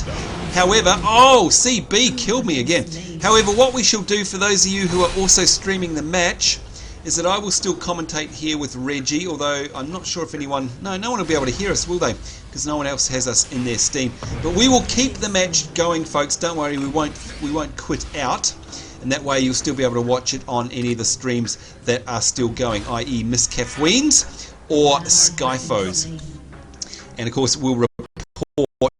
However, oh, CB killed me again. However, what we shall do for those of you who are also streaming the match is that I will still commentate here with Reggie, although I'm not sure if anyone... No one will be able to hear us, will they? Because no one else has us in their Steam. But we will keep the match going, folks. Don't worry, we won't quit out. And that way you'll still be able to watch it on any of the streams that are still going, i.e. Miss Caffeines or Skyfoes. And of course, we'll report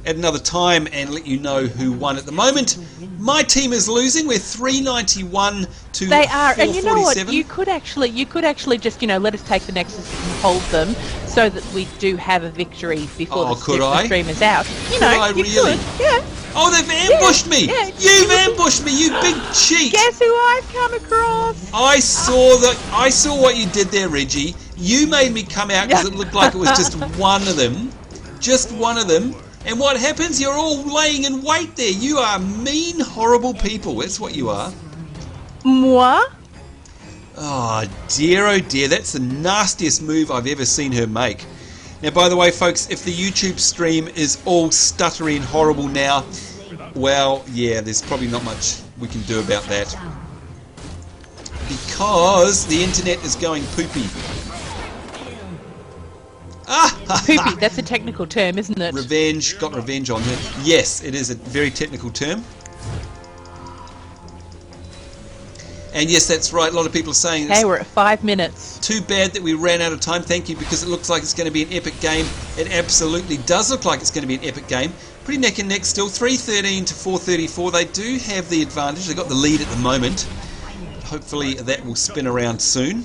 at another time and let you know who won at the moment. My team is losing. We're 391 to 447. They are, and you know what? You could actually just let us take the Nexus and hold them so that we do have a victory before the stream is out. Could I really? Yeah. Oh, they've ambushed me! Yeah. You've ambushed me, you big cheat! Guess who I've come across? I saw what you did there, Reggie. You made me come out because it looked like it was just one of them. Just one of them. And what happens? You're all laying in wait there. You are mean, horrible people. That's what you are. Moi? Oh dear, that's the nastiest move I've ever seen her make. Now, by the way, folks, if the YouTube stream is all stuttery and horrible now, well, yeah, there's probably not much we can do about that. Because the internet is going poopy. Poopy, that's a technical term, isn't it? Revenge, got revenge on her. Yes, it is a very technical term. And yes, that's right, a lot of people are saying... Hey, we're at 5 minutes. Too bad that we ran out of time, thank you, because it looks like it's going to be an epic game. It absolutely does look like it's going to be an epic game. Pretty neck and neck still, 313 to 434. They do have the advantage, they've got the lead at the moment. Hopefully that will spin around soon.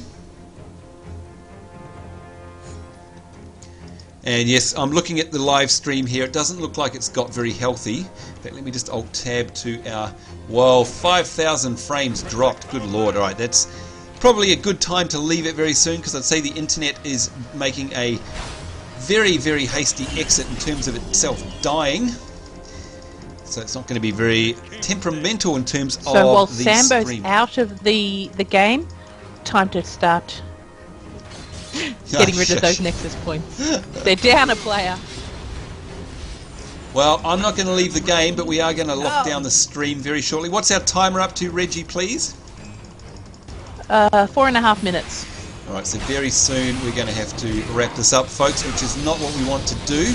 And yes, I'm looking at the live stream here. It doesn't look like it's got very healthy. In fact, let me just alt tab to our... Whoa, 5,000 frames dropped. Good lord. Alright, that's probably a good time to leave it very soon, because I'd say the internet is making a very, very hasty exit in terms of itself dying. So it's not going to be very temperamental in terms of the So while stream. Sambo's out of the game, time to start getting rid of those Nexus points. They're down a player. Well, I'm not going to leave the game, but we are going to lock down the stream very shortly. What's our timer up to, Reggie, please? 4.5 minutes. Alright, so very soon we're going to have to wrap this up, folks, which is not what we want to do.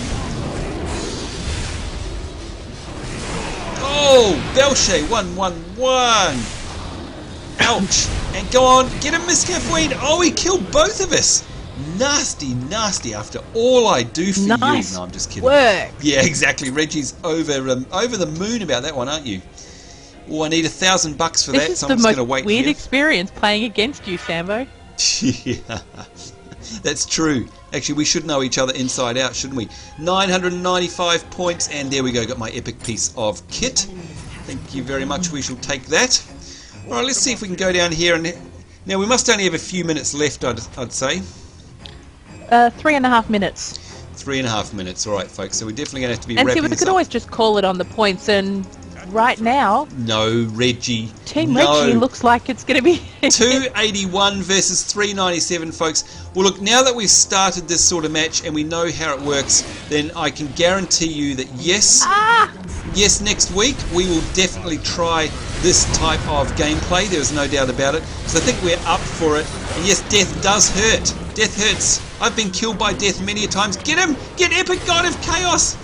Oh, Belche, 1-1-1. Ouch. And go on, get him, Miss Caffeine. Oh, he killed both of us. Nasty, nasty, after all I do for you. No, I'm just kidding. Work. Yeah, exactly. Reggie's over the moon about that one, aren't you? Oh, I need $1,000 for that, so I'm just going to wait weird here. Experience playing against you, Sambo. Yeah, that's true. Actually, we should know each other inside out, shouldn't we? 995 points, and there we go. Got my epic piece of kit. Thank you very much. We shall take that. All right, let's see if we can go down here. And now we must only have a few minutes left, I'd say. 3.5 minutes. 3.5 minutes. All right, folks. So we're definitely going to have to be and wrapping see, we this could up. always just call it on the points, and right now, no, Reggie. Team Reggie looks like it's going to be 281 versus 397, folks. Well, look, now that we've started this sort of match and we know how it works, then I can guarantee you that yes, next week we will definitely try this type of gameplay. There's no doubt about it. So I think we're up for it. And yes, death does hurt. Death hurts. I've been killed by death many a times. Get him! Get Epic God of Chaos!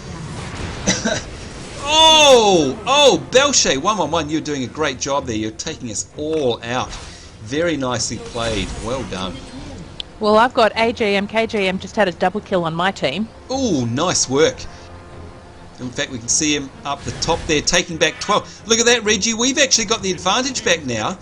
Oh, Belche, 1-1-1, you're doing a great job there. You're taking us all out. Very nicely played. Well done. Well, I've got AGM, KGM just had a double kill on my team. Oh, nice work. In fact, we can see him up the top there, taking back 12. Look at that, Reggie. We've actually got the advantage back now.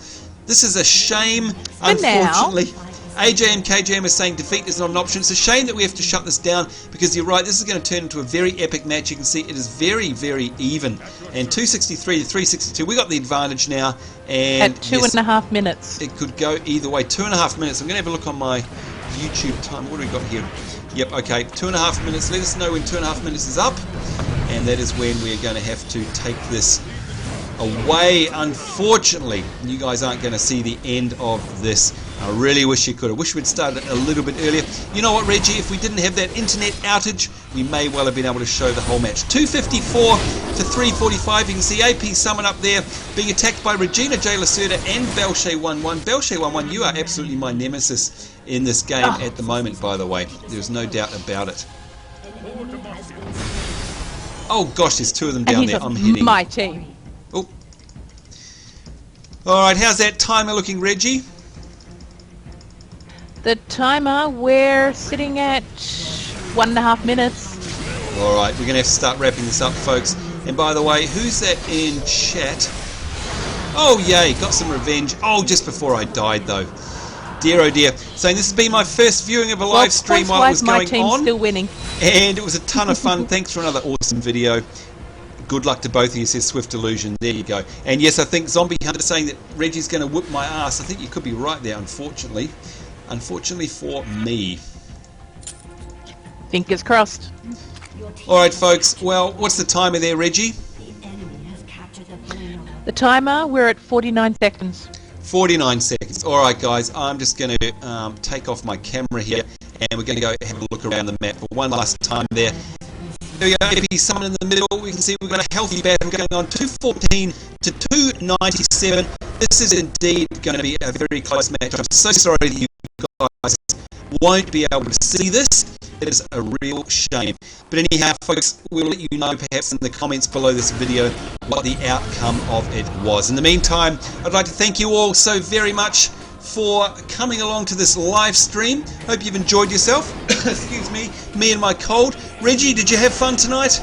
This is a shame, unfortunately. AJ and KJM are saying defeat is not an option. It's a shame that we have to shut this down, because you're right, this is going to turn into a very epic match. You can see it is very, very even. And 263 to 362, we got the advantage now. And at 2.5 minutes. It could go either way. 2.5 minutes. I'm going to have a look on my YouTube time. What do we got here? Yep, okay, 2.5 minutes. Let us know when 2.5 minutes is up. And that is when we're going to have to take this away. Unfortunately, you guys aren't going to see the end of this. I really wish you could. I wish we'd started a little bit earlier. You know what, Reggie? If we didn't have that internet outage, we may well have been able to show the whole match. 254 to 345. You can see AP Summon up there being attacked by Regina, Lacerta, and Belche 1-1. Belche 1-1, you are absolutely my nemesis in this game at the moment, by the way. There's no doubt about it. Oh gosh, there's two of them down there. I'm hitting my team. Oh. Alright, how's that timer looking, Reggie? The timer, we're sitting at 1.5 minutes. Alright, we're going to have to start wrapping this up, folks. And by the way, who's that in chat? Oh, yay, got some revenge. Oh, just before I died, though. Dear, oh dear. Saying this has been my first viewing of a live stream while it was going on. My team's still winning. And it was a ton of fun. Thanks for another awesome video. Good luck to both of you, says Swift Illusion. There you go. And yes, I think Zombie Hunter saying that Reggie's going to whip my ass. I think you could be right there, unfortunately. Unfortunately for me. Fingers crossed. Alright, folks. Well, what's the timer there, Reggie? The timer, we're at 49 seconds. 49 seconds. Alright, guys. I'm just going to take off my camera here, and we're going to go have a look around the map for one last time there. There we go, AP Summon in the middle. We can see we've got a healthy battle going on, 214 to 297. This is indeed going to be a very close match. I'm so sorry that you guys won't be able to see this. It is a real shame. But anyhow, folks, we'll let you know perhaps in the comments below this video what the outcome of it was. In the meantime, I'd like to thank you all so very much for coming along to this live stream. Hope you've enjoyed yourself. Excuse me and my cold. Reggie, did you have fun tonight?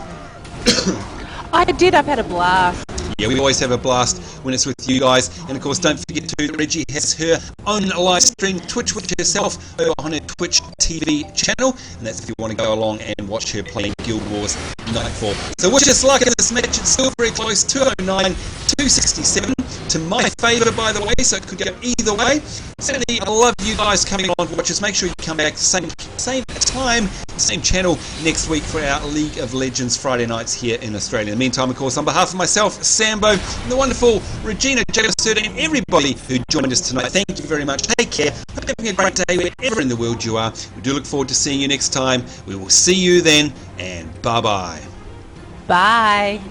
I did. I've had a blast. Yeah, we always have a blast when it's with you guys. And of course, don't forget to, Reggie has her own live stream Twitch with herself over on her Twitch TV channel, and that's if you want to go along and watch her playing Guild Wars Nightfall. So wish us luck in this match. It's still very close, 209, 267 to my favour, by the way, so it could go either way. Certainly, I love you guys coming on to watch us. Make sure you come back same time, same channel next week for our League of Legends Friday nights here in Australia. In the meantime, of course, on behalf of myself, Sambo, and the wonderful Regina, Lacerta, and everybody who joined us tonight, thank you very much. Take care. Hope you're having a great day wherever in the world you are. We do look forward to seeing you next time. We will see you then, and bye-bye. Bye.